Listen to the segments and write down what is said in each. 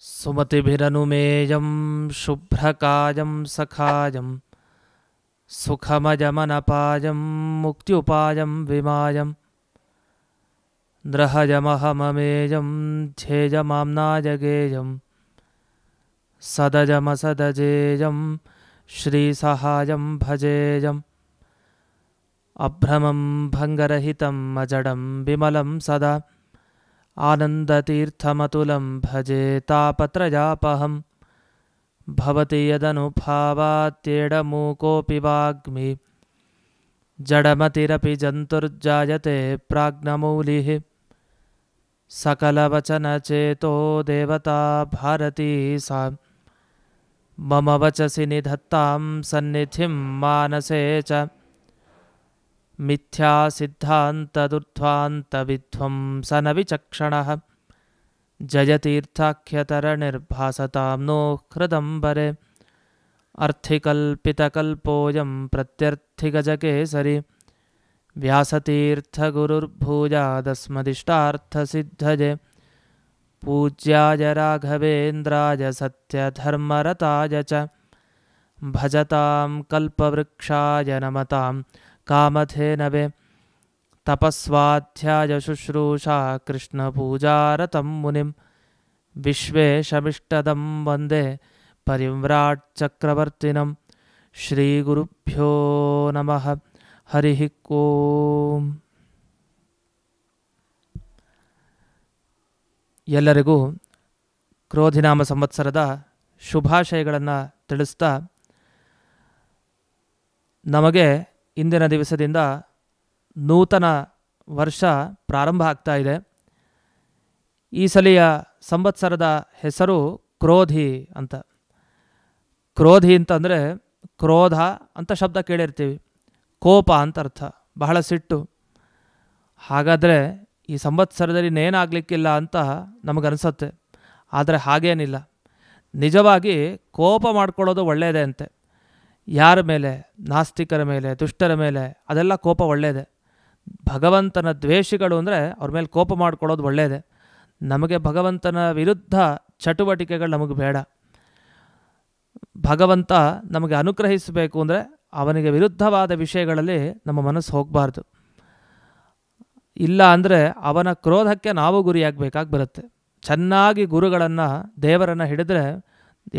ಸುಮತಿಭಿರನುಮೇಯಂ ಶುಭ್ರಕಾಯಂ ಸಖಾಯಂ ಸುಖಮಜಮನಪಾಯಂ ಮುಕ್ತ್ಯುಪಾಯಂ ವಿಮಾಯಂ ನೃಹಯಮಹಮಮೇಯಂ ಧ್ಯೇಯಮಾಮ್ನಾಯಗೇಯಂ ಸದಜಮಸದಜೇಯಂ ಶ್ರೀಸಹಾಯಂ ಭಜೇಯಂ ಅಭ್ರಮಂ ಭಂಗರಹಿತಂ ಅಜಡಂ ವಿಮಲಂ ಸದಾ ಆನಂದತೀರ್ಥಮತುಲಂ ಭಜೆ ತಾಪತ್ರಯಾಪಹಂ ಭವತಿ ಯದನುಭಾವಾತ್ಯೇಡಮೂಕೋಪಿ ವಾಗ್ಮಿ ಜಡಮತಿರಪಿ ಜಂತುರ್ಜಾಯತೆ ಪ್ರಾಜ್ಞಮೌಲಿಃ ಸಕಲವಚನಚೇತೋ ದೇವತಾ ಭಾರತೀ ಸಾ ಮಮ ವಚಸಿ ನಿಧತ್ತಾಂ ಸನ್ನಿಧಿಂ ಮಾನಸೇ ಚ ಮಿಥ್ಯಾಸಿದ್ಧಾಂತದುರ್ಧ್ವಾಂತವಿಧ್ವಂಸನ ವಿಚಕ್ಷಣಃ ಜಯತೀರ್ಥಾಖ್ಯತರಣಿರ್ಭಾಸತಾಂ ನೋ ಹೃದಂಬರೆ ಅರ್ಥಿಕಲ್ಪಿತಕಲ್ಪೋಯಂ ಪ್ರತ್ಯರ್ಥಿಗಜಕೇಸರಿ ವ್ಯಾಸತೀರ್ಥಗುರುರ್ಭೂಯಾದಸ್ಮದಿಷ್ಟಾರ್ಥಸಿದ್ಧಯೇ ಪೂಜ್ಯಾಯ ರಾಘವೇಂದ್ರಾಯ ಸತ್ಯಧರ್ಮರತಾಯ ಚ ಭಜತಾಂ ಕಲ್ಪವೃಕ್ಷಾಯ ನಮತಾಂ ಕಾಮಧೇನವೇ ತಪಸ್ವಾಧ್ಯಾಯ ಶುಶ್ರೂಷಾ ಕೃಷ್ಣಪೂಜಾರತಂ ಮುನಿಂ ವಿಶ್ವೇಶಮಿಷ್ಟದಂ ವಂದೇ ಪರಿವ್ರಾಟ್ ಚಕ್ರವರ್ತಿನಂ ಶ್ರೀಗುರುಭ್ಯೋ ನಮಃ ಹರಿ ಓಂ. ಎಲ್ಲರಿಗೂ ಕ್ರೋಧಿನಾಮ ಸಂವತ್ಸರದ ಶುಭಾಶಯಗಳನ್ನು ತಿಳಿಸ್ತಾ, ನಮಗೆ ಇಂದಿನ ದಿವಸದಿಂದ ನೂತನ ವರ್ಷ ಪ್ರಾರಂಭ ಆಗ್ತಾ ಇದೆ. ಈ ಸಲಿಯ ಸಂವತ್ಸರದ ಹೆಸರು ಕ್ರೋಧಿ ಅಂತ. ಕ್ರೋಧಿ ಅಂತಂದರೆ ಕ್ರೋಧ ಅಂತ ಶಬ್ದ ಕೇಳಿರ್ತೀವಿ, ಕೋಪ ಅಂತ ಅರ್ಥ, ಬಹಳ ಸಿಟ್ಟು. ಹಾಗಾದರೆ ಈ ಸಂವತ್ಸರದಲ್ಲಿ ಇನ್ನೇನಾಗಲಿಕ್ಕಿಲ್ಲ ಅಂತ ನಮಗನ್ಸುತ್ತೆ. ಆದರೆ ಹಾಗೇನಿಲ್ಲ. ನಿಜವಾಗಿ ಕೋಪ ಮಾಡ್ಕೊಳ್ಳೋದು ಒಳ್ಳೆಯದೇ ಅಂತೆ. ಯಾರ ಮೇಲೆ? ನಾಸ್ತಿಕರ ಮೇಲೆ, ದುಷ್ಟರ ಮೇಲೆ, ಅದೆಲ್ಲ ಕೋಪ ಒಳ್ಳೆಯದೇ. ಭಗವಂತನ ದ್ವೇಷಿಗಳು ಅಂದರೆ ಅವ್ರ ಮೇಲೆ ಕೋಪ ಮಾಡ್ಕೊಳ್ಳೋದು ಒಳ್ಳೆಯದೇ. ನಮಗೆ ಭಗವಂತನ ವಿರುದ್ಧ ಚಟುವಟಿಕೆಗಳು ನಮಗೆ ಬೇಡ. ಭಗವಂತ ನಮಗೆ ಅನುಗ್ರಹಿಸಬೇಕು ಅಂದರೆ ಅವನಿಗೆ ವಿರುದ್ಧವಾದ ವಿಷಯಗಳಲ್ಲಿ ನಮ್ಮ ಮನಸ್ಸು ಹೋಗಬಾರ್ದು. ಇಲ್ಲ ಅಂದರೆ ಅವನ ಕ್ರೋಧಕ್ಕೆ ನಾವು ಗುರಿಯಾಗಬೇಕಾಗಿ ಬರುತ್ತೆ. ಚೆನ್ನಾಗಿ ಗುರುಗಳನ್ನು, ದೇವರನ್ನು ಹಿಡಿದ್ರೆ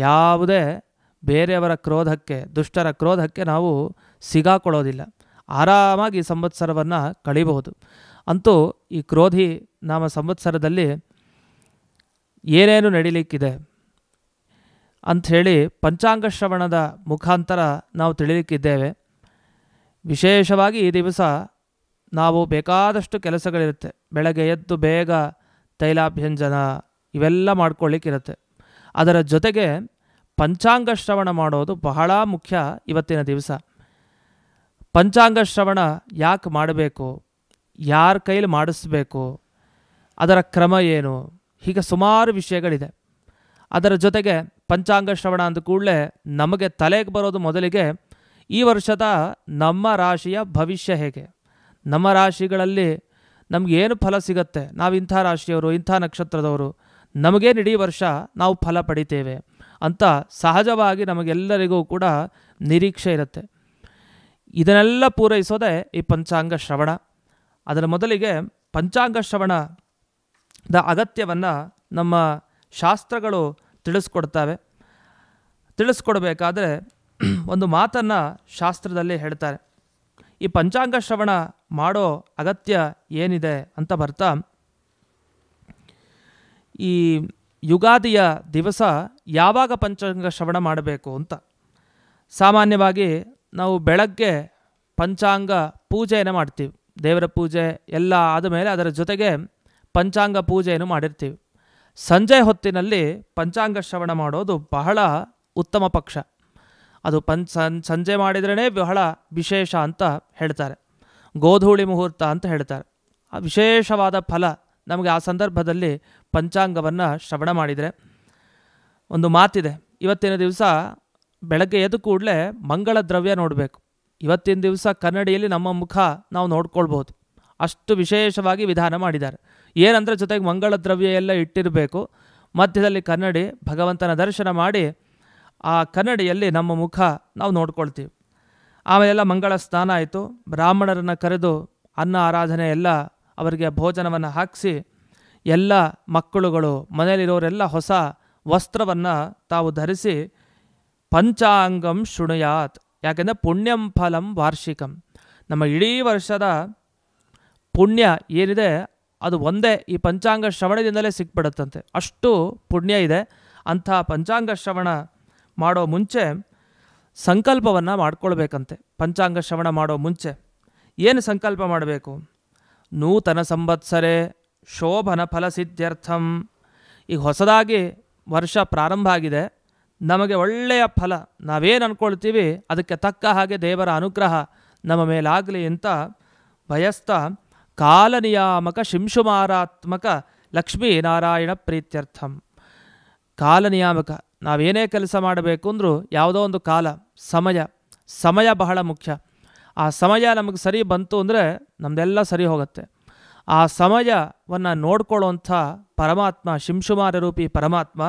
ಯಾವುದೇ ಬೇರೆಯವರ ಕ್ರೋಧಕ್ಕೆ, ದುಷ್ಟರ ಕ್ರೋಧಕ್ಕೆ ನಾವು ಸಿಗಾಕೊಳ್ಳೋದಿಲ್ಲ. ಆರಾಮಾಗಿ ಈ ಸಂವತ್ಸರವನ್ನು ಕಳೀಬಹುದು. ಅಂತೂ ಈ ಕ್ರೋಧಿ ನಾಮ ಸಂವತ್ಸರದಲ್ಲಿ ಏನೇನು ನಡೀಲಿಕ್ಕಿದೆ ಅಂಥೇಳಿ ಪಂಚಾಂಗ ಶ್ರವಣದ ಮುಖಾಂತರ ನಾವು ತಿಳಿಲಿಕ್ಕಿದ್ದೇವೆ. ವಿಶೇಷವಾಗಿ ಈ ದಿವಸ ನಾವು ಬೇಕಾದಷ್ಟು ಕೆಲಸಗಳಿರುತ್ತೆ. ಬೆಳಗ್ಗೆ ಎದ್ದು ಬೇಗ ತೈಲಾಭ್ಯಂಜನ ಇವೆಲ್ಲ ಮಾಡ್ಕೊಳ್ಳಿಕ್ಕಿರುತ್ತೆ. ಅದರ ಜೊತೆಗೆ ಪಂಚಾಂಗ ಶ್ರವಣ ಮಾಡೋದು ಬಹಳ ಮುಖ್ಯ ಇವತ್ತಿನ ದಿವಸ. ಪಂಚಾಂಗ ಶ್ರವಣ ಯಾಕೆ ಮಾಡಬೇಕು, ಯಾರ ಕೈಲಿ ಮಾಡಿಸ್ಬೇಕು, ಅದರ ಕ್ರಮ ಏನು, ಹೀಗೆ ಸುಮಾರು ವಿಷಯಗಳಿದೆ. ಅದರ ಜೊತೆಗೆ ಪಂಚಾಂಗ ಶ್ರವಣ ಅಂದ ಕೂಡಲೇ ನಮಗೆ ತಲೆಗೆ ಬರೋದು ಮೊದಲಿಗೆ ಈ ವರ್ಷದ ನಮ್ಮ ರಾಶಿಯ ಭವಿಷ್ಯ ಹೇಗೆ, ನಮ್ಮ ರಾಶಿಗಳಲ್ಲಿ ನಮಗೇನು ಫಲ ಸಿಗತ್ತೆ, ನಾವು ಇಂಥ ರಾಶಿಯವರು, ಇಂಥ ನಕ್ಷತ್ರದವರು, ನಮಗೇನು ಇಡೀ ವರ್ಷ ನಾವು ಫಲ ಪಡಿತೇವೆ ಅಂತ ಸಹಜವಾಗಿ ನಮಗೆಲ್ಲರಿಗೂ ಕೂಡ ನಿರೀಕ್ಷೆ ಇರುತ್ತೆ. ಇದನ್ನೆಲ್ಲ ಪೂರೈಸೋದೇ ಈ ಪಂಚಾಂಗ ಶ್ರವಣ. ಅದರ ಮೊದಲಿಗೆ ಪಂಚಾಂಗ ಶ್ರವಣದ ಅಗತ್ಯವನ್ನು ನಮ್ಮ ಶಾಸ್ತ್ರಗಳು ತಿಳಿಸ್ಕೊಡ್ಬೇಕಾದ್ರೆ ಒಂದು ಮಾತನ್ನು ಶಾಸ್ತ್ರದಲ್ಲಿ ಹೇಳ್ತಾರೆ. ಈ ಪಂಚಾಂಗ ಶ್ರವಣ ಮಾಡೋ ಅಗತ್ಯ ಏನಿದೆ ಅಂತ ಬರ್ತಾ, ಈ ಯುಗಾದಿಯ ದಿವಸ ಯಾವಾಗ ಪಂಚಾಂಗ ಶ್ರವಣ ಮಾಡಬೇಕು ಅಂತ. ಸಾಮಾನ್ಯವಾಗಿ ನಾವು ಬೆಳಗ್ಗೆ ಪಂಚಾಂಗ ಪೂಜೆಯನ್ನು ಮಾಡ್ತೀವಿ. ದೇವರ ಪೂಜೆ ಎಲ್ಲ ಆದಮೇಲೆ ಅದರ ಜೊತೆಗೆ ಪಂಚಾಂಗ ಪೂಜೆಯನ್ನು ಮಾಡಿರ್ತೀವಿ. ಸಂಜೆ ಹೊತ್ತಿನಲ್ಲಿ ಪಂಚಾಂಗ ಶ್ರವಣ ಮಾಡೋದು ಬಹಳ ಉತ್ತಮ ಪಕ್ಷ. ಅದು ಸಂಜೆ ಮಾಡಿದ್ರೇ ಬಹಳ ವಿಶೇಷ ಅಂತ ಹೇಳ್ತಾರೆ. ಗೋಧೂಳಿ ಮುಹೂರ್ತ ಅಂತ ಹೇಳ್ತಾರೆ. ಆ ವಿಶೇಷವಾದ ಫಲ ನಮಗೆ ಆ ಸಂದರ್ಭದಲ್ಲಿ ಪಂಚಾಂಗವನ್ನು ಶ್ರವಣ ಮಾಡಿದರೆ. ಒಂದು ಮಾತಿದೆ, ಇವತ್ತಿನ ದಿವಸ ಬೆಳಗ್ಗೆ ಎದ್ದು ಕೂಡಲೇ ಮಂಗಳ ದ್ರವ್ಯ ನೋಡಬೇಕು. ಇವತ್ತಿನ ದಿವಸ ಕನ್ನಡಿಯಲ್ಲಿ ನಮ್ಮ ಮುಖ ನಾವು ನೋಡ್ಕೊಳ್ಬೋದು, ಅಷ್ಟು ವಿಶೇಷವಾಗಿ ವಿಧಾನ ಮಾಡಿದ್ದಾರೆ. ಏನಂದರೆ ಜೊತೆಗೆ ಮಂಗಳ ದ್ರವ್ಯ ಎಲ್ಲ ಇಟ್ಟಿರಬೇಕು. ಮಧ್ಯದಲ್ಲಿ ಕನ್ನಡಿ, ಭಗವಂತನ ದರ್ಶನ ಮಾಡಿ ಆ ಕನ್ನಡಿಯಲ್ಲಿ ನಮ್ಮ ಮುಖ ನಾವು ನೋಡ್ಕೊಳ್ತೀವಿ. ಆಮೇಲೆಲ್ಲ ಮಂಗಳ ಸ್ನಾನ ಆಯಿತು. ಬ್ರಾಹ್ಮಣರನ್ನು ಕರೆದು ಅನ್ನ ಆರಾಧನೆ ಎಲ್ಲ ಅವರಿಗೆ ಭೋಜನವನ್ನು ಹಾಕಿಸಿ ಎಲ್ಲ ಮಕ್ಕಳುಗಳು ಮನೆಯಲ್ಲಿರೋರೆಲ್ಲ ಹೊಸ ವಸ್ತ್ರವನ್ನು ತಾವು ಧರಿಸಿ ಪಂಚಾಂಗಂ ಶೃಣುಯಾತ್. ಯಾಕೆಂದರೆ ಪುಣ್ಯಂ ಫಲಂ ವಾರ್ಷಿಕಂ, ನಮ್ಮ ಇಡೀ ವರ್ಷದ ಪುಣ್ಯ ಏನಿದೆ ಅದು ಒಂದೇ ಈ ಪಂಚಾಂಗ ಶ್ರವಣದಿಂದಲೇ ಸಿಕ್ಬಿಡುತ್ತಂತೆ, ಅಷ್ಟು ಪುಣ್ಯ ಇದೆ. ಅಂಥ ಪಂಚಾಂಗ ಶ್ರವಣ ಮಾಡೋ ಮುಂಚೆ ಸಂಕಲ್ಪವನ್ನು ಮಾಡ್ಕೊಳ್ಬೇಕಂತೆ. ಪಂಚಾಂಗ ಶ್ರವಣ ಮಾಡೋ ಮುಂಚೆ ಏನು ಸಂಕಲ್ಪ ಮಾಡಬೇಕು? ನೂತನ ಸಂವತ್ಸರೆ ಶೋಭನ ಫಲಸಿದ್ಧ್ಯರ್ಥಂ. ಈಗ ಹೊಸದಾಗಿ ವರ್ಷ ಪ್ರಾರಂಭ ಆಗಿದೆ, ನಮಗೆ ಒಳ್ಳೆಯ ಫಲ ನಾವೇನು ಅಂದ್ಕೊಳ್ತೀವಿ ಅದಕ್ಕೆ ತಕ್ಕ ಹಾಗೆ ದೇವರ ಅನುಗ್ರಹ ನಮ್ಮ ಮೇಲಾಗಲಿ ಅಂತ ಬಯಸ್ತಾ ಕಾಲನಿಯಾಮಕ ಶಿಂಶುಮಾರಾತ್ಮಕ ಲಕ್ಷ್ಮೀನಾರಾಯಣ ಪ್ರೀತ್ಯರ್ಥಂ. ಕಾಲನಿಯಾಮಕ, ನಾವೇನೇ ಕೆಲಸ ಮಾಡಬೇಕು ಅಂದರೂ ಯಾವುದೋ ಒಂದು ಕಾಲ, ಸಮಯ ಬಹಳ ಮುಖ್ಯ. ಆ ಸಮಯ ನಮಗೆ ಸರಿ ಬಂತು ಅಂದರೆ ನಮ್ಮದೆಲ್ಲ ಸರಿ ಹೋಗುತ್ತೆ. ಆ ಸಮಯವನ್ನು ನೋಡ್ಕೊಳ್ಳೋಂಥ ಪರಮಾತ್ಮ ಶಿಂಶುಮಾರ ರೂಪಿ ಪರಮಾತ್ಮ,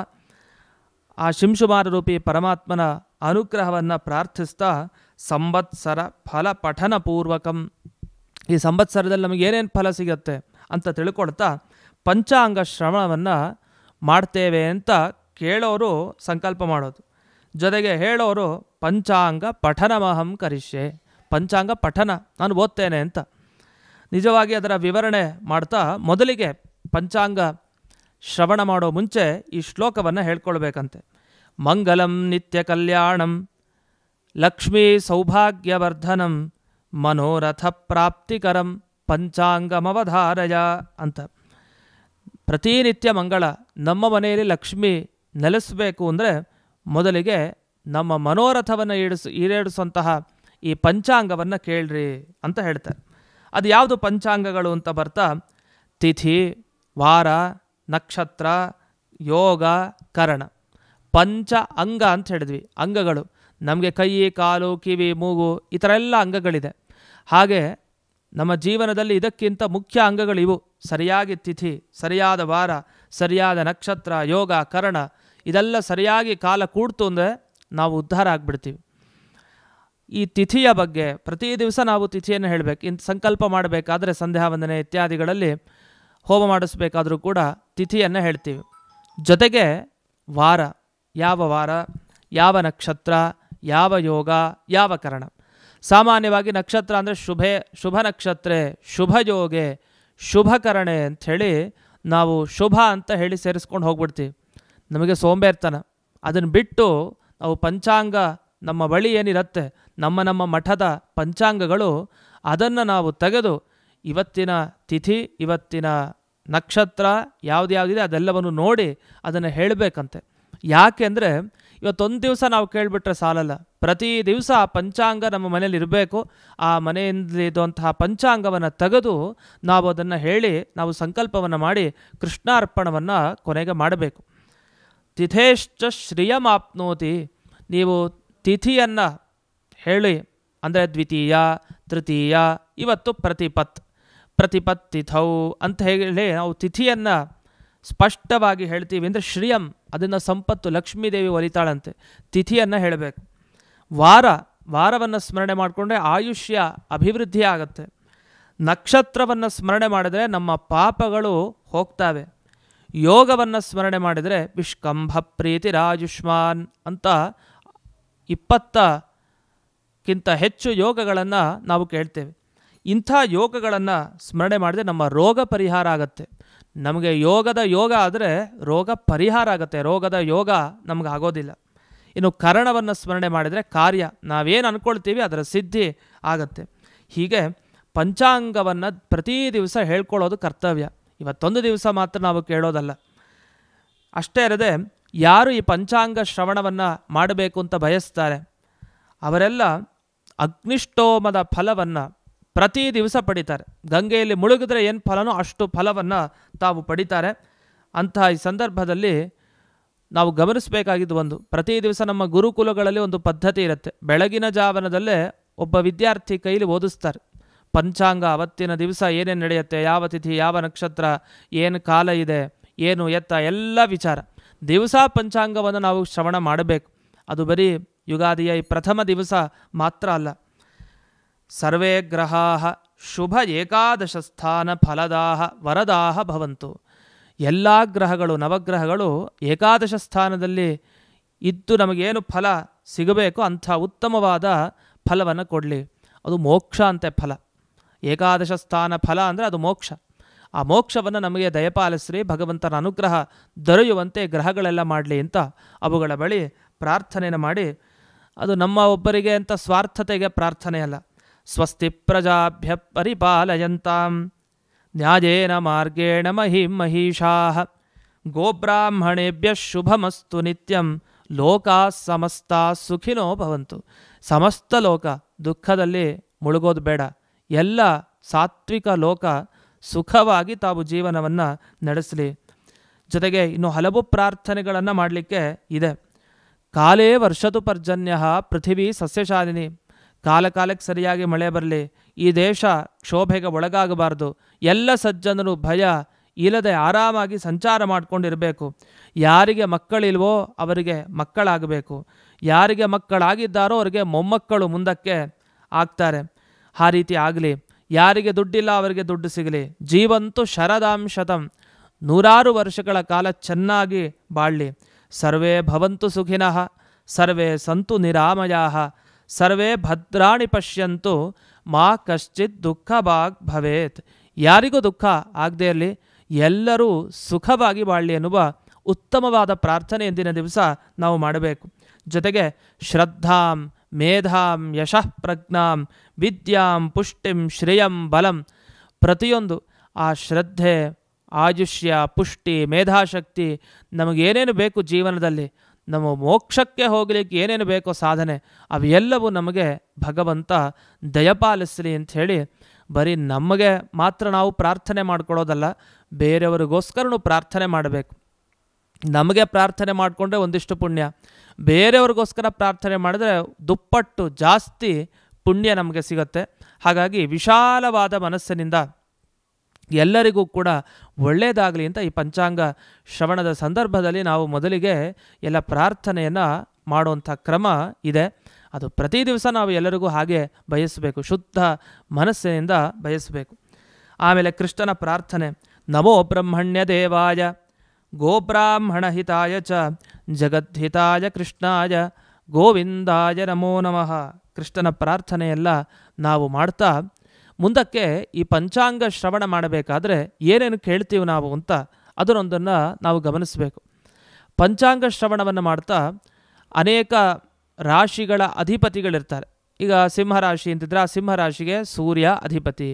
ಆ ಶಿಂಶುಮಾರ ರೂಪಿ ಪರಮಾತ್ಮನ ಅನುಗ್ರಹವನ್ನು ಪ್ರಾರ್ಥಿಸ್ತಾ ಸಂವತ್ಸರ ಫಲ ಪಠನ ಪೂರ್ವಕಂ, ಈ ಸಂವತ್ಸರದಲ್ಲಿ ನಮಗೆ ಏನೇನು ಫಲ ಸಿಗತ್ತೆ ಅಂತ ತಿಳ್ಕೊಳ್ತಾ ಪಂಚಾಂಗ ಶ್ರವಣವನ್ನು ಮಾಡ್ತೇವೆ ಅಂತ ಕೇಳೋರು ಸಂಕಲ್ಪ ಮಾಡೋದು, ಜೊತೆಗೆ ಹೇಳೋರು ಪಂಚಾಂಗ ಪಠನಮಹಂ ಕರಿಷ್ಯೆ, ಪಂಚಾಂಗ ಪಠನ ನಾನು ಓದ್ತೇನೆ ಅಂತ. ನಿಜವಾಗಿ ಅದರ ವಿವರಣೆ ಮಾಡ್ತಾ ಮೊದಲಿಗೆ ಪಂಚಾಂಗ ಶ್ರವಣ ಮಾಡೋ ಮುಂಚೆ ಈ ಶ್ಲೋಕವನ್ನು ಹೇಳ್ಕೊಳ್ಬೇಕಂತೆ. ಮಂಗಲಂ ನಿತ್ಯ ಕಲ್ಯಾಣಂ ಲಕ್ಷ್ಮೀ ಸೌಭಾಗ್ಯವರ್ಧನಂ ಮನೋರಥ ಪ್ರಾಪ್ತಿಕರಂ ಪಂಚಾಂಗಮವಧಾರಯ ಅಂತ. ಪ್ರತಿನಿತ್ಯ ಮಂಗಳ, ನಮ್ಮ ಮನೆಯಲ್ಲಿ ಲಕ್ಷ್ಮಿ ನೆಲೆಸಬೇಕು ಅಂದರೆ ಮೊದಲಿಗೆ ನಮ್ಮ ಮನೋರಥವನ್ನು ಈಡೇರಿಸುವಂತಹ ಈ ಪಂಚಾಂಗವನ್ನು ಕೇಳ್ರಿ ಅಂತ ಹೇಳ್ತಾರೆ. ಅದು ಯಾವುದು ಪಂಚಾಂಗಗಳು ಅಂತ ಬರ್ತಾ ತಿಥಿ, ವಾರ, ನಕ್ಷತ್ರ, ಯೋಗ, ಕರಣ, ಪಂಚ ಅಂಗ ಅಂತ ಹೇಳಿದ್ವಿ. ಅಂಗಗಳು ನಮಗೆ ಕೈ, ಕಾಲು, ಕಿವಿ, ಮೂಗು ಈ ಥರ ಎಲ್ಲ ಅಂಗಗಳಿದೆ. ಹಾಗೆ ನಮ್ಮ ಜೀವನದಲ್ಲಿ ಇದಕ್ಕಿಂತ ಮುಖ್ಯ ಅಂಗಗಳಿವು. ಸರಿಯಾಗಿ ತಿಥಿ, ಸರಿಯಾದ ವಾರ, ಸರಿಯಾದ ನಕ್ಷತ್ರ, ಯೋಗ, ಕರಣ ಇದೆಲ್ಲ ಸರಿಯಾಗಿ ಕಾಲ ಕೂಡ್ತು ಅಂದರೆ ನಾವು ಉದ್ಧಾರ ಆಗಿಬಿಡ್ತೀವಿ. ಈ ತಿಥಿಯ ಬಗ್ಗೆ ಪ್ರತಿ ದಿವಸ ನಾವು ತಿಥಿಯನ್ನು ಹೇಳಬೇಕು. ಇಂಥ ಸಂಕಲ್ಪ ಮಾಡಬೇಕಾದ್ರೆ ಸಂಧ್ಯಾ ವಂದನೆ ಇತ್ಯಾದಿಗಳಲ್ಲಿ ಹೋಮ ಮಾಡಿಸ್ಬೇಕಾದ್ರೂ ಕೂಡ ತಿಥಿಯನ್ನು ಹೇಳ್ತೀವಿ. ಜೊತೆಗೆ ವಾರ, ಯಾವ ನಕ್ಷತ್ರ, ಯಾವ ಯೋಗ, ಯಾವ ಕರಣ. ಸಾಮಾನ್ಯವಾಗಿ ನಕ್ಷತ್ರ ಅಂದರೆ ಶುಭ ನಕ್ಷತ್ರೆ, ಶುಭ ಯೋಗೆ, ಶುಭ ಕರಣೆ ಅಂಥೇಳಿ ನಾವು ಶುಭ ಅಂತ ಹೇಳಿ ಸೇರಿಸ್ಕೊಂಡು ಹೋಗ್ಬಿಡ್ತೀವಿ. ನಮಗೆ ಸೋಂಬೇರ್ತನ. ಅದನ್ನು ಬಿಟ್ಟು ನಾವು ಪಂಚಾಂಗ ನಮ್ಮ ಬಳಿ ಏನಿರುತ್ತೆ, ನಮ್ಮ ಮಠದ ಪಂಚಾಂಗಗಳು, ಅದನ್ನು ನಾವು ತೆಗೆದು ಇವತ್ತಿನ ತಿಥಿ, ಇವತ್ತಿನ ನಕ್ಷತ್ರ ಯಾವುದ್ಯಾವುದಿದೆ ಅದೆಲ್ಲವನ್ನು ನೋಡಿ ಅದನ್ನು ಹೇಳಬೇಕಂತೆ. ಯಾಕೆ ಅಂದರೆ ಇವತ್ತೊಂದು ದಿವಸ ನಾವು ಕೇಳಿಬಿಟ್ರೆ ಸಾಲಲ್ಲ, ಪ್ರತಿ ದಿವಸ ಆ ಪಂಚಾಂಗ ನಮ್ಮ ಮನೇಲಿ ಇರಬೇಕು. ಆ ಮನೆಯಲ್ಲಿದ್ದಂತಹ ಪಂಚಾಂಗವನ್ನು ತೆಗೆದು ನಾವು ಅದನ್ನು ಹೇಳಿ ನಾವು ಸಂಕಲ್ಪವನ್ನು ಮಾಡಿ ಕೃಷ್ಣಾರ್ಪಣವನ್ನು ಕೊನೆಗೆ ಮಾಡಬೇಕು. ತಿಥೇಶ್ಚ ಶ್ರಿಯಮಾಪ್ನೋತಿ, ನೀವು ತಿಥಿಯನ್ನು ಹೇಳಿ ಅಂದರೆ ದ್ವಿತೀಯ, ತೃತೀಯ, ಇವತ್ತು ಪ್ರತಿಪತ್ ತಿಥೌ ಅಂತ ಹೇಳಿ ನಾವು ತಿಥಿಯನ್ನು ಸ್ಪಷ್ಟವಾಗಿ ಹೇಳ್ತೀವಿ ಅಂದರೆ ಶ್ರಿಯಂ, ಅದನ್ನು ಸಂಪತ್ತು ಲಕ್ಷ್ಮೀದೇವಿ ಒಲಿತಾಳಂತೆ. ತಿಥಿಯನ್ನು ಹೇಳಬೇಕು. ವಾರವನ್ನು ಸ್ಮರಣೆ ಮಾಡಿಕೊಂಡ್ರೆ ಆಯುಷ್ಯ ಅಭಿವೃದ್ಧಿ ಆಗುತ್ತೆ. ನಕ್ಷತ್ರವನ್ನು ಸ್ಮರಣೆ ಮಾಡಿದರೆ ನಮ್ಮ ಪಾಪಗಳು ಹೋಗ್ತವೆ. ಯೋಗವನ್ನು ಸ್ಮರಣೆ ಮಾಡಿದರೆ ವಿಷ್ಕಂಭ ಪ್ರೀತಿರಾಯುಷ್ಮಾನ್ ಅಂತ 20ಕ್ಕಿಂತ ಹೆಚ್ಚು ಯೋಗಗಳನ್ನು ನಾವು ಕೇಳ್ತೇವೆ. ಇಂಥ ಯೋಗಗಳನ್ನು ಸ್ಮರಣೆ ಮಾಡಿದರೆ ನಮ್ಮ ರೋಗ ಪರಿಹಾರ ಆಗುತ್ತೆ. ನಮಗೆ ಯೋಗದ ಯೋಗ ಆದರೆ ರೋಗ ಪರಿಹಾರ ಆಗುತ್ತೆ, ರೋಗದ ಯೋಗ ನಮಗೆ ಆಗೋದಿಲ್ಲ. ಇನ್ನು ಕರಣವನ್ನು ಸ್ಮರಣೆ ಮಾಡಿದರೆ ಕಾರ್ಯ ನಾವೇನು ಅಂದ್ಕೊಳ್ತೀವಿ ಅದರ ಸಿದ್ಧಿ ಆಗತ್ತೆ. ಹೀಗೆ ಪಂಚಾಂಗವನ್ನು ಪ್ರತಿ ದಿವಸ ಹೇಳ್ಕೊಳ್ಳೋದು ಕರ್ತವ್ಯ. ಇವತ್ತೊಂದು ದಿವಸ ಮಾತ್ರ ನಾವು ಕೇಳೋದಲ್ಲ. ಅಷ್ಟೇ ಇರದೆ ಯಾರು ಈ ಪಂಚಾಂಗ ಶ್ರವಣವನ್ನು ಮಾಡಬೇಕು ಅಂತ ಬಯಸ್ತಾರೆ ಅವರೆಲ್ಲ ಅಗ್ನಿಷ್ಠೋಮದ ಫಲವನ್ನು ಪ್ರತಿ ದಿವಸ ಪಡಿತಾರೆ. ಗಂಗೆಯಲ್ಲಿ ಮುಳುಗಿದ್ರೆ ಏನು ಫಲನೋ ಅಷ್ಟು ಫಲವನ್ನು ತಾವು ಪಡಿತಾರೆ. ಅಂತಹ ಈ ಸಂದರ್ಭದಲ್ಲಿ ನಾವು ಗಮನಿಸಬೇಕಾಗಿದ್ದು ಒಂದು, ಪ್ರತಿ ದಿವಸ ನಮ್ಮ ಗುರುಕುಲಗಳಲ್ಲಿ ಒಂದು ಪದ್ಧತಿ ಇರುತ್ತೆ. ಬೆಳಗಿನ ಜಾವನದಲ್ಲೇ ಒಬ್ಬ ವಿದ್ಯಾರ್ಥಿ ಕೈಲಿ ಓದಿಸ್ತಾರೆ ಪಂಚಾಂಗ. ಅವತ್ತಿನ ದಿವಸ ಏನೇನು ನಡೆಯುತ್ತೆ, ಯಾವ ತಿಥಿ, ಯಾವ ನಕ್ಷತ್ರ, ಏನು ಕಾಲ ಇದೆ, ಏನು ಎತ್ತ, ಎಲ್ಲ ವಿಚಾರ. ದಿವಸ ಪಂಚಾಂಗವನ್ನು ನಾವು ಶ್ರವಣ ಮಾಡಬೇಕು. ಅದು ಬರೀ ಯುಗಾದಿಯ ಈ ಪ್ರಥಮ ದಿವಸ ಮಾತ್ರ ಅಲ್ಲ. ಸರ್ವೇ ಗ್ರಹಾಃ ಶುಭ ಏಕಾದಶ ಸ್ಥಾನ ಫಲದಾಹ ವರದಾಹ ಭವಂತು. ಎಲ್ಲ ಗ್ರಹಗಳು, ನವಗ್ರಹಗಳು ಏಕಾದಶ ಸ್ಥಾನದಲ್ಲಿ ಇದ್ದು ನಮಗೇನು ಫಲ ಸಿಗಬೇಕು ಅಂಥ ಉತ್ತಮವಾದ ಫಲವನ್ನು ಕೊಡಲಿ. ಅದು ಮೋಕ್ಷ ಅಂತೆ ಫಲ. ಏಕಾದಶ ಸ್ಥಾನ ಫಲ ಅಂದರೆ ಅದು ಮೋಕ್ಷ. ಆ ಮೋಕ್ಷವನ್ನು ನಮಗೆ ದಯಪಾಲಿಸ್ರಿ, ಭಗವಂತನ ಅನುಗ್ರಹ ದೊರೆಯುವಂತೆ ಗ್ರಹಗಳೆಲ್ಲ ಮಾಡಲಿ ಅಂತ ಅವುಗಳ ಬಳಿ ಪ್ರಾರ್ಥನೆಯನ್ನು ಮಾಡಿ, ಅದು ನಮ್ಮ ಒಬ್ಬರಿಗೆ ಅಂತ ಸ್ವಾರ್ಥತೆಗೆ ಪ್ರಾರ್ಥನೆ ಅಲ್ಲ. ಸ್ವಸ್ತಿ ಪ್ರಜಾಭ್ಯ ಪರಿಪಾಲಯಂತಾಂ ನ್ಯಾಯೇನ ಮಾರ್ಗೇಣ ಮಹಿಂ ಮಹಿಷಾಃ ಗೋಬ್ರಾಹ್ಮಣೇಭ್ಯ ಶುಭಮಸ್ತು ನಿತ್ಯಂ ಲೋಕಾ ಸಮಸ್ತಾ ಸುಖಿನೋ ಭವಂತು. ಸಮಸ್ತ ಲೋಕ ದುಃಖದಲ್ಲಿ ಮುಳುಗೋದು ಬೇಡ. ಎಲ್ಲ ಸಾತ್ವಿಕ ಲೋಕ ಸುಖವಾಗಿ ತಾವು ಜೀವನವನ್ನು ನಡೆಸಲಿ. ಜೊತೆಗೆ ಇನ್ನು ಹಲವು ಪ್ರಾರ್ಥನೆಗಳನ್ನು ಮಾಡಲಿಕ್ಕೆ ಇದೆ. ಕಾಲೇ ವರ್ಷತು ಪರ್ಜನ್ಯ ಪೃಥಿವೀ ಸಸ್ಯಶಾಲಿನಿ. ಕಾಲಕ್ಕೆ ಸರಿಯಾಗಿ ಮಳೆ ಬರಲಿ. ಈ ದೇಶ ಕ್ಷೋಭೆಗೆ ಒಳಗಾಗಬಾರ್ದು. ಎಲ್ಲ ಸಜ್ಜನರು ಭಯ ಇಲ್ಲದೆ ಆರಾಮಾಗಿ ಸಂಚಾರ ಮಾಡಿಕೊಂಡಿರಬೇಕು. ಯಾರಿಗೆ ಮಕ್ಕಳಿಲ್ವೋ ಅವರಿಗೆ ಮಕ್ಕಳಾಗಬೇಕು. ಯಾರಿಗೆ ಮಕ್ಕಳಾಗಿದ್ದಾರೋ ಅವರಿಗೆ ಮೊಮ್ಮಕ್ಕಳು ಮುಂದಕ್ಕೆ ಆಗ್ತಾರೆ. ಆ ರೀತಿ ಆಗಲಿ. ಯಾರಿಗೆ ದುಡ್ಡಿಲ್ಲ ಅವರಿಗೆ ದುಡ್ಡು ಸಿಗಲಿ. ಜೀವಂತು ಶರದಾಂಶತಂ, 100 ವರ್ಷಗಳ ಕಾಲ ಚೆನ್ನಾಗಿ ಬಾಳಲಿ. ಸರ್ವೇ ಭವಂತು ಸುಖಿನಃ ಸರ್ವೇ ಸಂತು ನಿರಾಮಯಾಃ ಸರ್ವೇ ಭದ್ರಾಣಿ ಪಶ್ಯಂತು ಮಾ ಕಶ್ಚಿತ್ ದುಃಖ ಭಾಗ್ ಭವೇತ್. ಯಾರಿಗೂ ದುಃಖ ಆಗದೇ ಇರಲಿ, ಎಲ್ಲರೂ ಸುಖವಾಗಿ ಬಾಳಲಿ ಎನ್ನುವ ಉತ್ತಮವಾದ ಪ್ರಾರ್ಥನೆ ಇಂದಿನ ದಿವಸ ನಾವು ಮಾಡಬೇಕು. ಜೊತೆಗೆ ಶ್ರದ್ಧಾಂ ಮೇಧಾಂ ಯಶಃ ಪ್ರಜ್ಞಾಂ ವಿದ್ಯಾಂ ಪುಷ್ಟಿಂ ಶ್ರೇಯಂ ಬಲಂ, ಪ್ರತಿಯೊಂದು ಆ ಶ್ರದ್ಧೆ, ಆಯುಷ್ಯ, ಪುಷ್ಟಿ, ಮೇಧಾಶಕ್ತಿ, ನಮಗೇನೇನು ಬೇಕು ಜೀವನದಲ್ಲಿ, ನಮ್ಮ ಮೋಕ್ಷಕ್ಕೆ ಹೋಗಲಿಕ್ಕೆ ಏನೇನು ಬೇಕೋ ಸಾಧನೆ, ಅವೆಲ್ಲವೂ ನಮಗೆ ಭಗವಂತ ದಯಪಾಲಿಸಲಿ ಅಂಥೇಳಿ ಬರೀ ನಮಗೆ ಮಾತ್ರ ನಾವು ಪ್ರಾರ್ಥನೆ ಮಾಡ್ಕೊಳ್ಳೋದಲ್ಲ, ಬೇರೆಯವರಿಗೋಸ್ಕರನೂ ಪ್ರಾರ್ಥನೆ ಮಾಡಬೇಕು. ನಮಗೆ ಪ್ರಾರ್ಥನೆ ಮಾಡಿಕೊಂಡ್ರೆ ಒಂದಿಷ್ಟು ಪುಣ್ಯ, ಬೇರೆಯವ್ರಿಗೋಸ್ಕರ ಪ್ರಾರ್ಥನೆ ಮಾಡಿದ್ರೆ ದುಪ್ಪಟ್ಟು ಜಾಸ್ತಿ ಪುಣ್ಯ ನಮಗೆ ಸಿಗುತ್ತೆ. ಹಾಗಾಗಿ ವಿಶಾಲವಾದ ಮನಸ್ಸಿನಿಂದ ಎಲ್ಲರಿಗೂ ಕೂಡ ಒಳ್ಳೆಯದಾಗಲಿ ಅಂತ ಈ ಪಂಚಾಂಗ ಶ್ರವಣದ ಸಂದರ್ಭದಲ್ಲಿ ನಾವು ಮೊದಲಿಗೆ ಎಲ್ಲ ಪ್ರಾರ್ಥನೆಯನ್ನು ಮಾಡುವಂಥ ಕ್ರಮ ಇದೆ. ಅದು ಪ್ರತಿ ದಿವಸ ನಾವು ಎಲ್ಲರಿಗೂ ಹಾಗೆ ಬಯಸಬೇಕು, ಶುದ್ಧ ಮನಸ್ಸಿನಿಂದ ಬಯಸಬೇಕು. ಆಮೇಲೆ ಕೃಷ್ಣನ ಪ್ರಾರ್ಥನೆ, ನಮೋ ಬ್ರಹ್ಮಣ್ಯ ದೇವಾಯ ಗೋಬ್ರಾಹ್ಮಣ ಹಿತಾಯ ಚ ಜಗದ್ಹಿತಾಯ ಕೃಷ್ಣಾಯ ಗೋವಿಂದಾಯ ನಮೋ ನಮಃ. ಕೃಷ್ಣನ ಪ್ರಾರ್ಥನೆಯೆಲ್ಲ ನಾವು ಮಾಡ್ತಾ ಮುಂದಕ್ಕೆ ಈ ಪಂಚಾಂಗ ಶ್ರವಣ ಮಾಡಬೇಕಾದ್ರೆ ಏನೇನು ಕೇಳ್ತೀವಿ ನಾವು ಅಂತ ಅದನ್ನೊಂದನ್ನು ನಾವು ಗಮನಿಸಬೇಕು. ಪಂಚಾಂಗ ಶ್ರವಣವನ್ನು ಮಾಡ್ತಾ ಅನೇಕ ರಾಶಿಗಳ ಅಧಿಪತಿಗಳಿರ್ತಾರೆ. ಈಗ ಸಿಂಹರಾಶಿ ಅಂತಿದ್ರೆ ಆ ಸಿಂಹರಾಶಿಗೆ ಸೂರ್ಯ ಅಧಿಪತಿ.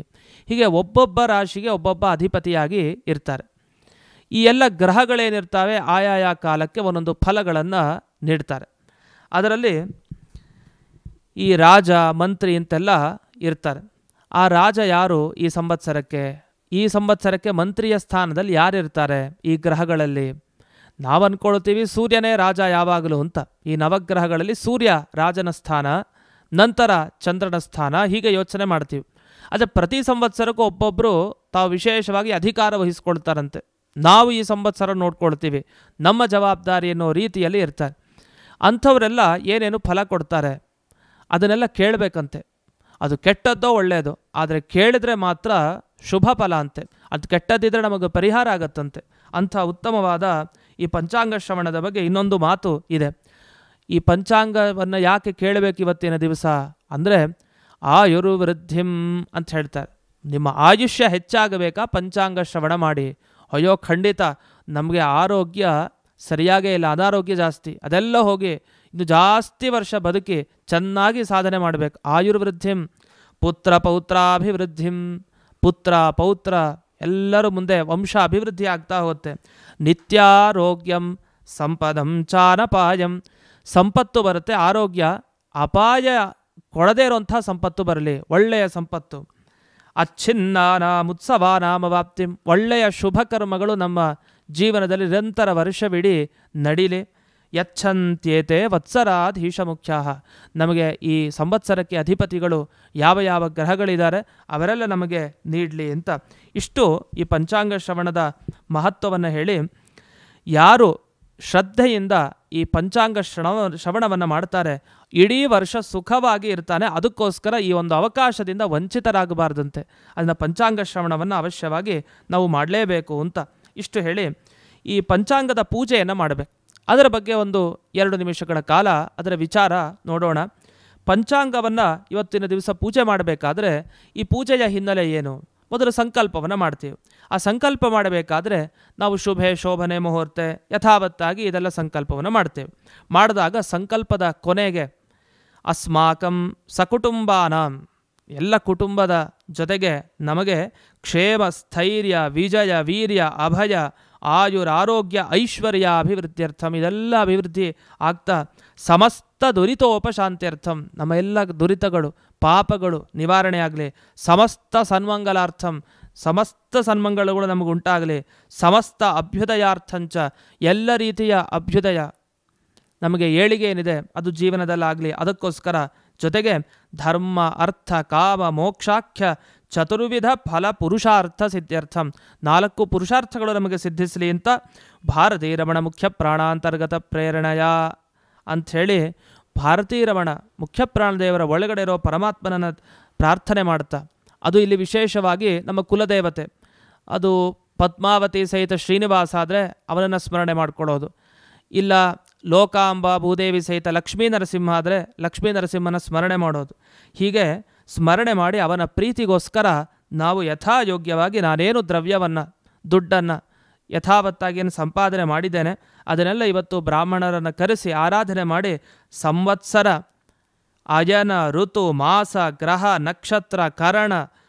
ಹೀಗೆ ಒಬ್ಬೊಬ್ಬ ರಾಶಿಗೆ ಒಬ್ಬೊಬ್ಬ ಅಧಿಪತಿಯಾಗಿ ಇರ್ತಾರೆ. ಈ ಎಲ್ಲ ಗ್ರಹಗಳೇನಿರ್ತವೆ ಆಯಾಯ ಕಾಲಕ್ಕೆ ಒಂದೊಂದು ಫಲಗಳನ್ನು ನೀಡ್ತಾರೆ. ಅದರಲ್ಲಿ ಈ ರಾಜ ಮಂತ್ರಿ ಅಂತೆಲ್ಲ ಇರ್ತಾರೆ. ಆ ರಾಜ ಯಾರು ಈ ಸಂವತ್ಸರಕ್ಕೆ ಮಂತ್ರಿಯ ಸ್ಥಾನದಲ್ಲಿ ಯಾರಿರ್ತಾರೆ ಈ ಗ್ರಹಗಳಲ್ಲಿ? ನಾವು ಅಂದ್ಕೊಳ್ತೀವಿ ಸೂರ್ಯನೇ ರಾಜ ಯಾವಾಗಲೂ ಅಂತ. ಈ ನವಗ್ರಹಗಳಲ್ಲಿ ಸೂರ್ಯ ರಾಜನ ಸ್ಥಾನ, ನಂತರ ಚಂದ್ರನ ಸ್ಥಾನ, ಹೀಗೆ ಯೋಚನೆ ಮಾಡ್ತೀವಿ. ಆದರೆ ಪ್ರತಿ ಸಂವತ್ಸರಕ್ಕೂ ಒಬ್ಬೊಬ್ಬರು ತಾವು ವಿಶೇಷವಾಗಿ ಅಧಿಕಾರ ವಹಿಸ್ಕೊಳ್ತಾರಂತೆ. ನಾವು ಈ ಸಂವತ್ಸರ ನೋಡ್ಕೊಳ್ತೀವಿ, ನಮ್ಮ ಜವಾಬ್ದಾರಿ ಅನ್ನೋ ರೀತಿಯಲ್ಲಿ ಇರ್ತಾರೆ. ಅಂಥವರೆಲ್ಲ ಏನೇನು ಫಲ ಕೊಡ್ತಾರೆ ಅದನ್ನೆಲ್ಲ ಕೇಳಬೇಕಂತೆ. ಅದು ಕೆಟ್ಟದ್ದೋ ಒಳ್ಳೆಯದು, ಆದರೆ ಕೇಳಿದ್ರೆ ಮಾತ್ರ ಶುಭ ಫಲ ಅಂತೆ. ಅದು ಕೆಟ್ಟದ್ದಿದ್ರೆ ನಮಗೆ ಪರಿಹಾರ ಆಗತ್ತಂತೆ. ಅಂಥ ಉತ್ತಮವಾದ ಈ ಪಂಚಾಂಗ ಶ್ರವಣದ ಬಗ್ಗೆ ಇನ್ನೊಂದು ಮಾತು ಇದೆ. ಈ ಪಂಚಾಂಗವನ್ನು ಯಾಕೆ ಕೇಳಬೇಕು ಇವತ್ತಿನ ದಿವಸ ಅಂದರೆ ಆಯುರ್ವೃದ್ಧಿಂ ಅಂತ ಹೇಳ್ತಾರೆ. ನಿಮ್ಮ ಆಯುಷ್ಯ ಹೆಚ್ಚಾಗಬೇಕಾ ಪಂಚಾಂಗ ಶ್ರವಣ ಮಾಡಿ. ಅಯ್ಯೋ ಖಂಡಿತ ನಮಗೆ ಆರೋಗ್ಯ ಸರಿಯಾಗೇ ಇಲ್ಲ, ಅನಾರೋಗ್ಯ ಜಾಸ್ತಿ, ಅದೆಲ್ಲ ಹೋಗಿ ಇನ್ನು ಜಾಸ್ತಿ ವರ್ಷ ಬದುಕಿ ಚೆನ್ನಾಗಿ ಸಾಧನೆ ಮಾಡಬೇಕು. ಆಯುರ್ವೃದ್ಧಿಂ ಪುತ್ರ ಪೌತ್ರಾಭಿವೃದ್ಧಿಂ, ಪುತ್ರ ಪೌತ್ರ ಎಲ್ಲರೂ ಮುಂದೆ ವಂಶ ಅಭಿವೃದ್ಧಿ ಆಗ್ತಾ ಹೋಗುತ್ತೆ. ನಿತ್ಯಾರೋಗ್ಯಂ ಸಂಪದಂ ಚಾನಪಾಯಂ, ಸಂಪತ್ತು ಬರುತ್ತೆ, ಆರೋಗ್ಯ, ಅಪಾಯ ಕೊಡದೇ ಇರುವಂಥ ಸಂಪತ್ತು ಬರಲಿ, ಒಳ್ಳೆಯ ಸಂಪತ್ತು. ಅಚ್ಛಿನ್ನಾನಾಂ ಉತ್ಸವಾನಾಮವಾಪ್ತಿಂ, ಒಳ್ಳೆಯ ಶುಭ ಕರ್ಮಗಳು ನಮ್ಮ ಜೀವನದಲ್ಲಿ ನಿರಂತರ ವರ್ಷವಿಡೀ ನಡೀಲಿ. ಯಚ್ಛಂತ್ಯೇತೆ ವತ್ಸರಾಧೀಶ ಮುಖ್ಯಾಃ, ನಮಗೆ ಈ ಸಂವತ್ಸರಕ್ಕೆ ಅಧಿಪತಿಗಳು ಯಾವ ಯಾವ ಗ್ರಹಗಳಿದ್ದಾರೆ ಅವರೆಲ್ಲ ನಮಗೆ ನೀಡಲಿ ಅಂತ ಇಷ್ಟು ಈ ಪಂಚಾಂಗ ಶ್ರವಣದ ಮಹತ್ವವನ್ನು ಹೇಳಿ, ಯಾರು ಶ್ರದ್ಧೆಯಿಂದ ಈ ಪಂಚಾಂಗ ಶ್ರವಣವನ್ನು ಮಾಡ್ತಾರೆ, ಇಡೀ ವರ್ಷ ಸುಖವಾಗಿ ಇರ್ತಾನೆ. ಅದಕ್ಕೋಸ್ಕರ ಈ ಒಂದು ಅವಕಾಶದಿಂದ ವಂಚಿತರಾಗಬಾರ್ದಂತೆ. ಅದನ್ನು ಪಂಚಾಂಗ ಶ್ರವಣವನ್ನು ಅವಶ್ಯವಾಗಿ ನಾವು ಮಾಡಲೇಬೇಕು ಅಂತ ಇಷ್ಟು ಹೇಳಿ ಈ ಪಂಚಾಂಗದ ಪೂಜೆಯನ್ನು ಮಾಡಬೇಕು. ಅದರ ಬಗ್ಗೆ ಒಂದು 2 ನಿಮಿಷಗಳ ಕಾಲ ಅದರ ವಿಚಾರ ನೋಡೋಣ. ಪಂಚಾಂಗವನ್ನು ಇವತ್ತಿನ ದಿವಸ ಪೂಜೆ ಮಾಡಬೇಕಾದ್ರೆ ಈ ಪೂಜೆಯ ಹಿನ್ನೆಲೆ ಏನು? ಮೊದಲು ಸಂಕಲ್ಪವನ್ನು ಮಾಡ್ತೀವಿ. ಆ ಸಂಕಲ್ಪ ಮಾಡಬೇಕಾದ್ರೆ ನಾವು ಶುಭೆ ಶೋಭನೆ ಮುಹೂರ್ತೆ ಯಥಾವತ್ತಾಗಿ ಇದೆಲ್ಲ ಸಂಕಲ್ಪವನ್ನು ಮಾಡ್ತೇವೆ. ಮಾಡಿದಾಗ ಸಂಕಲ್ಪದ ಕೊನೆಗೆ ಅಸ್ಮಾಕಂ ಸಕುಟುಂಬಾನಾಂ, ಎಲ್ಲ ಕುಟುಂಬದ ಜೊತೆಗೆ ನಮಗೆ ಕ್ಷೇಮ ಸ್ಥೈರ್ಯ ವಿಜಯ ವೀರ್ಯ ಅಭಯ ಆಯುರಾರೋಗ್ಯ ಐಶ್ವರ್ಯ ಅಭಿವೃದ್ಧ್ಯರ್ಥಂ, ಇದೆಲ್ಲ ಅಭಿವೃದ್ಧಿ ಆಗ್ತಾ ಸಮಸ್ತ ದುರಿತೋಪಶಾಂತ್ಯರ್ಥಂ, ನಮ್ಮ ಎಲ್ಲ ದುರಿತಗಳು ಪಾಪಗಳು ನಿವಾರಣೆ ಆಗಲಿ, ಸಮಸ್ತ ಸನ್ಮಂಗಲಾರ್ಥಂ, ಸಮಸ್ತ ಸನ್ಮಂಗಲಗಳು ನಮಗುಂಟಾಗಲಿ, ಸಮಸ್ತ ಅಭ್ಯುದಯಾರ್ಥಂಚ, ಎಲ್ಲ ರೀತಿಯ ಅಭ್ಯುದಯ ನಮಗೆ ಏಳಿಗೆ ಏನಿದೆ ಅದು ಜೀವನದಲ್ಲಾಗಲಿ, ಅದಕ್ಕೋಸ್ಕರ ಜೊತೆಗೆ ಧರ್ಮ ಅರ್ಥ ಕಾಮ ಮೋಕ್ಷಾಖ್ಯ ಚತುರ್ವಿಧ ಫಲ ಪುರುಷಾರ್ಥ ಸಿದ್ಧ್ಯರ್ಥಂ, 4 ಪುರುಷಾರ್ಥಗಳು ನಮಗೆ ಸಿದ್ಧಿಸಲಿ ಅಂತ ಭಾರತೀ ರಮಣ ಮುಖ್ಯ ಪ್ರಾಣಾಂತರ್ಗತ ಪ್ರೇರಣೆಯ ಅಂಥೇಳಿ ಭಾರತೀ ರಮಣ ಮುಖ್ಯ ಪ್ರಾಣದೇವರ ಒಳಗಡೆ ಇರೋ ಪರಮಾತ್ಮನನ್ನು ಪ್ರಾರ್ಥನೆ ಮಾಡ್ತಾ, ಅದು ಇಲ್ಲಿ ವಿಶೇಷವಾಗಿ ನಮ್ಮ ಕುಲದೇವತೆ, ಅದು ಪದ್ಮಾವತಿ ಸಹಿತ ಶ್ರೀನಿವಾಸ ಆದರೆ ಅವನನ್ನು ಸ್ಮರಣೆ ಮಾಡಿಕೊಳ್ಳೋದು, ಇಲ್ಲ ಲೋಕಾಂಬ ಭೂದೇವಿ ಸಹಿತ ಲಕ್ಷ್ಮೀ ನರಸಿಂಹ ಆದರೆ ಲಕ್ಷ್ಮೀ ನರಸಿಂಹನ ಸ್ಮರಣೆ ಮಾಡೋದು. ಹೀಗೆ ಸ್ಮರಣೆ ಮಾಡಿ ಅವನ ಪ್ರೀತಿಗೋಸ್ಕರ ನಾವು ಯಥಾಯೋಗ್ಯವಾಗಿ ನಾನೇನು ದ್ರವ್ಯವನ್ನು ದುಡ್ಡನ್ನು ಯಥಾವತ್ತಾಗಿ ಏನು ಸಂಪಾದನೆ ಮಾಡಿದ್ದೇನೆ ಅದನ್ನೆಲ್ಲ ಇವತ್ತು ಬ್ರಾಹ್ಮಣರನ್ನು ಕರೆಸಿ ಆರಾಧನೆ ಮಾಡಿ ಸಂವತ್ಸರ ಅಯನ ಋತು ಮಾಸ ಗ್ರಹ ನಕ್ಷತ್ರ ಕರಣ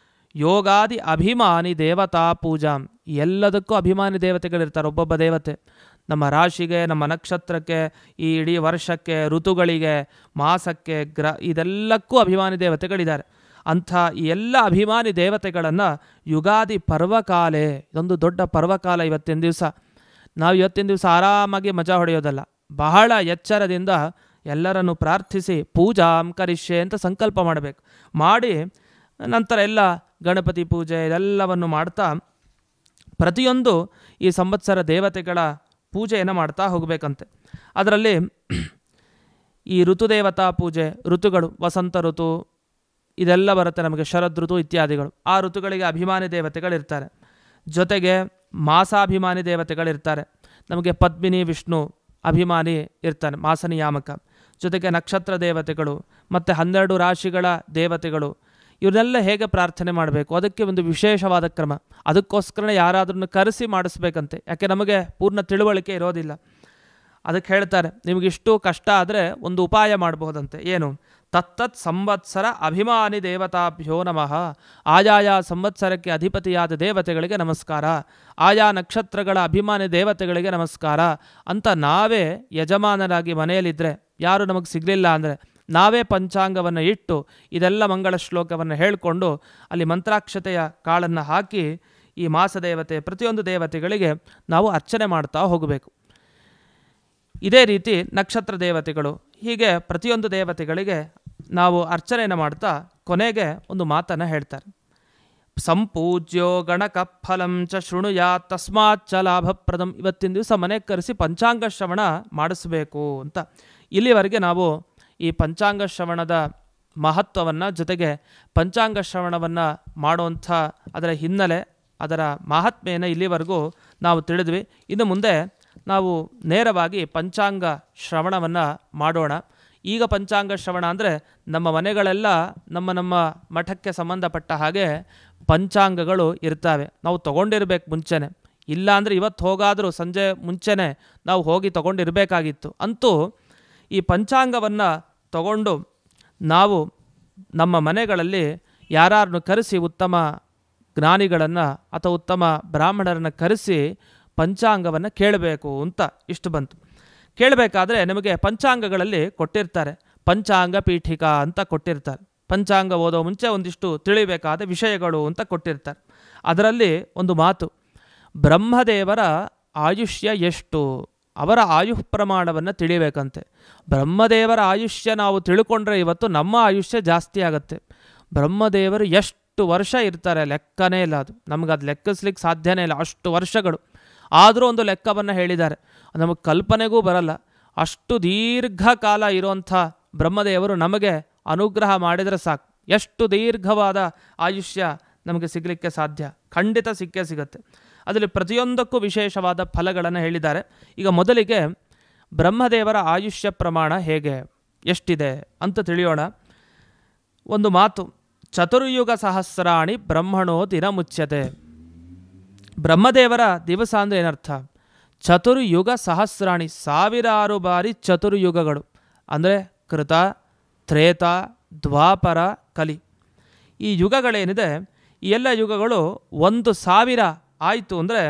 ಯೋಗಾದಿ ಅಭಿಮಾನಿ ದೇವತಾ ಪೂಜಾಂ, ಎಲ್ಲದಕ್ಕೂ ಅಭಿಮಾನಿ ದೇವತೆಗಳಿರ್ತಾರೆ. ಒಬ್ಬೊಬ್ಬ ದೇವತೆ ನಮ್ಮ ರಾಶಿಗೆ, ನಮ್ಮ ನಕ್ಷತ್ರಕ್ಕೆ, ಈ ಇಡೀ ವರ್ಷಕ್ಕೆ, ಋತುಗಳಿಗೆ, ಮಾಸಕ್ಕೆ, ಇದೆಲ್ಲಕ್ಕೂ ಅಭಿಮಾನಿ ದೇವತೆಗಳಿದ್ದಾರೆ. ಅಂಥ ಈ ಎಲ್ಲ ಅಭಿಮಾನಿ ದೇವತೆಗಳನ್ನು ಯುಗಾದಿ ಪರ್ವಕಾಲೆ, ಇದೊಂದು ದೊಡ್ಡ ಪರ್ವಕಾಲ ಇವತ್ತಿನ ದಿವಸ. ನಾವು ಇವತ್ತಿನ ದಿವಸ ಆರಾಮಾಗಿ ಮಜಾ ಹೊಡೆಯೋದಲ್ಲ, ಬಹಳ ಎಚ್ಚರದಿಂದ ಎಲ್ಲರನ್ನು ಪ್ರಾರ್ಥಿಸಿ ಪೂಜಾಂ ಕರಿಷ್ಯೆ ಅಂತ ಸಂಕಲ್ಪ ಮಾಡಬೇಕು. ಮಾಡಿ ನಂತರ ಎಲ್ಲ ಗಣಪತಿ ಪೂಜೆ ಇದೆಲ್ಲವನ್ನು ಮಾಡ್ತಾ ಪ್ರತಿಯೊಂದು ಈ ಸಂವತ್ಸರ ದೇವತೆಗಳ ಪೂಜೆಯನ್ನು ಮಾಡ್ತಾ ಹೋಗಬೇಕಂತೆ. ಅದರಲ್ಲಿ ಈ ಋತುದೇವತಾ ಪೂಜೆ, ಋತುಗಳು ವಸಂತ ಋತು ಇದೆಲ್ಲ ಬರುತ್ತೆ ನಮಗೆ, ಶರದ್ ಋತು ಇತ್ಯಾದಿಗಳು. ಆ ಋತುಗಳಿಗೆ ಅಭಿಮಾನಿ ದೇವತೆಗಳಿರ್ತಾರೆ. ಜೊತೆಗೆ ಮಾಸಾಭಿಮಾನಿ ದೇವತೆಗಳಿರ್ತಾರೆ. ನಮಗೆ ಪದ್ಮಿನಿ ವಿಷ್ಣು ಅಭಿಮಾನಿ ಇರ್ತಾನೆ, ಮಾಸ ನಿಯಾಮಕ. ಜೊತೆಗೆ ನಕ್ಷತ್ರ ದೇವತೆಗಳು ಮತ್ತು 12 ರಾಶಿಗಳ ದೇವತೆಗಳು, ಇವನ್ನೆಲ್ಲ ಹೇಗೆ ಪ್ರಾರ್ಥನೆ ಮಾಡಬೇಕು ಅದಕ್ಕೆ ಒಂದು ವಿಶೇಷವಾದ ಕ್ರಮ. ಅದಕ್ಕೋಸ್ಕರ ಯಾರಾದ್ರೂ ಕರೆಸಿ ಮಾಡಿಸ್ಬೇಕಂತೆ, ಯಾಕೆ ನಮಗೆ ಪೂರ್ಣ ತಿಳುವಳಿಕೆ ಇರೋದಿಲ್ಲ. ಅದಕ್ಕೆ ಹೇಳ್ತಾರೆ, ನಿಮಗಿಷ್ಟು ಕಷ್ಟ ಆದರೆ ಒಂದು ಉಪಾಯ ಮಾಡಬಹುದಂತೆ. ಏನು? ತತ್ತತ್ ಸಂವತ್ಸರ ಅಭಿಮಾನಿ ದೇವತಾಭ್ಯೋ ನಮಃ, ಆಯಾಯ ಸಂವತ್ಸರಕ್ಕೆ ಅಧಿಪತಿಯಾದ ದೇವತೆಗಳಿಗೆ ನಮಸ್ಕಾರ, ಆಯಾ ನಕ್ಷತ್ರಗಳ ಅಭಿಮಾನಿ ದೇವತೆಗಳಿಗೆ ನಮಸ್ಕಾರ ಅಂತ ನಾವೇ ಯಜಮಾನರಾಗಿ ಮನೆಯಲ್ಲಿದ್ದರೆ, ಯಾರು ನಮಗೆ ಸಿಗಲಿಲ್ಲ ಅಂದರೆ ನಾವೇ ಪಂಚಾಂಗವನ್ನು ಇಟ್ಟು ಇದೆಲ್ಲ ಮಂಗಳ ಶ್ಲೋಕವನ್ನು ಹೇಳಿಕೊಂಡು ಅಲ್ಲಿ ಮಂತ್ರಾಕ್ಷತೆಯ ಕಾಳನ್ನು ಹಾಕಿ ಈ ಮಾಸ ದೇವತೆ ಪ್ರತಿಯೊಂದು ದೇವತೆಗಳಿಗೆ ನಾವು ಅರ್ಚನೆ ಮಾಡ್ತಾ ಹೋಗಬೇಕು. ಇದೇ ರೀತಿ ನಕ್ಷತ್ರ ದೇವತೆಗಳು, ಹೀಗೆ ಪ್ರತಿಯೊಂದು ದೇವತೆಗಳಿಗೆ ನಾವು ಅರ್ಚನೆಯನ್ನು ಮಾಡ್ತಾ ಕೊನೆಗೆ ಒಂದು ಮಾತನ್ನು ಹೇಳ್ತಾರೆ. ಸಂಪೂಜ್ಯೋ ಗಣಕಫಲಂ ಚ ಶೃಣುಯಾ ತಸ್ಮಾಚ್ಚ ಲಾಭಪ್ರದಂ. ಇವತ್ತಿನ ದಿವಸ ಮನೆಗೆ ಕರೆಸಿ ಪಂಚಾಂಗ ಶ್ರವಣ ಮಾಡಿಸ್ಬೇಕು ಅಂತ. ಇಲ್ಲಿವರೆಗೆ ನಾವು ಈ ಪಂಚಾಂಗ ಶ್ರವಣದ ಮಹತ್ವವನ್ನು, ಜೊತೆಗೆ ಪಂಚಾಂಗ ಶ್ರವಣವನ್ನು ಮಾಡುವಂಥ ಅದರ ಹಿನ್ನೆಲೆ, ಅದರ ಮಹಾತ್ಮೆಯನ್ನು ಇಲ್ಲಿವರೆಗೂ ನಾವು ತಿಳಿದ್ವಿ. ಇನ್ನು ಮುಂದೆ ನಾವು ನೇರವಾಗಿ ಪಂಚಾಂಗ ಶ್ರವಣವನ್ನು ಮಾಡೋಣ. ಈಗ ಪಂಚಾಂಗ ಶ್ರವಣ ಅಂದರೆ ನಮ್ಮ ಮನೆಗಳೆಲ್ಲ ನಮ್ಮ ಮಠಕ್ಕೆ ಸಂಬಂಧಪಟ್ಟ ಹಾಗೆ ಪಂಚಾಂಗಗಳು ಇರ್ತವೆ. ನಾವು ತೊಗೊಂಡಿರ್ಬೇಕು ಮುಂಚೆನೆ, ಇಲ್ಲ ಅಂದರೆ ಇವತ್ತು ಹೋಗಾದರೂ ಸಂಜೆ ಮುಂಚೆನೆ ನಾವು ಹೋಗಿ ತೊಗೊಂಡಿರಬೇಕಾಗಿತ್ತು. ಅಂತೂ ಈ ಪಂಚಾಂಗವನ್ನು ತಗೊಂಡು ನಾವು ನಮ್ಮ ಮನೆಗಳಲ್ಲಿ ಯಾರನ್ನು ಕರೆಸಿ ಉತ್ತಮ ಜ್ಞಾನಿಗಳನ್ನು ಅಥವಾ ಉತ್ತಮ ಬ್ರಾಹ್ಮಣರನ್ನು ಕರೆಸಿ ಪಂಚಾಂಗವನ್ನು ಕೇಳಬೇಕು ಅಂತ ಇಷ್ಟು ಬಂತು. ಕೇಳಬೇಕಾದ್ರೆ ನಮಗೆ ಪಂಚಾಂಗಗಳಲ್ಲಿ ಕೊಟ್ಟಿರ್ತಾರೆ, ಪಂಚಾಂಗ ಪೀಠಿಕಾ ಅಂತ ಕೊಟ್ಟಿರ್ತಾರೆ. ಪಂಚಾಂಗ ಓದೋ ಮುಂಚೆ ಒಂದಿಷ್ಟು ತಿಳಿಬೇಕಾದ ವಿಷಯಗಳು ಅಂತ ಕೊಟ್ಟಿರ್ತಾರೆ. ಅದರಲ್ಲಿ ಒಂದು ಮಾತು, ಬ್ರಹ್ಮದೇವರ ಆಯುಷ್ಯ ಎಷ್ಟು, ಅವರ ಆಯುಃ ಪ್ರಮಾಣವನ್ನು ತಿಳಿಬೇಕಂತೆ. ಬ್ರಹ್ಮದೇವರ ಆಯುಷ್ಯ ನಾವು ತಿಳ್ಕೊಂಡ್ರೆ ಇವತ್ತು ನಮ್ಮ ಆಯುಷ್ಯ ಜಾಸ್ತಿ ಆಗುತ್ತೆ. ಬ್ರಹ್ಮದೇವರು ಎಷ್ಟು ವರ್ಷ ಇರ್ತಾರೆ ಲೆಕ್ಕನೇ ಇಲ್ಲ, ಅದು ನಮಗದು ಲೆಕ್ಕಿಸ್ಲಿಕ್ಕೆ ಸಾಧ್ಯನೇ ಇಲ್ಲ, ಅಷ್ಟು ವರ್ಷಗಳು. ಆದರೂ ಒಂದು ಲೆಕ್ಕವನ್ನು ಹೇಳಿದ್ದಾರೆ, ನಮಗೆ ಕಲ್ಪನೆಗೂ ಬರಲ್ಲ. ಅಷ್ಟು ದೀರ್ಘಕಾಲ ಇರುವಂಥ ಬ್ರಹ್ಮದೇವರು ನಮಗೆ ಅನುಗ್ರಹ ಮಾಡಿದರೆ ಸಾಕು. ಎಷ್ಟು ದೀರ್ಘವಾದ ಆಯುಷ್ಯ ನಮಗೆ ಸಿಗಲಿಕ್ಕೆ ಸಾಧ್ಯ? ಖಂಡಿತ ಸಿಕ್ಕೇ ಸಿಗುತ್ತೆ. ಅದರಲ್ಲಿ ಪ್ರತಿಯೊಂದಕ್ಕೂ ವಿಶೇಷವಾದ ಫಲಗಳನ್ನು ಹೇಳಿದ್ದಾರೆ. ಈಗ ಮೊದಲಿಗೆ ಬ್ರಹ್ಮದೇವರ ಆಯುಷ್ಯ ಪ್ರಮಾಣ ಹೇಗೆ, ಎಷ್ಟಿದೆ ಅಂತ ತಿಳಿಯೋಣ. ಒಂದು ಮಾತು, ಚತುರ್ಯುಗ ಸಹಸ್ರಾಣಿ ಬ್ರಹ್ಮಣೋ ದಿನ ಮುಚ್ಯತೆ. ಬ್ರಹ್ಮದೇವರ ದಿವಸ ಅಂದರೆ ಏನರ್ಥ? ಚತುರ್ಯುಗ ಸಹಸ್ರಾಣಿ, ಸಾವಿರಾರು ಬಾರಿ ಚತುರ್ಯುಗಗಳು ಅಂದರೆ ಕೃತ, ತ್ರೇತ, ದ್ವಾಪರ, ಕಲಿ. ಈ ಯುಗಗಳೇನಿದೆ, ಈ ಎಲ್ಲ ಯುಗಗಳು 1000 ಆಯಿತು ಅಂದರೆ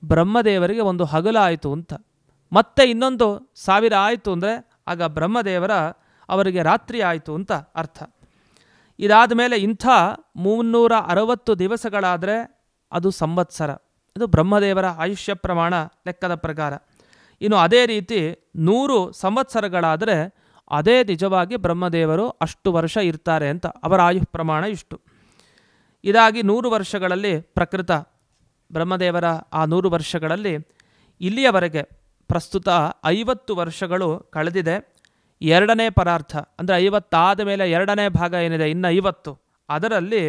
ಬ್ರಹ್ಮದೇವರಿಗೆ ಒಂದು ಹಗಲ ಆಯಿತು ಅಂತ. ಮತ್ತೆ ಇನ್ನೊಂದು 1000 ಆಯಿತು ಅಂದರೆ ಆಗ ಬ್ರಹ್ಮದೇವರ ಅವರಿಗೆ ರಾತ್ರಿ ಆಯಿತು ಅಂತ ಅರ್ಥ. ಇದಾದ ಮೇಲೆ ಇಂಥ 360 ದಿವಸಗಳಾದರೆ ಅದು ಸಂವತ್ಸರ. ಇದು ಬ್ರಹ್ಮದೇವರ ಆಯುಷ್ಯ ಪ್ರಮಾಣ ಲೆಕ್ಕದ ಪ್ರಕಾರ. ಇನ್ನು ಅದೇ ರೀತಿ 100 ಸಂವತ್ಸರಗಳಾದರೆ ಅದೇ ನಿಜವಾಗಿ ಬ್ರಹ್ಮದೇವರು ಅಷ್ಟು ವರ್ಷ ಇರ್ತಾರೆ ಅಂತ ಅವರ ಆಯು ಪ್ರಮಾಣ ಇಷ್ಟು. ಇದಾಗಿ 100 ವರ್ಷಗಳಲ್ಲಿ ಪ್ರಕೃತ ಬ್ರಹ್ಮದೇವರ ಆ 100 ವರ್ಷಗಳಲ್ಲಿ ಇಲ್ಲಿಯವರೆಗೆ ಪ್ರಸ್ತುತ 50 ವರ್ಷಗಳು ಕಳೆದಿದೆ. 2ನೇ ಪರಾರ್ಥ ಅಂದರೆ 50 ಆದ ಮೇಲೆ 2ನೇ ಭಾಗ ಏನಿದೆ ಇನ್ನು 50, ಅದರಲ್ಲಿ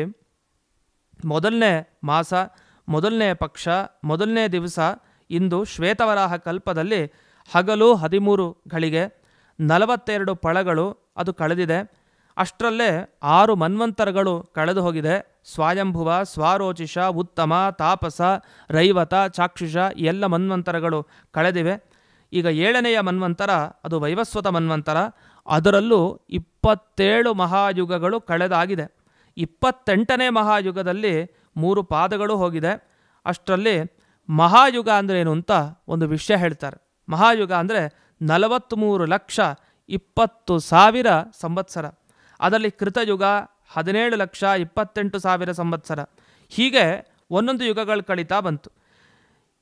ಮೊದಲನೇ ಮಾಸ, ಮೊದಲನೇ ಪಕ್ಷ, ಮೊದಲನೇ ದಿವಸ ಇಂದು ಶ್ವೇತವರಾಹ ಕಲ್ಪದಲ್ಲಿ ಹಗಲು 13 ಗಳಿಗೆ 42 ಫಳಗಳು ಅದು ಕಳೆದಿದೆ. ಅಷ್ಟರಲ್ಲೇ 6 ಮನ್ವಂತರಗಳು ಕಳೆದು ಹೋಗಿದೆ. ಸ್ವಯಂಭುವ, ಸ್ವಾರೋಚಿಷ, ಉತ್ತಮ, ತಾಪಸ, ರೈವತ, ಚಾಕ್ಷುಷ ಎಲ್ಲ ಮನ್ವಂತರಗಳು ಕಳೆದಿವೆ. ಈಗ 7ನೆಯ ಮನ್ವಂತರ ಅದು ವೈವಸ್ವತ ಮನ್ವಂತರ. ಅದರಲ್ಲೂ 27 ಮಹಾಯುಗಗಳು ಕಳೆದಾಗಿದೆ. 28ನೇ ಮಹಾಯುಗದಲ್ಲಿ 3 ಪಾದಗಳು ಹೋಗಿದೆ. ಅಷ್ಟರಲ್ಲಿ ಮಹಾಯುಗ ಅಂದರೆ ಏನು ಅಂತ ಒಂದು ವಿಷಯ ಹೇಳ್ತಾರೆ. ಮಹಾಯುಗ ಅಂದರೆ 43,20,000 ಸಂವತ್ಸರ. ಅದರಲ್ಲಿ ಕೃತಯುಗ 17,28,000 ಸಂವತ್ಸರ. ಹೀಗೆ ಒಂದೊಂದು ಯುಗಗಳು ಕಳೀತಾ ಬಂತು.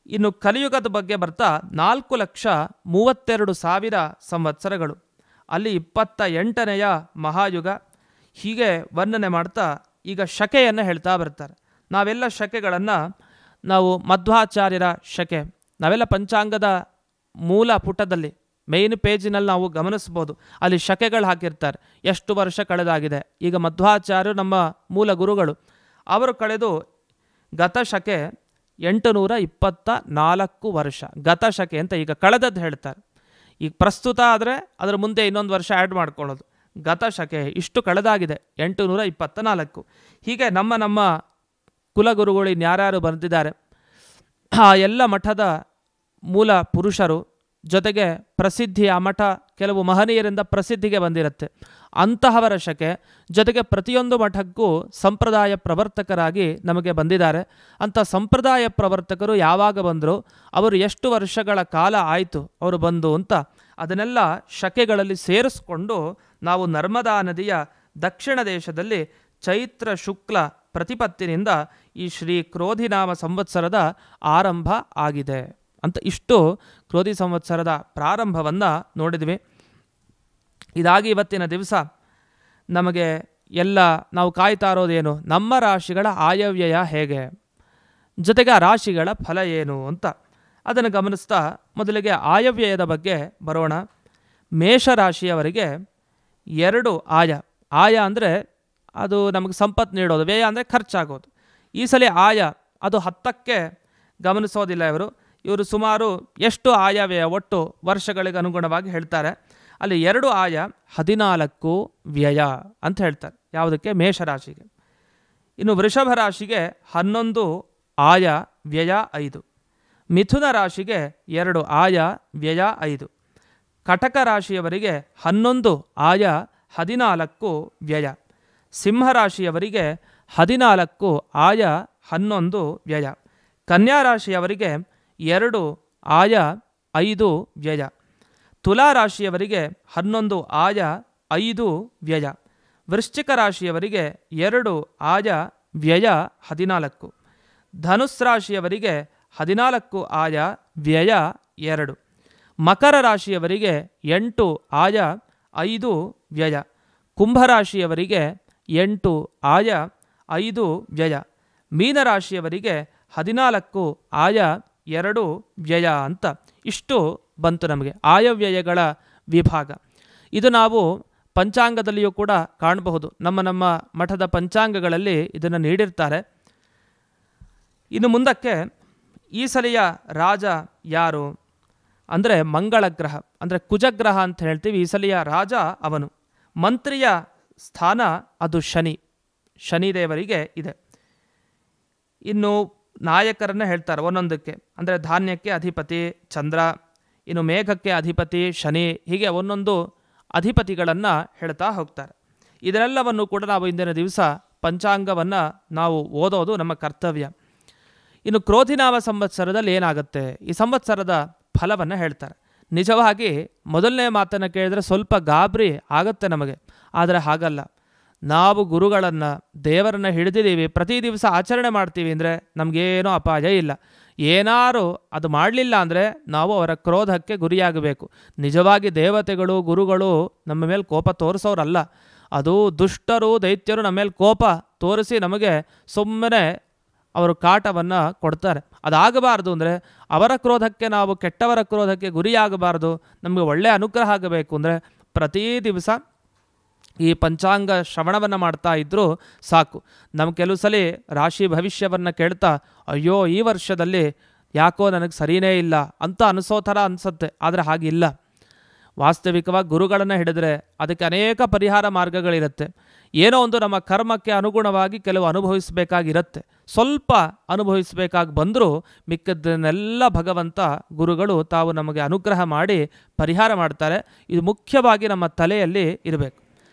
ಇನ್ನು ಕಲಿಯುಗದ ಬಗ್ಗೆ ಬರ್ತಾ 4,32,000 ಸಂವತ್ಸರಗಳು. ಅಲ್ಲಿ 28ನೆಯ ಮಹಾಯುಗ. ಹೀಗೆ ವರ್ಣನೆ ಮಾಡ್ತಾ ಈಗ ಶಕೆಯನ್ನು ಹೇಳ್ತಾ ಬರ್ತಾರೆ. ನಾವೆಲ್ಲ ಶಕೆಗಳನ್ನು ನಾವು ಮಧ್ವಾಚಾರ್ಯರ ಶಕೆ ನಾವೆಲ್ಲ ಪಂಚಾಂಗದ ಮೂಲ ಪುಟದಲ್ಲಿ ಮೇಯ್ನ್ ಪೇಜಿನಲ್ಲಿ ನಾವು ಗಮನಿಸ್ಬೋದು. ಅಲ್ಲಿ ಶಕೆಗಳು ಹಾಕಿರ್ತಾರೆ, ಎಷ್ಟು ವರ್ಷ ಕಳೆದಾಗಿದೆ. ಈಗ ಮಧ್ವಾಚಾರ್ಯರು ನಮ್ಮ ಮೂಲ ಗುರುಗಳು, ಅವರು ಕಳೆದು ಗತಶಕೆ 824 ವರ್ಷ ಗತಶಕೆ ಅಂತ ಈಗ ಕಳೆದದ್ದು ಹೇಳ್ತಾರೆ. ಈಗ ಪ್ರಸ್ತುತ ಆದರೆ ಅದರ ಮುಂದೆ ಇನ್ನೊಂದು ವರ್ಷ ಆ್ಯಡ್ ಮಾಡ್ಕೊಳ್ಳೋದು. ಗತಶಕೆ ಇಷ್ಟು ಕಳೆದಾಗಿದೆ 824. ಹೀಗೆ ನಮ್ಮ ಕುಲಗುರುಗಳು ಇನ್ಯಾರ್ಯಾರು ಬರೆದಿದ್ದಾರೆ ಆ ಎಲ್ಲ ಮಠದ ಮೂಲ ಪುರುಷರು, ಜೊತೆಗೆ ಪ್ರಸಿದ್ಧಿ, ಆ ಮಠ ಕೆಲವು ಮಹನೀಯರಿಂದ ಪ್ರಸಿದ್ಧಿಗೆ ಬಂದಿರುತ್ತೆ, ಅಂತಹವರ ಶಕೆ, ಜೊತೆಗೆ ಪ್ರತಿಯೊಂದು ಮಠಕ್ಕೂ ಸಂಪ್ರದಾಯ ಪ್ರವರ್ತಕರಾಗಿ ನಮಗೆ ಬಂದಿದ್ದಾರೆ. ಅಂಥ ಸಂಪ್ರದಾಯ ಪ್ರವರ್ತಕರು ಯಾವಾಗ ಬಂದರು, ಅವರು ಎಷ್ಟು ವರ್ಷಗಳ ಕಾಲ ಆಯಿತು ಅವರು ಬಂದು ಅಂತ ಅದನ್ನೆಲ್ಲ ಶಕೆಗಳಲ್ಲಿ ಸೇರಿಸ್ಕೊಂಡು ನಾವು ನರ್ಮದಾ ನದಿಯ ದಕ್ಷಿಣ ದೇಶದಲ್ಲಿ ಚೈತ್ರ ಶುಕ್ಲ ಪ್ರತಿಪತ್ತಿನಿಂದ ಈ ಶ್ರೀ ಕ್ರೋಧಿನಾಮ ಸಂವತ್ಸರದ ಆರಂಭ ಆಗಿದೆ ಅಂತ ಇಷ್ಟು ಕ್ರೋಧಿ ಸಂವತ್ಸರದ ಪ್ರಾರಂಭವನ್ನು ನೋಡಿದ್ವಿ. ಇದಾಗಿ ಇವತ್ತಿನ ದಿವಸ ನಮಗೆ ಎಲ್ಲ ನಾವು ಕಾಯ್ತಾ ಇರೋದೇನು, ನಮ್ಮ ರಾಶಿಗಳ ಆಯವ್ಯಯ ಹೇಗೆ, ಜೊತೆಗೆ ಆ ರಾಶಿಗಳ ಫಲ ಏನು ಅಂತ ಅದನ್ನು ಗಮನಿಸ್ತಾ ಮೊದಲಿಗೆ ಆಯವ್ಯಯದ ಬಗ್ಗೆ ಬರೋಣ. ಮೇಷರಾಶಿಯವರಿಗೆ 2 ಆಯ ಅಂದರೆ ಅದು ನಮಗೆ ಸಂಪತ್ತು ನೀಡೋದು, ವ್ಯಯ ಅಂದರೆ ಖರ್ಚಾಗೋದು. ಈ ಸಲ ಆಯ ಅದು 10ಕ್ಕೆ ಗಮನಿಸೋದಿಲ್ಲ. ಇವರು ಸುಮಾರು ಎಷ್ಟು ಆಯವ್ಯಯ ಒಟ್ಟು ವರ್ಷಗಳಿಗೆ ಅನುಗುಣವಾಗಿ ಹೇಳ್ತಾರೆ. ಅಲ್ಲಿ 2 ಆಯ 14 ವ್ಯಯ ಅಂತ ಹೇಳ್ತಾರೆ. ಯಾವುದಕ್ಕೆ? ಮೇಷರಾಶಿಗೆ. ಇನ್ನು ವೃಷಭ ರಾಶಿಗೆ 11 ಆಯ ವ್ಯಯ 5. ಮಿಥುನ ರಾಶಿಗೆ 2 ಆಯ ವ್ಯಯ 5. ಕಟಕ ರಾಶಿಯವರಿಗೆ 11 ಆಯ 14 ವ್ಯಯ. ಸಿಂಹರಾಶಿಯವರಿಗೆ 14 ಆಯ 11 ವ್ಯಯ. ಕನ್ಯಾ ರಾಶಿಯವರಿಗೆ 2 ಆಯ 5 ವ್ಯಯ. ತುಲಾ ರಾಶಿಯವರಿಗೆ 11 ಆಯ 5 ವ್ಯಯ. ವೃಶ್ಚಿಕ ರಾಶಿಯವರಿಗೆ 2 ಆಯ ವ್ಯಯ 14. ಧನುಸ್ ರಾಶಿಯವರಿಗೆ 14 ಆಯ ವ್ಯಯ 2. ಮಕರ ರಾಶಿಯವರಿಗೆ 8 ಆಯ 5 ವ್ಯಯ. ಕುಂಭರಾಶಿಯವರಿಗೆ 8 ಆಯ 5 ವ್ಯಯ. ಮೀನರಾಶಿಯವರಿಗೆ 14 ಆಯ 2 ವ್ಯಯ ಅಂತ ಇಷ್ಟು ಬಂತು ನಮಗೆ ಆಯವ್ಯಯಗಳ ವಿಭಾಗ. ಇದು ನಾವು ಪಂಚಾಂಗದಲ್ಲಿಯೂ ಕೂಡ ಕಾಣಬಹುದು. ನಮ್ಮ ಮಠದ ಪಂಚಾಂಗಗಳಲ್ಲಿ ಇದನ್ನು ನೀಡಿರ್ತಾರೆ. ಇನ್ನು ಮುಂದಕ್ಕೆ ಈ ಸಲಿಯ ರಾಜ ಯಾರು ಅಂದರೆ ಮಂಗಳ ಗ್ರಹ, ಅಂದರೆ ಕುಜಗ್ರಹ ಅಂತ ಹೇಳ್ತೀವಿ. ಈ ಸಲಿಯ ರಾಜ ಅವನು. ಮಂತ್ರಿಯ ಸ್ಥಾನ ಅದು ಶನಿದೇವರಿಗೆ ಇದೆ. ಇನ್ನು ನಾಯಕರನ್ನ ಹೇಳ್ತಾರೆ ಒಂದೊಂದಕ್ಕೆ. ಅಂದರೆ ಧಾನ್ಯಕ್ಕೆ ಅಧಿಪತಿ ಚಂದ್ರ, ಇನ್ನು ಮೇಘಕ್ಕೆ ಅಧಿಪತಿ ಶನಿ, ಹೀಗೆ ಒಂದೊಂದು ಅಧಿಪತಿಗಳನ್ನು ಹೇಳ್ತಾ ಹೋಗ್ತಾರೆ. ಇದೆಲ್ಲವನ್ನು ಕೂಡ ನಾವು ಇಂದಿನ ದಿವಸ ಪಂಚಾಂಗವನ್ನು ನಾವು ಓದೋದು ನಮ್ಮ ಕರ್ತವ್ಯ. ಇನ್ನು ಕ್ರೋಧಿನಾಮ ಸಂವತ್ಸರದಲ್ಲಿ ಏನಾಗುತ್ತೆ, ಈ ಸಂವತ್ಸರದ ಫಲವನ್ನು ಹೇಳ್ತಾರೆ. ನಿಜವಾಗಿ ಮೊದಲನೇ ಮಾತನ್ನು ಕೇಳಿದರೆ ಸ್ವಲ್ಪ ಗಾಬರಿ ಆಗುತ್ತೆ ನಮಗೆ. ಆದರೆ ಹಾಗಲ್ಲ. ನಾವು ಗುರುಗಳನ್ನು ದೇವರನ್ನು ಹಿಡಿದಿದ್ದೀವಿ, ಪ್ರತಿ ದಿವಸ ಆಚರಣೆ ಮಾಡ್ತೀವಿ ಅಂದರೆ ನಮಗೇನೂ ಅಪಾಯ ಇಲ್ಲ. ಏನಾರು ಅದು ಮಾಡಲಿಲ್ಲ ಅಂದರೆ ನಾವು ಅವರ ಕ್ರೋಧಕ್ಕೆ ಗುರಿಯಾಗಬೇಕು. ನಿಜವಾಗಿ ದೇವತೆಗಳು ಗುರುಗಳು ನಮ್ಮ ಮೇಲೆ ಕೋಪ ತೋರಿಸೋರಲ್ಲ. ಅದು ದುಷ್ಟರು ದೈತ್ಯರು ನಮ್ಮ ಮೇಲೆ ಕೋಪ ತೋರಿಸಿ ನಮಗೆ ಸುಮ್ಮನೆ ಅವರು ಕಾಟವನ್ನು ಕೊಡ್ತಾರೆ. ಅದಾಗಬಾರ್ದು. ಅಂದರೆ ಅವರ ಕ್ರೋಧಕ್ಕೆ ನಾವು ಕೆಟ್ಟವರ ಕ್ರೋಧಕ್ಕೆ ಗುರಿಯಾಗಬಾರ್ದು. ನಮಗೆ ಒಳ್ಳೆಯ ಅನುಗ್ರಹ ಆಗಬೇಕು ಅಂದರೆ ಪ್ರತಿ ದಿವಸ ಈ ಪಂಚಾಂಗ ಶ್ರವಣವನ್ನು ಮಾಡ್ತಾ ಇದ್ದರೂ ಸಾಕು. ನಮ್ಮ ಕೆಲವು ಸಲ ರಾಶಿ ಭವಿಷ್ಯವನ್ನು ಕೇಳ್ತಾ ಅಯ್ಯೋ ಈ ವರ್ಷದಲ್ಲಿ ಯಾಕೋ ನನಗೆ ಸರಿಯೇ ಇಲ್ಲ ಅಂತ ಅನಿಸೋ ಥರ ಅನಿಸುತ್ತೆ. ಆದರೆ ಹಾಗಿಲ್ಲ. ವಾಸ್ತವಿಕವಾಗಿ ಗುರುಗಳನ್ನು ಹಿಡಿದ್ರೆ ಅದಕ್ಕೆ ಅನೇಕ ಪರಿಹಾರ ಮಾರ್ಗಗಳಿರುತ್ತೆ. ಏನೋ ಒಂದು ನಮ್ಮ ಕರ್ಮಕ್ಕೆ ಅನುಗುಣವಾಗಿ ಕೆಲವು ಅನುಭವಿಸಬೇಕಾಗಿರುತ್ತೆ. ಸ್ವಲ್ಪ ಅನುಭವಿಸಬೇಕಾಗಿ ಬಂದರೂ ಮಿಕ್ಕದ್ದನ್ನೆಲ್ಲ ಭಗವಂತ ಗುರುಗಳು ತಾವು ನಮಗೆ ಅನುಗ್ರಹ ಮಾಡಿ ಪರಿಹಾರ ಮಾಡ್ತಾರೆ. ಇದು ಮುಖ್ಯವಾಗಿ ನಮ್ಮ ತಲೆಯಲ್ಲಿ ಇರಬೇಕು.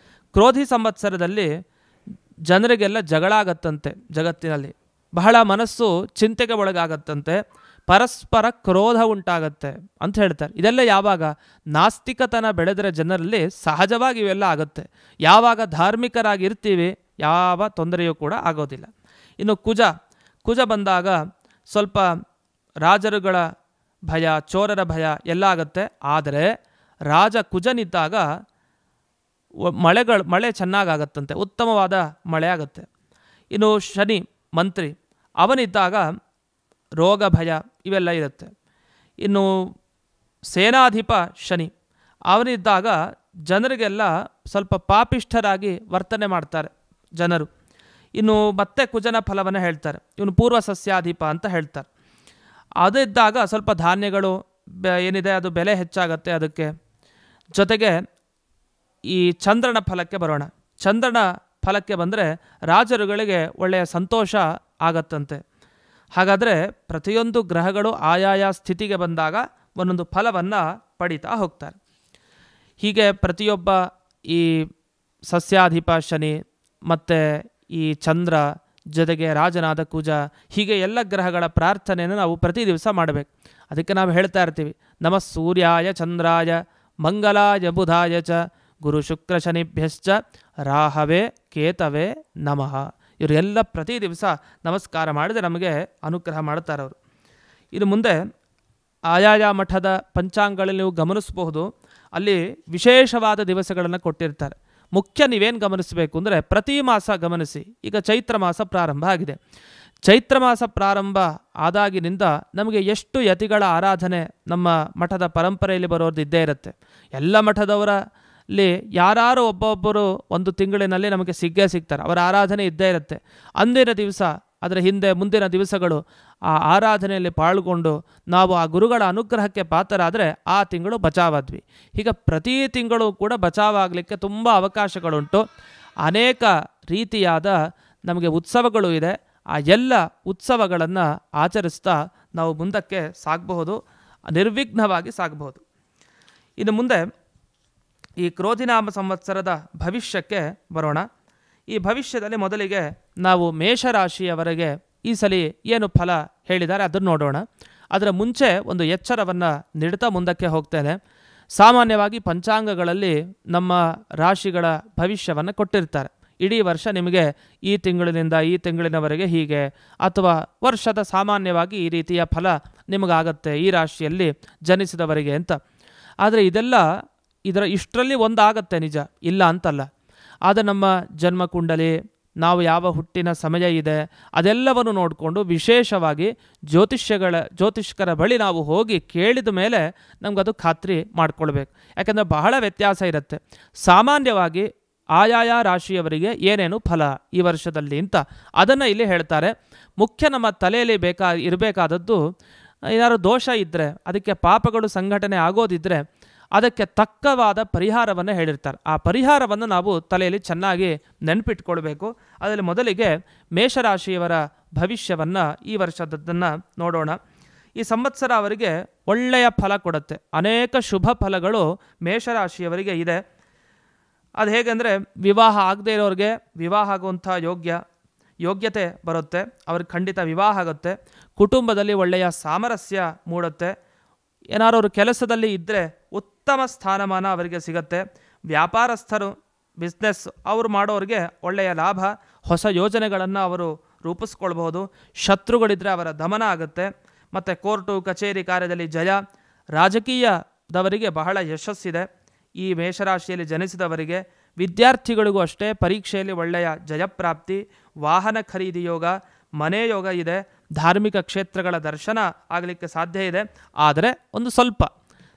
ಕ್ರೋಧಿ ಸಂವತ್ಸರದಲ್ಲಿ ಜನರಿಗೆಲ್ಲ ಜಗಳ ಆಗತ್ತಂತೆ. ಜಗತ್ತಿನಲ್ಲಿ ಬಹಳ ಮನಸ್ಸು ಚಿಂತೆಗೆ ಒಳಗಾಗತ್ತಂತೆ. ಪರಸ್ಪರ ಕ್ರೋಧ ಉಂಟಾಗತ್ತೆ ಅಂತ ಹೇಳ್ತಾರೆ. ಇದೆಲ್ಲ ಯಾವಾಗ ನಾಸ್ತಿಕತನ ಬೆಳೆದರೆ ಜನರಲ್ಲಿ ಸಹಜವಾಗಿ ಇವೆಲ್ಲ ಆಗುತ್ತೆ. ಯಾವಾಗ ಧಾರ್ಮಿಕರಾಗಿರ್ತೀವಿ ಯಾವ ತೊಂದರೆಯೂ ಕೂಡ ಆಗೋದಿಲ್ಲ. ಇನ್ನು ಕುಜ ಬಂದಾಗ ಸ್ವಲ್ಪ ರಾಜರುಗಳ ಭಯ, ಚೋರರ ಭಯ ಎಲ್ಲ ಆಗುತ್ತೆ. ಆದರೆ ರಾಜ ಕುಜನಿದ್ದಾಗ ಮಳೆ ಚೆನ್ನಾಗಾಗತ್ತಂತೆ, ಉತ್ತಮವಾದ ಮಳೆ ಆಗುತ್ತೆ. ಇನ್ನು ಶನಿ ಮಂತ್ರಿ ಅವನಿದ್ದಾಗ ರೋಗ ಭಯ ಇವೆಲ್ಲ ಇರುತ್ತೆ. ಇನ್ನು ಸೇನಾಧಿಪ ಶನಿ ಅವನಿದ್ದಾಗ ಜನರಿಗೆಲ್ಲ ಸ್ವಲ್ಪ ಪಾಪಿಷ್ಠರಾಗಿ ವರ್ತನೆ ಮಾಡ್ತಾರೆ ಜನರು. ಇನ್ನು ಮತ್ತೆ ಕುಜನ ಫಲವನ್ನು ಹೇಳ್ತಾರೆ. ಇವನು ಪೂರ್ವ ಸಸ್ಯಾಧಿಪ ಅಂತ ಹೇಳ್ತಾರೆ. ಅದಿದ್ದಾಗ ಸ್ವಲ್ಪ ಧಾನ್ಯಗಳು ಏನಿದೆ ಅದು ಬೆಲೆ ಹೆಚ್ಚಾಗತ್ತೆ ಅದಕ್ಕೆ. ಜೊತೆಗೆ ಈ ಚಂದ್ರನ ಫಲಕ್ಕೆ ಬರೋಣ. ಚಂದ್ರನ ಫಲಕ್ಕೆ ಬಂದರೆ ರಾಜರುಗಳಿಗೆ ಒಳ್ಳೆಯ ಸಂತೋಷ ಆಗತ್ತಂತೆ. ಹಾಗಾದರೆ ಪ್ರತಿಯೊಂದು ಗ್ರಹಗಳು ಆಯಾಯ ಸ್ಥಿತಿಗೆ ಬಂದಾಗ ಒಂದೊಂದು ಫಲವನ್ನು ಪಡಿತಾ ಹೋಗ್ತಾರೆ. ಹೀಗೆ ಪ್ರತಿಯೊಬ್ಬ ಈ ಸಸ್ಯಾಧಿಪ ಶನಿ ಮತ್ತು ಈ ಚಂದ್ರ ಜೊತೆಗೆ ರಾಜನಾದ ಕುಜ, ಹೀಗೆ ಎಲ್ಲ ಗ್ರಹಗಳ ಪ್ರಾರ್ಥನೆಯನ್ನು ನಾವು ಪ್ರತಿ ದಿವಸ ಮಾಡಬೇಕು. ಅದಕ್ಕೆ ನಾವು ಹೇಳ್ತಾ ಇರ್ತೀವಿ, ನಮಃ ಸೂರ್ಯಾಯ ಚಂದ್ರಾಯ ಮಂಗಲಾಯ ಬುಧಾಯ ಚ ಗುರು ಶುಕ್ರ ಶನಿಭ್ಯಶ್ಚ ರಾಹವೇ ಕೇತವೇ ನಮಃ. ಇವರೆಲ್ಲ ಪ್ರತಿ ದಿವಸ ನಮಸ್ಕಾರ ಮಾಡಿದರೆ ನಮಗೆ ಅನುಗ್ರಹ ಮಾಡ್ತಾರೆ ಅವರು. ಇನ್ನು ಮುಂದೆ ಆಯಾಯ ಮಠದ ಪಂಚಾಂಗಗಳಲ್ಲಿ ನೀವು ಗಮನಿಸಬಹುದು, ಅಲ್ಲಿ ವಿಶೇಷವಾದ ದಿವಸಗಳನ್ನು ಕೊಟ್ಟಿರ್ತಾರೆ. ಮುಖ್ಯ ನೀವೇನು ಗಮನಿಸಬೇಕು ಅಂದರೆ ಪ್ರತಿ ಮಾಸ ಗಮನಿಸಿ. ಈಗ ಚೈತ್ರ ಮಾಸ ಪ್ರಾರಂಭ ಆಗಿದೆ. ಚೈತ್ರ ಮಾಸ ಪ್ರಾರಂಭ ಆದಾಗಿನಿಂದ ನಮಗೆ ಎಷ್ಟು ಯತಿಗಳ ಆರಾಧನೆ ನಮ್ಮ ಮಠದ ಪರಂಪರೆಯಲ್ಲಿ ಬರೋದು ಇದ್ದೇ ಇರುತ್ತೆ. ಎಲ್ಲ ಮಠದವರಲ್ಲಿ ಯಾರು ಒಬ್ಬೊಬ್ಬರು ಒಂದು ತಿಂಗಳಿನಲ್ಲಿ ನಮಗೆ ಸಿಗ್ತಾರೆ. ಅವರ ಆರಾಧನೆ ಇದ್ದೇ ಇರುತ್ತೆ. ಅಂದಿನ ದಿವಸ ಅದರ ಹಿಂದೆ ಮುಂದಿನ ದಿವಸಗಳು ಆ ಆರಾಧನೆಯಲ್ಲಿ ಪಾಲ್ಗೊಂಡು ನಾವು ಆ ಗುರುಗಳ ಅನುಗ್ರಹಕ್ಕೆ ಪಾತ್ರರಾದರೆ ಆ ತಿಂಗಳು ಬಚಾವಾದ್ವಿ. ಹೀಗೆ ಪ್ರತಿ ತಿಂಗಳು ಕೂಡ ಬಚಾವಾಗಲಿಕ್ಕೆ ತುಂಬ ಅವಕಾಶಗಳುಂಟು. ಅನೇಕ ರೀತಿಯಾದ ನಮಗೆ ಉತ್ಸವಗಳು ಇದೆ. ಆ ಎಲ್ಲ ಉತ್ಸವಗಳನ್ನು ಆಚರಿಸ್ತಾ ನಾವು ಮುಂದಕ್ಕೆ ಸಾಗಬಹುದು, ನಿರ್ವಿಘ್ನವಾಗಿ ಸಾಗಬಹುದು. ಇನ್ನು ಮುಂದೆ ಈ ಕ್ರೋಧಿನಾಮ ಸಂವತ್ಸರದ ಭವಿಷ್ಯಕ್ಕೆ ಬರೋಣ. ಈ ಭವಿಷ್ಯದಲ್ಲಿ ಮೊದಲಿಗೆ ನಾವು ಮೇಷರಾಶಿಯವರೆಗೆ ಈ ಸಲ ಏನು ಫಲ ಹೇಳಿದ್ದಾರೆ ಅದನ್ನು ನೋಡೋಣ. ಅದರ ಮುಂಚೆ ಒಂದು ಎಚ್ಚರವನ್ನು ನೀಡ್ತಾ ಮುಂದಕ್ಕೆ ಹೋಗ್ತೇನೆ. ಸಾಮಾನ್ಯವಾಗಿ ಪಂಚಾಂಗಗಳಲ್ಲಿ ನಮ್ಮ ರಾಶಿಗಳ ಭವಿಷ್ಯವನ್ನು ಕೊಟ್ಟಿರ್ತಾರೆ. ಇಡೀ ವರ್ಷ ನಿಮಗೆ ಈ ತಿಂಗಳಿನಿಂದ ಈ ತಿಂಗಳಿನವರೆಗೆ ಹೀಗೆ, ಅಥವಾ ವರ್ಷದ ಸಾಮಾನ್ಯವಾಗಿ ಈ ರೀತಿಯ ಫಲ ನಿಮಗಾಗತ್ತೆ ಈ ರಾಶಿಯಲ್ಲಿ ಜನಿಸಿದವರಿಗೆ ಅಂತ. ಆದರೆ ಇಷ್ಟರಲ್ಲಿ ಒಂದಾಗತ್ತೆ ನಿಜ, ಇಲ್ಲ ಅಂತಲ್ಲ. ಆದರೆ ನಮ್ಮ ಜನ್ಮಕುಂಡಲಿ ನಾವು ಯಾವ ಹುಟ್ಟಿನ ಸಮಯ ಇದೆ ಅದೆಲ್ಲವನ್ನು ನೋಡಿಕೊಂಡು ವಿಶೇಷವಾಗಿ ಜ್ಯೋತಿಷ್ಕರ ಬಳಿ ನಾವು ಹೋಗಿ ಕೇಳಿದ ಮೇಲೆ ನಮಗದು ಖಾತ್ರಿ ಮಾಡ್ಕೊಳ್ಬೇಕು. ಯಾಕೆಂದರೆ ಬಹಳ ವ್ಯತ್ಯಾಸ ಇರುತ್ತೆ. ಸಾಮಾನ್ಯವಾಗಿ ಆಯಾಯ ರಾಶಿಯವರಿಗೆ ಏನೇನು ಫಲ ಈ ವರ್ಷದಲ್ಲಿ ಅಂತ ಅದನ್ನು ಇಲ್ಲಿ ಹೇಳ್ತಾರೆ. ಮುಖ್ಯ ನಮ್ಮ ತಲೆಯಲ್ಲಿ ಇರಬೇಕಾದದ್ದು, ಏನಾದ್ರು ದೋಷ ಇದ್ದರೆ, ಅದಕ್ಕೆ ಪಾಪಗಳು ಸಂಘಟನೆ ಆಗೋದಿದ್ದರೆ ಅದಕ್ಕೆ ತಕ್ಕವಾದ ಪರಿಹಾರವನ್ನು ಹೇಳಿರ್ತಾರೆ. ಆ ಪರಿಹಾರವನ್ನು ನಾವು ತಲೆಯಲ್ಲಿ ಚೆನ್ನಾಗಿ ನೆನಪಿಟ್ಕೊಳ್ಬೇಕು. ಅದರಲ್ಲಿ ಮೊದಲಿಗೆ ಮೇಷರಾಶಿಯವರ ಭವಿಷ್ಯವನ್ನು ಈ ವರ್ಷದದ್ದನ್ನು ನೋಡೋಣ. ಈ ಸಂವತ್ಸರ ಅವರಿಗೆ ಒಳ್ಳೆಯ ಫಲ ಕೊಡುತ್ತೆ. ಅನೇಕ ಶುಭ ಫಲಗಳು ಮೇಷರಾಶಿಯವರಿಗೆ ಇದೆ. ಅದು ಹೇಗೆಂದರೆ, ವಿವಾಹ ಆಗದೇ ಇರೋರಿಗೆ ವಿವಾಹ ಆಗುವಂಥ ಯೋಗ್ಯತೆ ಬರುತ್ತೆ. ಅವ್ರಿಗೆ ಖಂಡಿತ ವಿವಾಹ ಆಗುತ್ತೆ. ಕುಟುಂಬದಲ್ಲಿ ಒಳ್ಳೆಯ ಸಾಮರಸ್ಯ ಮೂಡುತ್ತೆ. ಏನಾದ್ರು ಅವರು ಕೆಲಸದಲ್ಲಿ ಇದ್ದರೆ ಉತ್ತಮ ಸ್ಥಾನಮಾನ ಅವರಿಗೆ ಸಿಗುತ್ತೆ. ವ್ಯಾಪಾರಸ್ಥರು, ಬಿಸ್ನೆಸ್ ಅವರು ಮಾಡೋರಿಗೆ ಒಳ್ಳೆಯ ಲಾಭ, ಹೊಸ ಯೋಜನೆಗಳನ್ನು ಅವರು ರೂಪಿಸ್ಕೊಳ್ಬಹುದು. ಶತ್ರುಗಳಿದ್ದರೆ ಅವರ ದಮನ ಆಗುತ್ತೆ. ಮತ್ತು ಕೋರ್ಟು ಕಚೇರಿ ಕಾರ್ಯದಲ್ಲಿ ಜಯ. ರಾಜಕೀಯದವರಿಗೆ ಬಹಳ ಯಶಸ್ಸಿದೆ ಈ ಮೇಷರಾಶಿಯಲ್ಲಿ ಜನಿಸಿದವರಿಗೆ. ವಿದ್ಯಾರ್ಥಿಗಳಿಗೂ ಅಷ್ಟೇ ಪರೀಕ್ಷೆಯಲ್ಲಿ ಒಳ್ಳೆಯ ಜಯಪ್ರಾಪ್ತಿ, ವಾಹನ ಖರೀದಿ ಯೋಗ, ಮನೆ ಯೋಗ ಇದೆ. ಧಾರ್ಮಿಕ ಕ್ಷೇತ್ರಗಳ ದರ್ಶನ ಆಗಲಿಕ್ಕೆ ಸಾಧ್ಯ ಇದೆ. ಆದರೆ ಒಂದು ಸ್ವಲ್ಪ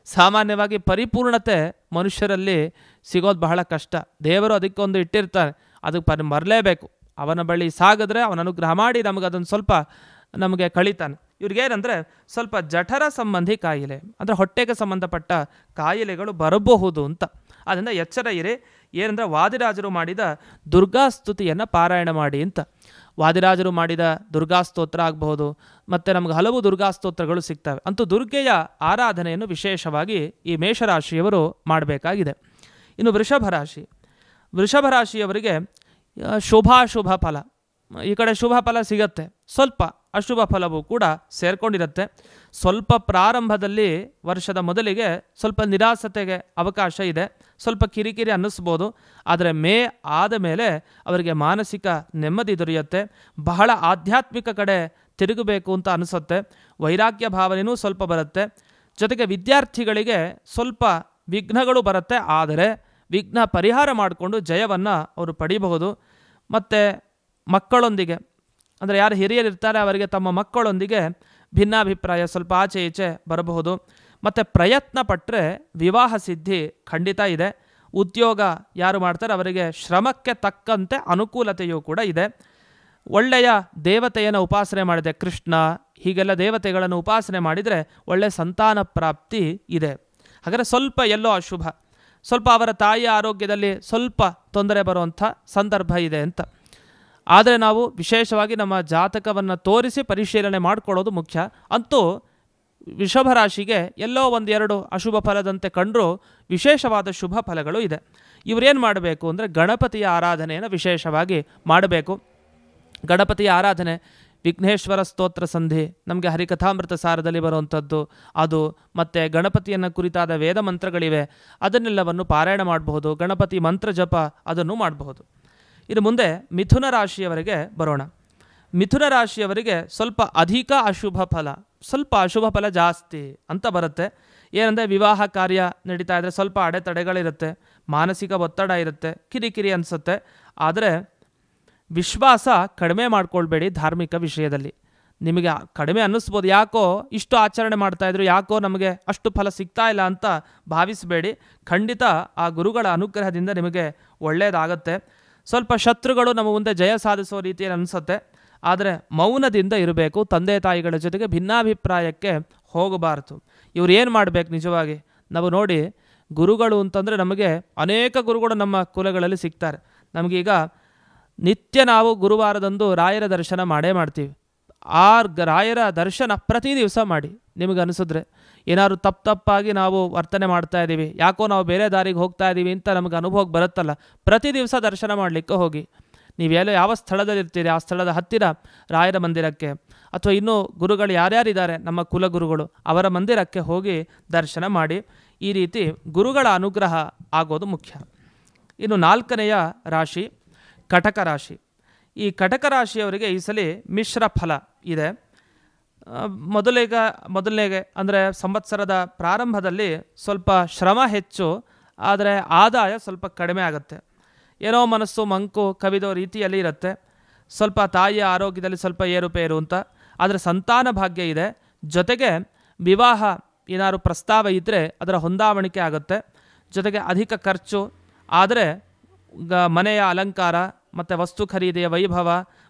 ಸಾಮಾನ್ಯವಾಗಿ ಪರಿಪೂರ್ಣತೆ ಮನುಷ್ಯರಲ್ಲಿ ಸಿಗೋದು ಬಹಳ ಕಷ್ಟ. ದೇವರು ಅದಕ್ಕೆ ಒಂದು ಇಟ್ಟಿರ್ತಾರೆ, ಅದಕ್ಕೆ ಮರಲೇಬೇಕು. ಅವನ ಬಳಿ ಸಾಗಿದ್ರೆ ಅವನ ಅನುಗ್ರಹ ಮಾಡಿ ನಮಗದನ್ನು ಸ್ವಲ್ಪ ನಮಗೆ ಕಳೀತಾನೆ. ಇವ್ರಿಗೇನೆಂದರೆ ಸ್ವಲ್ಪ ಜಠರ ಸಂಬಂಧಿ ಕಾಯಿಲೆ, ಅಂದರೆ ಹೊಟ್ಟೆಗೆ ಸಂಬಂಧಪಟ್ಟ ಕಾಯಿಲೆಗಳು ಬರಬಹುದು ಅಂತ. ಅದರಿಂದ ಎಚ್ಚರ ಇರಿ. ಏನಂದರೆ ವಾದಿರಾಜರು ಮಾಡಿದ ದುರ್ಗಾಸ್ತುತಿಯನ್ನು ಪಾರಾಯಣ ಮಾಡಿ ಅಂತ. ವಾದಿರಾಜರು ಮಾಡಿದ ದುರ್ಗಾಸ್ತೋತ್ರ ಆಗಬಹುದು, ಮತ್ತು ನಮಗೆ ಹಲವು ದುರ್ಗಾಸ್ತೋತ್ರಗಳು ಸಿಗ್ತವೆ. ಅಂತೂ ದುರ್ಗೆಯ ಆರಾಧನೆಯನ್ನು ವಿಶೇಷವಾಗಿ ಈ ಮೇಷರಾಶಿಯವರು ಮಾಡಬೇಕಾಗಿದೆ. ಇನ್ನು ವೃಷಭ ರಾಶಿಯವರಿಗೆ ಶುಭಾಶುಭ ಫಲ, ಈ ಕಡೆ ಶುಭ ಫಲ ಸಿಗತ್ತೆ, ಸ್ವಲ್ಪ ಅಶುಭ ಫಲವೂ ಕೂಡ ಸೇರ್ಕೊಂಡಿರುತ್ತೆ. ಸ್ವಲ್ಪ ಪ್ರಾರಂಭದಲ್ಲಿ ವರ್ಷದ ಮೊದಲಿಗೆ ಸ್ವಲ್ಪ ನಿರಾಸತೆಗೆ ಅವಕಾಶ ಇದೆ, ಸ್ವಲ್ಪ ಕಿರಿಕಿರಿ ಅನ್ನಿಸ್ಬೋದು. ಆದರೆ ಮೇ ಆದ ಮೇಲೆ ಅವರಿಗೆ ಮಾನಸಿಕ ನೆಮ್ಮದಿ ದೊರೆಯುತ್ತೆ. ಬಹಳ ಆಧ್ಯಾತ್ಮಿಕ ಕಡೆ ತಿರುಗಬೇಕು ಅಂತ ಅನಿಸುತ್ತೆ. ವೈರಾಗ್ಯ ಭಾವನೆಯೂ ಸ್ವಲ್ಪ ಬರುತ್ತೆ. ಜೊತೆಗೆ ವಿದ್ಯಾರ್ಥಿಗಳಿಗೆ ಸ್ವಲ್ಪ ವಿಘ್ನಗಳು ಬರುತ್ತೆ, ಆದರೆ ವಿಘ್ನ ಪರಿಹಾರ ಮಾಡಿಕೊಂಡು ಜಯವನ್ನು ಅವರು ಪಡಿಬಹುದು. ಮತ್ತು ಮಕ್ಕಳೊಂದಿಗೆ, ಅಂದರೆ ಯಾರು ಹಿರಿಯರಿರ್ತಾರೆ ಅವರಿಗೆ ತಮ್ಮ ಮಕ್ಕಳೊಂದಿಗೆ ಭಿನ್ನಾಭಿಪ್ರಾಯ ಸ್ವಲ್ಪ ಆಚೆ ಈಚೆ ಬರಬಹುದು. ಮತ್ತು ಪ್ರಯತ್ನ ಪಟ್ಟರೆ ವಿವಾಹ ಸಿದ್ಧಿ ಖಂಡಿತ ಇದೆ. ಉದ್ಯೋಗ ಯಾರು ಮಾಡ್ತಾರೆ ಅವರಿಗೆ ಶ್ರಮಕ್ಕೆ ತಕ್ಕಂತೆ ಅನುಕೂಲತೆಯೂ ಕೂಡ ಇದೆ. ಒಳ್ಳೆಯ ದೇವತೆಯನ್ನು ಉಪಾಸನೆ ಮಾಡಿದೆ, ಕೃಷ್ಣ ಹೀಗೆಲ್ಲ ದೇವತೆಗಳನ್ನು ಉಪಾಸನೆ ಮಾಡಿದರೆ ಒಳ್ಳೆಯ ಸಂತಾನ ಪ್ರಾಪ್ತಿ ಇದೆ. ಹಾಗಾದರೆ ಸ್ವಲ್ಪ ಎಲ್ಲೋ ಅಶುಭ, ಸ್ವಲ್ಪ ಅವರ ತಾಯಿಯ ಆರೋಗ್ಯದಲ್ಲಿ ಸ್ವಲ್ಪ ತೊಂದರೆ ಬರುವಂಥ ಸಂದರ್ಭ ಇದೆ ಅಂತ. ಆದರೆ ನಾವು ವಿಶೇಷವಾಗಿ ನಮ್ಮ ಜಾತಕವನ್ನು ತೋರಿಸಿ ಪರಿಶೀಲನೆ ಮಾಡಿಕೊಳ್ಳೋದು ಮುಖ್ಯ. ಅಂತೂ ವೃಷಭ ರಾಶಿಗೆ ಎಲ್ಲೋ ಒಂದೆರಡು ಅಶುಭ ಫಲದಂತೆ ಕಂಡರೂ ವಿಶೇಷವಾದ ಶುಭ ಫಲಗಳು ಇದೆ. ಇವರೇನು ಮಾಡಬೇಕು ಅಂದರೆ ಗಣಪತಿಯ ಆರಾಧನೆಯನ್ನು ವಿಶೇಷವಾಗಿ ಮಾಡಬೇಕು. ಗಣಪತಿಯ ಆರಾಧನೆ, ವಿಘ್ನೇಶ್ವರ ಸ್ತೋತ್ರ ಸಂಧಿ ನಮಗೆ ಹರಿಕಥಾಮೃತ ಸಾರದಲ್ಲಿ ಬರುವಂಥದ್ದು ಅದು, ಮತ್ತು ಗಣಪತಿಯನ್ನು ಕುರಿತಾದ ವೇದ ಮಂತ್ರಗಳಿವೆ, ಅದನ್ನೆಲ್ಲವನ್ನು ಪಾರಾಯಣ ಮಾಡಬಹುದು. ಗಣಪತಿ ಮಂತ್ರ ಜಪ ಅದನ್ನು ಮಾಡಬಹುದು. ಇನ್ನು ಮುಂದೆ ಮಿಥುನ ರಾಶಿಯವರಿಗೆ ಬರೋಣ. ಮಿಥುನ ರಾಶಿಯವರಿಗೆ ಸ್ವಲ್ಪ ಅಧಿಕ ಅಶುಭ ಫಲ, ಸ್ವಲ್ಪ ಅಶುಭ ಫಲ ಜಾಸ್ತಿ ಅಂತ ಬರುತ್ತೆ. ಏನಂದರೆ ವಿವಾಹ ಕಾರ್ಯ ನಡೀತಾ ಇದ್ದರೆ ಸ್ವಲ್ಪ ಅಡೆತಡೆಗಳಿರುತ್ತೆ, ಮಾನಸಿಕ ಒತ್ತಡ ಇರುತ್ತೆ, ಕಿರಿಕಿರಿ ಅನಿಸುತ್ತೆ. ಆದರೆ ವಿಶ್ವಾಸ ಕಡಿಮೆ ಮಾಡ್ಕೊಳ್ಬೇಡಿ. ಧಾರ್ಮಿಕ ವಿಷಯದಲ್ಲಿ ನಿಮಗೆ ಕಡಿಮೆ ಅನ್ನಿಸ್ಬೋದು, ಯಾಕೋ ಇಷ್ಟು ಆಚರಣೆ ಮಾಡ್ತಾಯಿದ್ರು, ಯಾಕೋ ನಮಗೆ ಅಷ್ಟು ಫಲ ಸಿಗ್ತಾ ಇಲ್ಲ ಅಂತ ಭಾವಿಸಬೇಡಿ. ಖಂಡಿತ ಆ ಗುರುಗಳ ಅನುಗ್ರಹದಿಂದ ನಿಮಗೆ ಒಳ್ಳೆಯದಾಗತ್ತೆ. ಸ್ವಲ್ಪ ಶತ್ರುಗಳು ನಮ್ಮ ಮುಂದೆ ಜಯ ಸಾಧಿಸೋ ರೀತಿಯಲ್ಲಿ ಅನಿಸುತ್ತೆ, ಆದರೆ ಮೌನದಿಂದ ಇರಬೇಕು. ತಂದೆ ತಾಯಿಗಳ ಜೊತೆಗೆ ಭಿನ್ನಾಭಿಪ್ರಾಯಕ್ಕೆ ಹೋಗಬಾರ್ದು. ಇವ್ರು ಏನು ಮಾಡಬೇಕು ನಿಜವಾಗಿ ನಾವು ನೋಡಿ, ಗುರುಗಳು ಅಂತಂದರೆ ನಮಗೆ ಅನೇಕ ಗುರುಗಳು ನಮ್ಮ ಕುಲಗಳಲ್ಲಿ ಸಿಗ್ತಾರೆ. ನಮಗೀಗ ನಿತ್ಯ ನಾವು ಗುರುವಾರದಂದು ರಾಯರ ದರ್ಶನ ಮಾಡೇ ಮಾಡ್ತೀವಿ. ಆ ರಾಯರ ದರ್ಶನ ಪ್ರತಿ ದಿವಸ ಮಾಡಿ. ನಿಮಗೆ ಅನಿಸಿದ್ರೆ ಏನಾದ್ರು ತಪ್ಪಾಗಿ ನಾವು ವರ್ತನೆ ಮಾಡ್ತಾ ಇದ್ದೀವಿ, ಯಾಕೋ ನಾವು ಬೇರೆ ದಾರಿಗೆ ಹೋಗ್ತಾ ಇದ್ದೀವಿ ಅಂತ ನಮಗೆ ಅನುಭವಕ್ಕೆ ಬರುತ್ತಲ್ಲ, ಪ್ರತಿ ದಿವಸ ದರ್ಶನ ಮಾಡಲಿಕ್ಕೆ ಹೋಗಿ. ನೀವೆಲ್ಲ ಯಾವ ಸ್ಥಳದಲ್ಲಿರ್ತೀರಿ ಆ ಸ್ಥಳದ ಹತ್ತಿರ ರಾಯರ ಮಂದಿರಕ್ಕೆ, ಅಥವಾ ಇನ್ನೂ ಗುರುಗಳು ಯಾರ್ಯಾರಿದ್ದಾರೆ ನಮ್ಮ ಕುಲಗುರುಗಳು ಅವರ ಮಂದಿರಕ್ಕೆ ಹೋಗಿ ದರ್ಶನ ಮಾಡಿ. ಈ ರೀತಿ ಗುರುಗಳ ಅನುಗ್ರಹ ಆಗೋದು ಮುಖ್ಯ. ಇನ್ನು 4ನೆಯ ರಾಶಿ ಕಟಕ ರಾಶಿ. ಈ ಕಟಕ ರಾಶಿಯವರಿಗೆ ಈ ಸಲ ಮಿಶ್ರ ಫಲ ಇದೆ. ಮೊದಲನೇಗೆ ಅಂದರೆ ಸಂವತ್ಸರದ ಪ್ರಾರಂಭದಲ್ಲಿ ಸ್ವಲ್ಪ ಶ್ರಮ ಹೆಚ್ಚು, ಆದರೆ ಆದಾಯ ಸ್ವಲ್ಪ ಕಡಿಮೆ ಆಗುತ್ತೆ. ಏನೋ ಮನಸ್ಸು ಮಂಕು ಕವಿದೋ ರೀತಿಯಲ್ಲಿ ಇರುತ್ತೆ. ಸ್ವಲ್ಪ ತಾಯಿಯ ಆರೋಗ್ಯದಲ್ಲಿ ಸ್ವಲ್ಪ ಏರುಪೇರು ಅಂತ. ಆದರೆ ಸಂತಾನ ಭಾಗ್ಯ ಇದೆ. ಜೊತೆಗೆ ವಿವಾಹ ಏನಾದ್ರು ಪ್ರಸ್ತಾವ ಇದ್ದರೆ ಅದರ ಹೊಂದಾವಣಿಕೆ ಆಗುತ್ತೆ. ಜೊತೆಗೆ ಅಧಿಕ ಖರ್ಚು ಆದರೆ ಮನೆಯ ಅಲಂಕಾರ ಮತ್ತು ವಸ್ತು ಖರೀದಿಯ ವೈಭವ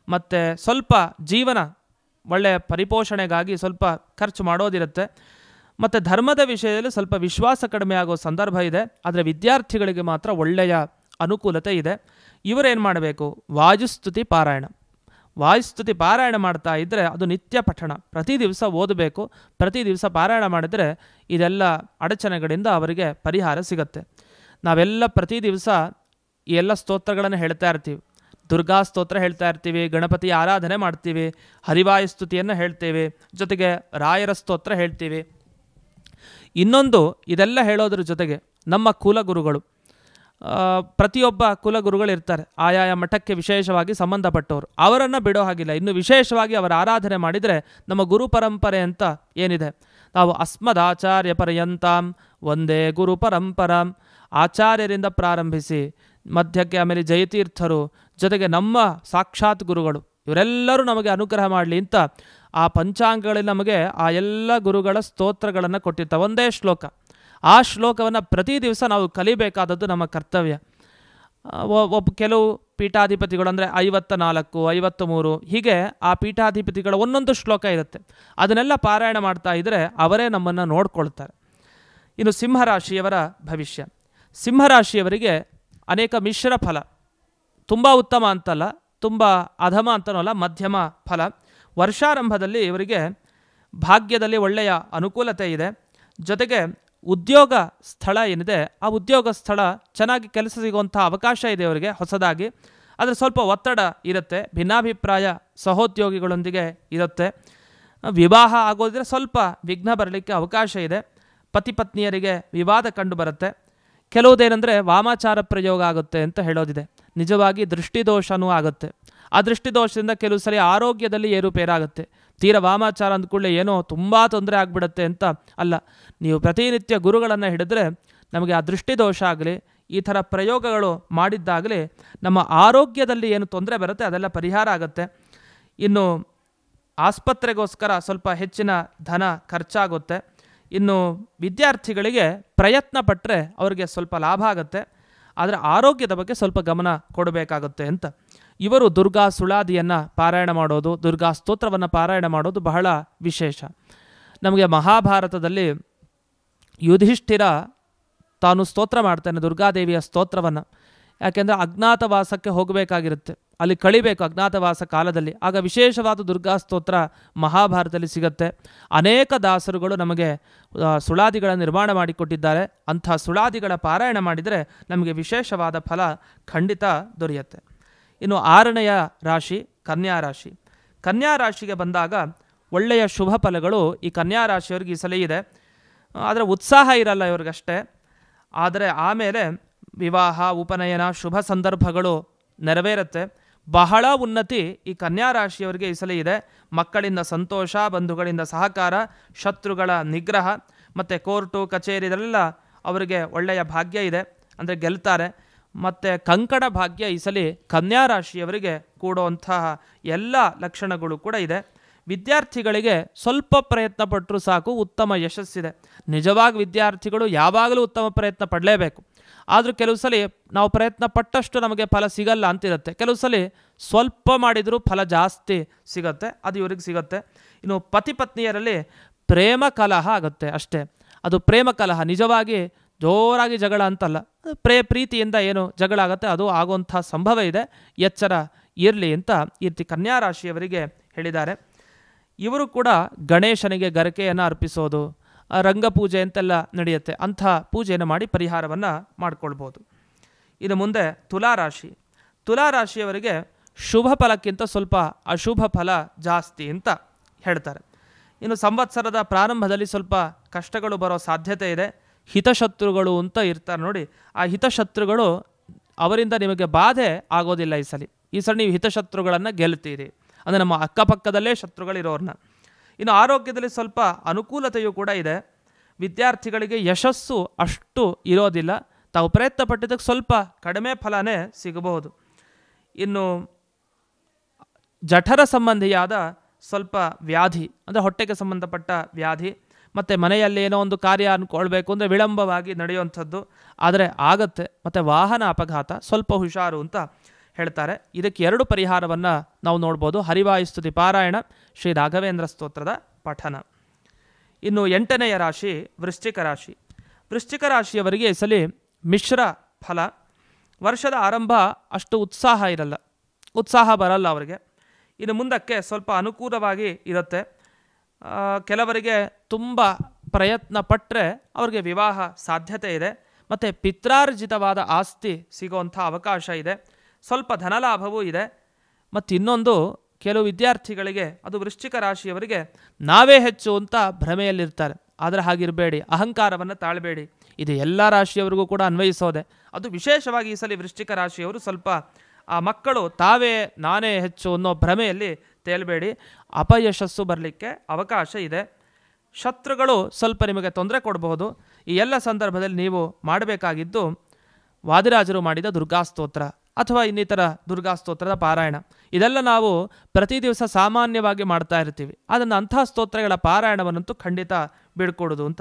ಮತ್ತು ಸ್ವಲ್ಪ ಜೀವನ ಒಳ್ಳೆಯ ಪರಿಪೋಷಣೆಗಾಗಿ ಸ್ವಲ್ಪ ಖರ್ಚು ಮಾಡೋದಿರುತ್ತೆ. ಮತ್ತು ಧರ್ಮದ ವಿಷಯದಲ್ಲಿ ಸ್ವಲ್ಪ ವಿಶ್ವಾಸ ಕಡಿಮೆ ಆಗೋ ಸಂದರ್ಭ ಇದೆ. ಆದರೆ ವಿದ್ಯಾರ್ಥಿಗಳಿಗೆ ಮಾತ್ರ ಒಳ್ಳೆಯ ಅನುಕೂಲತೆ ಇದೆ. ಇವರೇನು ಮಾಡಬೇಕು? ವಾಯುಸ್ತುತಿ ಪಾರಾಯಣ. ವಾಯುಸ್ತುತಿ ಪಾರಾಯಣ ಮಾಡ್ತಾ ಇದ್ದರೆ ಅದು ನಿತ್ಯ ಪಠಣ, ಪ್ರತಿ ದಿವಸ ಓದಬೇಕು. ಪ್ರತಿ ದಿವಸ ಪಾರಾಯಣ ಮಾಡಿದರೆ ಇದೆಲ್ಲ ಅಡಚಣೆಗಳಿಂದ ಅವರಿಗೆ ಪರಿಹಾರ ಸಿಗುತ್ತೆ. ನಾವೆಲ್ಲ ಪ್ರತಿ ದಿವಸ ಈ ಎಲ್ಲ ಸ್ತೋತ್ರಗಳನ್ನು ಹೇಳ್ತಾ ಇರ್ತೀವಿ. ದುರ್ಗಾ ಸ್ತೋತ್ರ ಹೇಳ್ತಾ ಇರ್ತೀವಿ, ಗಣಪತಿಯ ಆರಾಧನೆ ಮಾಡ್ತೀವಿ, ಹರಿವಾಯುಸ್ತುತಿಯನ್ನು ಹೇಳ್ತೀವಿ, ಜೊತೆಗೆ ರಾಯರ ಸ್ತೋತ್ರ ಹೇಳ್ತೀವಿ. ಇನ್ನೊಂದು ಇದೆಲ್ಲ ಹೇಳೋದ್ರ ಜೊತೆಗೆ ನಮ್ಮ ಕುಲಗುರುಗಳು, ಪ್ರತಿಯೊಬ್ಬ ಕುಲಗುರುಗಳಿರ್ತಾರೆ, ಆಯಾಯ ಮಠಕ್ಕೆ ವಿಶೇಷವಾಗಿ ಸಂಬಂಧಪಟ್ಟವರು, ಅವರನ್ನು ಬಿಡೋ ಹಾಗಿಲ್ಲ. ಇನ್ನು ವಿಶೇಷವಾಗಿ ಅವರ ಆರಾಧನೆ ಮಾಡಿದರೆ ನಮ್ಮ ಗುರು ಪರಂಪರೆ ಅಂತ ಏನಿದೆ, ನಾವು ಅಸ್ಮದಾಚಾರ್ಯ ಪರ್ಯಂತಾಂ ಒಂದೇ ಗುರು ಪರಂಪರಾಂ, ಆಚಾರ್ಯರಿಂದ ಪ್ರಾರಂಭಿಸಿ ಮಧ್ಯಕ್ಕೆ ಆಮೇಲೆ ಜಯತೀರ್ಥರು, ಜೊತೆಗೆ ನಮ್ಮ ಸಾಕ್ಷಾತ್ ಗುರುಗಳು ಇವರೆಲ್ಲರೂ ನಮಗೆ ಅನುಗ್ರಹ ಮಾಡಲಿ ಅಂತ ಆ ಪಂಚಾಂಗಗಳಲ್ಲಿ ನಮಗೆ ಆ ಎಲ್ಲ ಗುರುಗಳ ಸ್ತೋತ್ರಗಳನ್ನು ಕೊಟ್ಟಿರ್ತಾರೆ. ಒಂದೇ ಶ್ಲೋಕ, ಆ ಶ್ಲೋಕವನ್ನು ಪ್ರತಿ ದಿವಸ ನಾವು ಕಲಿಬೇಕಾದದ್ದು ನಮ್ಮ ಕರ್ತವ್ಯ. ಕೆಲವು ಪೀಠಾಧಿಪತಿಗಳು ಅಂದರೆ 54, 53 ಹೀಗೆ ಆ ಪೀಠಾಧಿಪತಿಗಳ ಒಂದೊಂದು ಶ್ಲೋಕ ಇರುತ್ತೆ. ಅದನ್ನೆಲ್ಲ ಪಾರಾಯಣ ಮಾಡ್ತಾ ಇದ್ದರೆ ಅವರೇ ನಮ್ಮನ್ನು ನೋಡ್ಕೊಳ್ತಾರೆ. ಇನ್ನು ಸಿಂಹರಾಶಿಯವರ ಭವಿಷ್ಯ. ಸಿಂಹರಾಶಿಯವರಿಗೆ ಅನೇಕ ಮಿಶ್ರ ಫಲ, ತುಂಬ ಉತ್ತಮ ಅಂತಲ್ಲ, ತುಂಬ ಅಧಮ ಅಂತನೂ ಅಲ್ಲ, ಮಧ್ಯಮ ಫಲ. ವರ್ಷಾರಂಭದಲ್ಲಿ ಇವರಿಗೆ ಭಾಗ್ಯದಲ್ಲಿ ಒಳ್ಳೆಯ ಅನುಕೂಲತೆ ಇದೆ. ಜೊತೆಗೆ ಉದ್ಯೋಗ ಸ್ಥಳ ಏನಿದೆ ಆ ಉದ್ಯೋಗ ಸ್ಥಳ ಚೆನ್ನಾಗಿ ಕೆಲಸ ಸಿಗುವಂಥ ಅವಕಾಶ ಇದೆ ಇವರಿಗೆ ಹೊಸದಾಗಿ. ಆದರೆ ಸ್ವಲ್ಪ ಒತ್ತಡ ಇರುತ್ತೆ, ಭಿನ್ನಾಭಿಪ್ರಾಯ ಸಹೋದ್ಯೋಗಿಗಳೊಂದಿಗೆ ಇರುತ್ತೆ. ವಿವಾಹ ಆಗೋದ್ರೆ ಸ್ವಲ್ಪ ವಿಘ್ನ ಬರಲಿಕ್ಕೆ ಅವಕಾಶ ಇದೆ. ಪತಿ ಪತ್ನಿಯರಿಗೆ ವಿವಾದ ಕಂಡು ಬರುತ್ತೆ. ಕೆಲವುದೇನೆಂದರೆ ವಾಮಾಚಾರ ಪ್ರಯೋಗ ಆಗುತ್ತೆ ಅಂತ ಹೇಳೋದಿದೆ. ನಿಜವಾಗಿ ದೃಷ್ಟಿದೋಷನೂ ಆಗುತ್ತೆ. ಆ ದೃಷ್ಟಿದೋಷದಿಂದ ಕೆಲವು ಸರಿ ಆರೋಗ್ಯದಲ್ಲಿ ಏರುಪೇರಾಗುತ್ತೆ. ತೀರ ವಾಮಾಚಾರ ಅಂದ್ಕೊಳ್ಳೆ ಏನೋ ತುಂಬ ತೊಂದರೆ ಆಗಿಬಿಡುತ್ತೆ ಅಂತ ಅಲ್ಲ. ನೀವು ಪ್ರತಿನಿತ್ಯ ಗುರುಗಳನ್ನು ಹಿಡಿದ್ರೆ ನಮಗೆ ಆ ದೃಷ್ಟಿದೋಷ ಆಗಲಿ ಈ ಥರ ಪ್ರಯೋಗಗಳು ಮಾಡಿದ್ದಾಗಲಿ ನಮ್ಮ ಆರೋಗ್ಯದಲ್ಲಿ ಏನು ತೊಂದರೆ ಬರುತ್ತೆ ಅದೆಲ್ಲ ಪರಿಹಾರ ಆಗುತ್ತೆ. ಇನ್ನು ಆಸ್ಪತ್ರೆಗೋಸ್ಕರ ಸ್ವಲ್ಪ ಹೆಚ್ಚಿನ ಧನ ಖರ್ಚಾಗುತ್ತೆ. ಇನ್ನು ವಿದ್ಯಾರ್ಥಿಗಳಿಗೆ ಪ್ರಯತ್ನ ಪಟ್ಟರೆ ಅವರಿಗೆ ಸ್ವಲ್ಪ ಲಾಭ ಆಗುತ್ತೆ. ಆದರೆ ಆರೋಗ್ಯದ ಬಗ್ಗೆ ಸ್ವಲ್ಪ ಗಮನ ಕೊಡಬೇಕಾಗುತ್ತೆ ಅಂತ. ಇವರು ದುರ್ಗಾ ಸುಳಾದಿಯನ್ನು ಪಾರಾಯಣ ಮಾಡೋದು, ದುರ್ಗಾ ಸ್ತೋತ್ರವನ್ನು ಪಾರಾಯಣ ಮಾಡೋದು ಬಹಳ ವಿಶೇಷ. ನಮಗೆ ಮಹಾಭಾರತದಲ್ಲಿ ಯುಧಿಷ್ಠಿರ ತಾನು ಸ್ತೋತ್ರ ಮಾಡ್ತಾನೆ ದುರ್ಗಾದೇವಿಯ ಸ್ತೋತ್ರವನ್ನು. ಯಾಕೆಂದರೆ ಅಜ್ಞಾತವಾಸಕ್ಕೆ ಹೋಗಬೇಕಾಗಿರುತ್ತೆ, ಅಲ್ಲಿ ಕಳಿಬೇಕು ಅಜ್ಞಾತವಾಸ ಕಾಲದಲ್ಲಿ. ಆಗ ವಿಶೇಷವಾದ ದುರ್ಗಾ ಸ್ತೋತ್ರ ಮಹಾಭಾರತದಲ್ಲಿ ಸಿಗುತ್ತೆ. ಅನೇಕ ದಾಸರುಗಳು ನಮಗೆ ಸುಳಾದಿಗಳ ನಿರ್ಮಾಣ ಮಾಡಿಕೊಟ್ಟಿದ್ದಾರೆ. ಅಂಥ ಸುಳಾದಿಗಳ ಪಾರಾಯಣ ಮಾಡಿದರೆ ನಮಗೆ ವಿಶೇಷವಾದ ಫಲ ಖಂಡಿತ ದೊರೆಯುತ್ತೆ. ಇನ್ನು 6ನೆಯ ರಾಶಿ ಕನ್ಯಾ ರಾಶಿ. ಕನ್ಯಾ ರಾಶಿಗೆ ಬಂದಾಗ ಒಳ್ಳೆಯ ಶುಭ ಫಲಗಳು ಈ ಕನ್ಯಾ ರಾಶಿಯವ್ರಿಗೆ ಈ ಸಲ ಇದೆ. ಆದರೆ ಉತ್ಸಾಹ ಇರಲ್ಲ ಇವ್ರಿಗಷ್ಟೇ. ಆದರೆ ಆಮೇಲೆ ವಿವಾಹ, ಉಪನಯನ, ಶುಭ ಸಂದರ್ಭಗಳು ನೆರವೇರುತ್ತೆ. ಬಹಳ ಉನ್ನತಿ ಈ ಕನ್ಯಾ ರಾಶಿಯವರಿಗೆ ಈ ಸಲ ಇದೆ. ಮಕ್ಕಳಿಂದ ಸಂತೋಷ, ಬಂಧುಗಳಿಂದ ಸಹಕಾರ, ಶತ್ರುಗಳ ನಿಗ್ರಹ ಮತ್ತು ಕೋರ್ಟು ಕಚೇರಿದೆಲ್ಲ ಅವರಿಗೆ ಒಳ್ಳೆಯ ಭಾಗ್ಯ ಇದೆ, ಅಂದರೆ ಗೆಲ್ತಾರೆ. ಮತ್ತು ಕಂಕಣ ಭಾಗ್ಯ ಈ ಸಲ ಕನ್ಯಾ ರಾಶಿಯವರಿಗೆ ಕೂಡುವಂತಹ ಎಲ್ಲ ಲಕ್ಷಣಗಳು ಕೂಡ ಇದೆ. ವಿದ್ಯಾರ್ಥಿಗಳಿಗೆ ಸ್ವಲ್ಪ ಪ್ರಯತ್ನ ಪಟ್ಟರೂ ಸಾಕು, ಉತ್ತಮ ಯಶಸ್ಸಿದೆ. ನಿಜವಾಗಿ ವಿದ್ಯಾರ್ಥಿಗಳು ಯಾವಾಗಲೂ ಉತ್ತಮ ಪ್ರಯತ್ನ ಪಡಲೇಬೇಕು. ಆದರೂ ಕೆಲವು ಸಲ ನಾವು ಪ್ರಯತ್ನ ಪಟ್ಟಷ್ಟು ನಮಗೆ ಫಲ ಸಿಗಲ್ಲ ಅಂತಿರುತ್ತೆ. ಕೆಲವು ಸಲ ಸ್ವಲ್ಪ ಮಾಡಿದರೂ ಫಲ ಜಾಸ್ತಿ ಸಿಗುತ್ತೆ, ಅದು ಇವ್ರಿಗೆ ಸಿಗುತ್ತೆ. ಇನ್ನು ಪತಿ ಪತ್ನಿಯರಲ್ಲಿ ಪ್ರೇಮ ಕಲಹ ಆಗುತ್ತೆ ಅಷ್ಟೇ. ಅದು ಪ್ರೇಮ ಕಲಹ, ನಿಜವಾಗಿ ಜೋರಾಗಿ ಜಗಳ ಅಂತಲ್ಲ, ಪ್ರೀತಿಯಿಂದ ಏನು ಜಗಳ ಆಗುತ್ತೆ ಅದು ಆಗುವಂಥ ಸಂಭವ ಇದೆ. ಎಚ್ಚರ ಇರಲಿ ಅಂತ ಈ ರೀತಿ ಕನ್ಯಾ ರಾಶಿಯವರಿಗೆ ಹೇಳಿದ್ದಾರೆ. ಇವರು ಕೂಡ ಗಣೇಶನಿಗೆ ಗರಕೆಯನ್ನು ಅರ್ಪಿಸೋದು, ರಂಗಪೂಜೆ ಅಂತೆಲ್ಲ ನಡೆಯುತ್ತೆ. ಅಂಥ ಪೂಜೆಯನ್ನು ಮಾಡಿ ಪರಿಹಾರವನ್ನು ಮಾಡಿಕೊಳ್ಬೋದು. ಇನ್ನು ಮುಂದೆ ತುಲಾರಾಶಿ. ತುಲಾರಾಶಿಯವರಿಗೆ ಶುಭ ಫಲಕ್ಕಿಂತ ಸ್ವಲ್ಪ ಅಶುಭ ಫಲ ಜಾಸ್ತಿ ಅಂತ ಹೇಳ್ತಾರೆ. ಇನ್ನು ಸಂವತ್ಸರದ ಪ್ರಾರಂಭದಲ್ಲಿ ಸ್ವಲ್ಪ ಕಷ್ಟಗಳು ಬರೋ ಸಾಧ್ಯತೆ ಇದೆ. ಹಿತಶತ್ರುಗಳು ಅಂತ ಇರ್ತಾರೆ ನೋಡಿ, ಆ ಹಿತಶತ್ರುಗಳು ಅವರಿಂದ ನಿಮಗೆ ಬಾಧೆ ಆಗೋದಿಲ್ಲ. ಈ ಸಲ ನೀವು ಹಿತಶತ್ರುಗಳನ್ನು ಗೆಲ್ತೀರಿ, ಅಂದರೆ ನಮ್ಮ ಅಕ್ಕಪಕ್ಕದಲ್ಲೇ ಶತ್ರುಗಳಿರೋರನ್ನ. ಇನ್ನು ಆರೋಗ್ಯದಲ್ಲಿ ಸ್ವಲ್ಪ ಅನುಕೂಲತೆಯೂ ಕೂಡ ಇದೆ. ವಿದ್ಯಾರ್ಥಿಗಳಿಗೆ ಯಶಸ್ಸು ಅಷ್ಟು ಇರೋದಿಲ್ಲ, ತಾವು ಪ್ರಯತ್ನ ಪಟ್ಟಿದ್ದಕ್ಕೆ ಸ್ವಲ್ಪ ಕಡಿಮೆ ಫಲನೇ ಸಿಗಬಹುದು. ಇನ್ನು ಜಠರ ಸಂಬಂಧಿಯಾದ ಸ್ವಲ್ಪ ವ್ಯಾಧಿ ಅಂದರೆ ಹೊಟ್ಟೆಗೆ ಸಂಬಂಧಪಟ್ಟ ವ್ಯಾಧಿ, ಮತ್ತು ಮನೆಯಲ್ಲಿ ಏನೋ ಒಂದು ಕಾರ್ಯ ಅಂದ್ಕೊಳ್ಬೇಕು ಅಂದರೆ ವಿಳಂಬವಾಗಿ ನಡೆಯುವಂಥದ್ದು ಆದರೆ ಆಗತ್ತೆ. ಮತ್ತು ವಾಹನ ಅಪಘಾತ, ಸ್ವಲ್ಪ ಹುಷಾರು ಅಂತ ಹೇಳ್ತಾರೆ. ಇದಕ್ಕೆ 2 ಪರಿಹಾರವನ್ನು ನಾವು ನೋಡ್ಬೋದು. ಹರಿವಾಯುಸ್ತುತಿ ಪಾರಾಯಣ, ಶ್ರೀ ರಾಘವೇಂದ್ರ ಸ್ತೋತ್ರದ ಪಠನ. ಇನ್ನು 8ನೆಯ ರಾಶಿ ವೃಶ್ಚಿಕ ರಾಶಿ. ವೃಶ್ಚಿಕ ರಾಶಿಯವರಿಗೆ ಈ ಸಲ ಮಿಶ್ರ ಫಲ. ವರ್ಷದ ಆರಂಭ ಅಷ್ಟು ಉತ್ಸಾಹ ಇರಲ್ಲ, ಉತ್ಸಾಹ ಬರಲ್ಲ ಅವರಿಗೆ. ಇನ್ನು ಮುಂದಕ್ಕೆ ಸ್ವಲ್ಪ ಅನುಕೂಲವಾಗಿ ಇರುತ್ತೆ. ಕೆಲವರಿಗೆ ತುಂಬ ಪ್ರಯತ್ನ ಪಟ್ಟರೆ ಅವರಿಗೆ ವಿವಾಹ ಸಾಧ್ಯತೆ ಇದೆ. ಮತ್ತು ಪಿತ್ರಾರ್ಜಿತವಾದ ಆಸ್ತಿ ಸಿಗುವಂಥ ಅವಕಾಶ ಇದೆ. ಸ್ವಲ್ಪ ಧನಲಾಭವೂ ಇದೆ. ಮತ್ತು ಇನ್ನೊಂದು, ಕೆಲವು ವಿದ್ಯಾರ್ಥಿಗಳಿಗೆ, ಅದು ವೃಶ್ಚಿಕ ರಾಶಿಯವರಿಗೆ ನಾವೇ ಹೆಚ್ಚು ಅಂತ ಭ್ರಮೆಯಲ್ಲಿರ್ತಾರೆ. ಆದರೆ ಹಾಗಿರಬೇಡಿ, ಅಹಂಕಾರವನ್ನು ತಾಳಬೇಡಿ. ಇದು ಎಲ್ಲ ರಾಶಿಯವರಿಗೂ ಕೂಡ ಅನ್ವಯಿಸೋದೆ. ಅದು ವಿಶೇಷವಾಗಿ ಈ ಸಲ ವೃಶ್ಚಿಕ ರಾಶಿಯವರು ಸ್ವಲ್ಪ ಆ ಮಕ್ಕಳು ತಾವೇ ನಾನೇ ಹೆಚ್ಚು ಅನ್ನೋ ಭ್ರಮೆಯಲ್ಲಿ ತೇಲ್ಬೇಡಿ. ಅಪಯಶಸ್ಸು ಬರಲಿಕ್ಕೆ ಅವಕಾಶ ಇದೆ. ಶತ್ರುಗಳು ಸ್ವಲ್ಪ ನಿಮಗೆ ತೊಂದರೆ ಕೊಡಬಹುದು. ಈ ಎಲ್ಲ ಸಂದರ್ಭದಲ್ಲಿ ನೀವು ಮಾಡಬೇಕಾಗಿದ್ದು ವಾದಿರಾಜರು ಮಾಡಿದ ದುರ್ಗಾಸ್ತೋತ್ರ ಅಥವಾ ಇನ್ನಿತರ ದುರ್ಗಾಸ್ತೋತ್ರದ ಪಾರಾಯಣ. ಇದೆಲ್ಲ ನಾವು ಪ್ರತಿ ದಿವಸ ಸಾಮಾನ್ಯವಾಗಿ ಮಾಡ್ತಾ ಇರ್ತೀವಿ. ಅದನ್ನು ಅಂಥ ಸ್ತೋತ್ರಗಳ ಪಾರಾಯಣವನ್ನಂತೂ ಖಂಡಿತ ಬಿಡ್ಕೊಡೋದು ಅಂತ.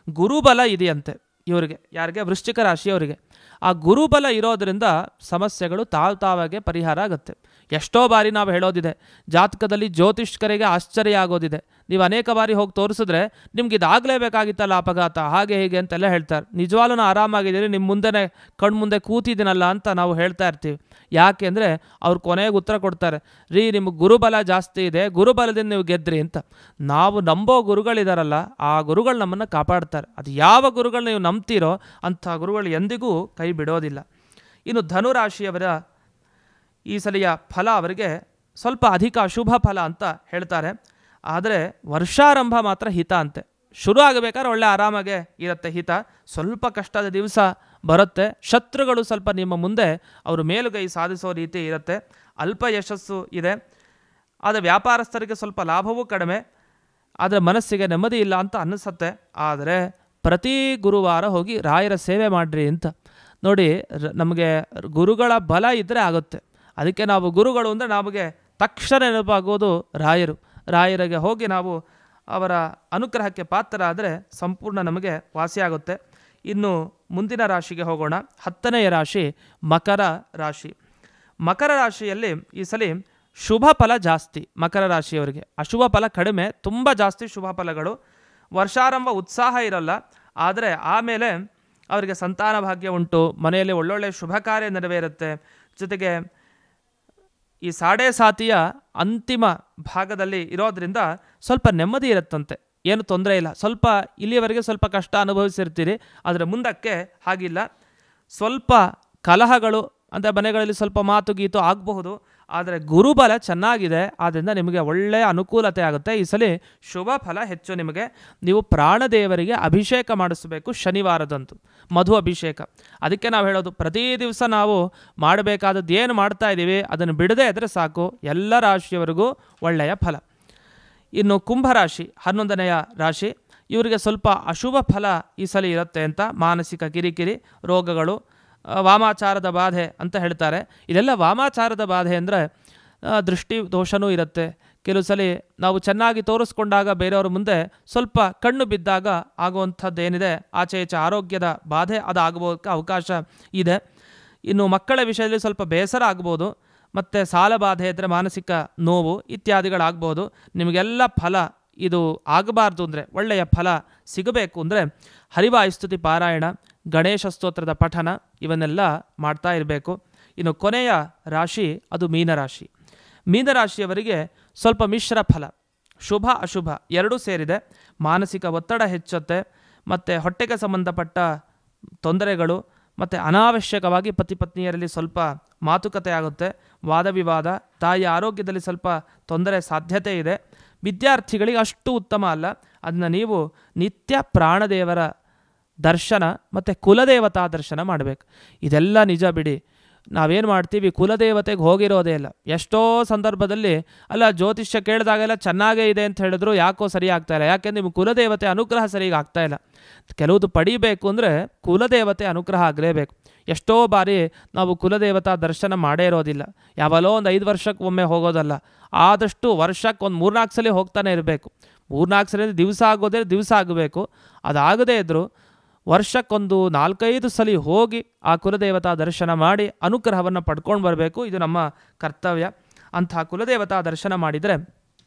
ಗುರುಬಲ ಇದೆಯಂತೆ ಇವರಿಗೆ, ಯಾರಿಗೆ? ವೃಶ್ಚಿಕ ರಾಶಿಯವರಿಗೆ. ಆ ಗುರುಬಲ ಇರೋದರಿಂದ ಸಮಸ್ಯೆಗಳು ತಾವಾಗೆ ಪರಿಹಾರ ಆಗುತ್ತೆ. ಎಷ್ಟೋ ಬಾರಿ ನಾವು ಹೇಳೋದಿದೆ, ಜಾತಕದಲ್ಲಿ ಜ್ಯೋತಿಷ್ಕರಿಗೆ ಆಶ್ಚರ್ಯ ಆಗೋದಿದೆ. ನೀವು ಅನೇಕ ಬಾರಿ ಹೋಗಿ ತೋರಿಸಿದ್ರೆ ನಿಮ್ಗೆ ಇದಾಗಲೇಬೇಕಾಗಿತ್ತಲ್ಲ ಅಪಘಾತ, ಹಾಗೆ ಹೀಗೆ ಅಂತೆಲ್ಲ ಹೇಳ್ತಾರೆ. ನಿಜವಾಗ್ಲೂ ನಾನು ಆರಾಮಾಗಿದ್ದೀರಿ, ನಿಮ್ಮ ಮುಂದೆನೇ ಕಣ್ಮುಂದೆ ಕೂತಿದ್ದೀನಲ್ಲ ಅಂತ ನಾವು ಹೇಳ್ತಾ ಇರ್ತೀವಿ. ಯಾಕೆ ಅಂದರೆ ಅವ್ರು ಕೊನೆಗೆ ಉತ್ತರ ಕೊಡ್ತಾರೆ, ರೀ ನಿಮಗೆ ಗುರುಬಲ ಜಾಸ್ತಿ ಇದೆ, ಗುರುಬಲದಿಂದ ನೀವು ಗೆದ್ರಿ ಅಂತ. ನಾವು ನಂಬೋ ಗುರುಗಳಿದಾರಲ್ಲ, ಆ ಗುರುಗಳು ನಮ್ಮನ್ನು ಕಾಪಾಡ್ತಾರೆ. ಅದು ಯಾವ ಗುರುಗಳು ನೀವು ನಂಬ್ತೀರೋ ಅಂಥ ಗುರುಗಳು ಎಂದಿಗೂ ಕೈ ಬಿಡೋದಿಲ್ಲ. ಇನ್ನು ಧನುರಾಶಿಯವರ ಈ ಸಲಿಯ ಫಲ ಅವರಿಗೆ ಸ್ವಲ್ಪ ಅಧಿಕ ಅಶುಭ ಫಲ ಅಂತ ಹೇಳ್ತಾರೆ. ಆದರೆ ವರ್ಷಾರಂಭ ಮಾತ್ರ ಹಿತ ಅಂತೆ. ಶುರು ಆಗಬೇಕಾದ್ರೆ ಒಳ್ಳೆ ಆರಾಮಾಗೆ ಇರುತ್ತೆ ಹಿತ. ಸ್ವಲ್ಪ ಕಷ್ಟದ ದಿವಸ ಬರುತ್ತೆ. ಶತ್ರುಗಳು ಸ್ವಲ್ಪ ನಿಮ್ಮ ಮುಂದೆ ಅವರು ಮೇಲುಗೈ ಸಾಧಿಸೋ ರೀತಿ ಇರುತ್ತೆ. ಅಲ್ಪ ಯಶಸ್ಸು ಇದೆ. ಆದರೆ ವ್ಯಾಪಾರಸ್ಥರಿಗೆ ಸ್ವಲ್ಪ ಲಾಭವೂ ಕಡಿಮೆ. ಆದರೆ ಮನಸ್ಸಿಗೆ ನೆಮ್ಮದಿ ಇಲ್ಲ ಅಂತ ಅನ್ನಿಸುತ್ತೆ. ಆದರೆ ಪ್ರತಿ ಗುರುವಾರ ಹೋಗಿ ರಾಯರ ಸೇವೆ ಮಾಡಿರಿ ಅಂತ. ನೋಡಿ, ನಮಗೆ ಗುರುಗಳ ಬಲ ಇದ್ದರೆ ಆಗುತ್ತೆ. ಅದಕ್ಕೆ ನಾವು ಗುರುಗಳು ಅಂದರೆ ನಮಗೆ ತಕ್ಷಣ ನೆನಪಾಗೋದು ರಾಯರು. ರಾಯರಿಗೆ ಹೋಗಿ ನಾವು ಅವರ ಅನುಗ್ರಹಕ್ಕೆ ಪಾತ್ರರಾದರೆ ಸಂಪೂರ್ಣ ನಮಗೆ ವಾಸಿಯಾಗುತ್ತೆ. ಇನ್ನು ಮುಂದಿನ ರಾಶಿಗೆ ಹೋಗೋಣ. 10ನೆಯ ರಾಶಿ ಮಕರ ರಾಶಿ. ಮಕರ ರಾಶಿಯಲ್ಲಿ ಈ ಸಲ ಶುಭ ಫಲ ಜಾಸ್ತಿ. ಮಕರ ರಾಶಿಯವರಿಗೆ ಅಶುಭ ಫಲ ಕಡಿಮೆ, ತುಂಬ ಜಾಸ್ತಿ ಶುಭ ಫಲಗಳು. ವರ್ಷಾರಂಭ ಉತ್ಸಾಹ ಇರಲ್ಲ, ಆದರೆ ಆಮೇಲೆ ಅವರಿಗೆ ಸಂತಾನ ಭಾಗ್ಯ ಉಂಟು. ಮನೆಯಲ್ಲಿ ಒಳ್ಳೊಳ್ಳೆ ಶುಭ ಕಾರ್ಯ ನೆರವೇರುತ್ತೆ. ಜೊತೆಗೆ ಈ ಸಾಡೆ ಸಾತಿಯ ಅಂತಿಮ ಭಾಗದಲ್ಲಿ ಇರೋದರಿಂದ ಸ್ವಲ್ಪ ನೆಮ್ಮದಿ ಇರುತ್ತಂತೆ. ಏನು ತೊಂದರೆ ಇಲ್ಲ. ಸ್ವಲ್ಪ ಇಲ್ಲಿಯವರೆಗೆ ಸ್ವಲ್ಪ ಕಷ್ಟ ಅನುಭವಿಸಿರ್ತೀರಿ, ಆದರೆ ಮುಂದಕ್ಕೆ ಹಾಗಿಲ್ಲ. ಸ್ವಲ್ಪ ಕಲಹಗಳು ಅಂದರೆ ಮನೆಗಳಲ್ಲಿ ಸ್ವಲ್ಪ ಮಾತು ಗೀತು ಆಗಬಹುದು. ಆದರೆ ಗುರುಬಲ ಚೆನ್ನಾಗಿದೆ, ಆದ್ದರಿಂದ ನಿಮಗೆ ಒಳ್ಳೆಯ ಅನುಕೂಲತೆ ಆಗುತ್ತೆ. ಈ ಸಲ ಶುಭ ಫಲ ಹೆಚ್ಚು ನಿಮಗೆ. ನೀವು ಪ್ರಾಣದೇವರಿಗೆ ಅಭಿಷೇಕ ಮಾಡಿಸಬೇಕು ಶನಿವಾರದಂದು, ಮಧು ಅಭಿಷೇಕ. ಅದಕ್ಕೆ ನಾವು ಹೇಳೋದು, ಪ್ರತಿ ದಿವಸ ನಾವು ಮಾಡಬೇಕಾದದ್ದು ಏನು ಮಾಡ್ತಾ ಇದ್ದೀವಿ ಅದನ್ನು ಬಿಡದೇ ಇದ್ದರೆ ಸಾಕು. ಎಲ್ಲ ರಾಶಿಯವರಿಗೂ ಒಳ್ಳೆಯ ಫಲ. ಇನ್ನು ಕುಂಭರಾಶಿ 11ನೆಯ ರಾಶಿ. ಇವರಿಗೆ ಸ್ವಲ್ಪ ಅಶುಭ ಫಲ ಈ ಸಲ ಇರುತ್ತೆ ಅಂತ. ಮಾನಸಿಕ ಕಿರಿಕಿರಿ, ರೋಗಗಳು, ವಾಮಾಚಾರದ ಬಾಧೆ ಅಂತ ಹೇಳ್ತಾರೆ. ಇದೆಲ್ಲ ವಾಮಾಚಾರದ ಬಾಧೆ ಅಂದರೆ ದೃಷ್ಟಿ ದೋಷನೂ ಇರುತ್ತೆ. ಕೆಲವು ಸಲ ನಾವು ಚೆನ್ನಾಗಿ ತೋರಿಸ್ಕೊಂಡಾಗ ಬೇರೆಯವ್ರ ಮುಂದೆ ಸ್ವಲ್ಪ ಕಣ್ಣು ಬಿದ್ದಾಗ ಆಗುವಂಥದ್ದೇನಿದೆ ಆಚೆ ಈಚೆ ಆರೋಗ್ಯದ ಬಾಧೆ, ಅದು ಆಗಬೋದಕ್ಕೆ ಅವಕಾಶ ಇದೆ. ಇನ್ನು ಮಕ್ಕಳ ವಿಷಯದಲ್ಲಿ ಸ್ವಲ್ಪ ಬೇಸರ ಆಗ್ಬೋದು. ಮತ್ತು ಸಾಲ ಬಾಧೆ ಇದ್ದರೆ ಮಾನಸಿಕ ನೋವು ಇತ್ಯಾದಿಗಳಾಗ್ಬೋದು. ನಿಮಗೆಲ್ಲ ಫಲ ಇದು ಆಗಬಾರ್ದು ಅಂದರೆ, ಒಳ್ಳೆಯ ಫಲ ಸಿಗಬೇಕು ಅಂದರೆ ಹರಿವಾಯುಸ್ತುತಿ ಪಾರಾಯಣ, ಗಣೇಶ ಸ್ತೋತ್ರದ ಪಠನ ಇವನ್ನೆಲ್ಲ ಮಾಡ್ತಾ ಇರಬೇಕು. ಇನ್ನು ಕೊನೆಯ ರಾಶಿ ಅದು ಮೀನರಾಶಿ. ಮೀನರಾಶಿಯವರಿಗೆ ಸ್ವಲ್ಪ ಮಿಶ್ರ ಫಲ, ಶುಭ ಅಶುಭ ಎರಡೂ ಸೇರಿದೆ. ಮಾನಸಿಕ ಒತ್ತಡ ಹೆಚ್ಚುತ್ತೆ, ಮತ್ತು ಹೊಟ್ಟೆಗೆ ಸಂಬಂಧಪಟ್ಟ ತೊಂದರೆಗಳು, ಮತ್ತು ಅನಾವಶ್ಯಕವಾಗಿ ಪತಿ ಪತ್ನಿಯರಲ್ಲಿ ಸ್ವಲ್ಪ ಮಾತುಕತೆ ಆಗುತ್ತೆ, ವಾದ ವಿವಾದ, ತಾಯಿಯ ಆರೋಗ್ಯದಲ್ಲಿ ಸ್ವಲ್ಪ ತೊಂದರೆ ಸಾಧ್ಯತೆ ಇದೆ. ವಿದ್ಯಾರ್ಥಿಗಳಿಗೆ ಅಷ್ಟು ಉತ್ತಮ ಅಲ್ಲ. ಅದನ್ನು ನೀವು ನಿತ್ಯ ಪ್ರಾಣದೇವರ ದರ್ಶನ ಮತ್ತು ಕುಲದೇವತಾ ದರ್ಶನ ಮಾಡಬೇಕು. ಇದೆಲ್ಲ ನಿಜ ಬಿಡಿ. ನಾವೇನು ಮಾಡ್ತೀವಿ, ಕುಲದೇವತೆಗೆ ಹೋಗಿರೋದೇ ಇಲ್ಲ. ಎಷ್ಟೋ ಸಂದರ್ಭದಲ್ಲಿ ಅಲ್ಲ ಜ್ಯೋತಿಷ್ಯ ಕೇಳಿದಾಗೆಲ್ಲ ಚೆನ್ನಾಗೇ ಇದೆ ಅಂತ ಹೇಳಿದ್ರು ಯಾಕೋ ಸರಿ ಆಗ್ತಾ ಇಲ್ಲ. ಯಾಕೆಂದರೆ ನಿಮ್ಮ ಕುಲದೇವತೆ ಅನುಗ್ರಹ ಸರಿಗೆ ಆಗ್ತಾ ಇಲ್ಲ. ಕೆಲವುದು ಪಡಿಬೇಕು ಅಂದರೆ ಕುಲದೇವತೆ ಅನುಗ್ರಹ ಆಗಲೇಬೇಕು. ಎಷ್ಟೋ ಬಾರಿ ನಾವು ಕುಲದೇವತಾ ದರ್ಶನ ಮಾಡೇ ಇರೋದಿಲ್ಲ. ಯಾವಲೋ ಒಂದು 5 ವರ್ಷಕ್ಕೆ ಒಮ್ಮೆ ಹೋಗೋದಲ್ಲ, ಆದಷ್ಟು ವರ್ಷಕ್ಕೆ ಒಂದು 3-4 ಸಲ ಹೋಗ್ತಾನೆ ಇರಬೇಕು. 3-4 ಸಲ ದಿವಸ ಆಗೋದೇ ದಿವಸ ಆಗಬೇಕು. ಅದಾಗದೇ ಇದ್ದರೂ ವರ್ಷಕ್ಕೊಂದು 4-5 ಸಲ ಹೋಗಿ ಆ ಕುಲದೇವತಾ ದರ್ಶನ ಮಾಡಿ ಅನುಗ್ರಹವನ್ನು ಪಡ್ಕೊಂಡು ಬರಬೇಕು. ಇದು ನಮ್ಮ ಕರ್ತವ್ಯ. ಅಂತಹ ಕುಲದೇವತಾ ದರ್ಶನ ಮಾಡಿದರೆ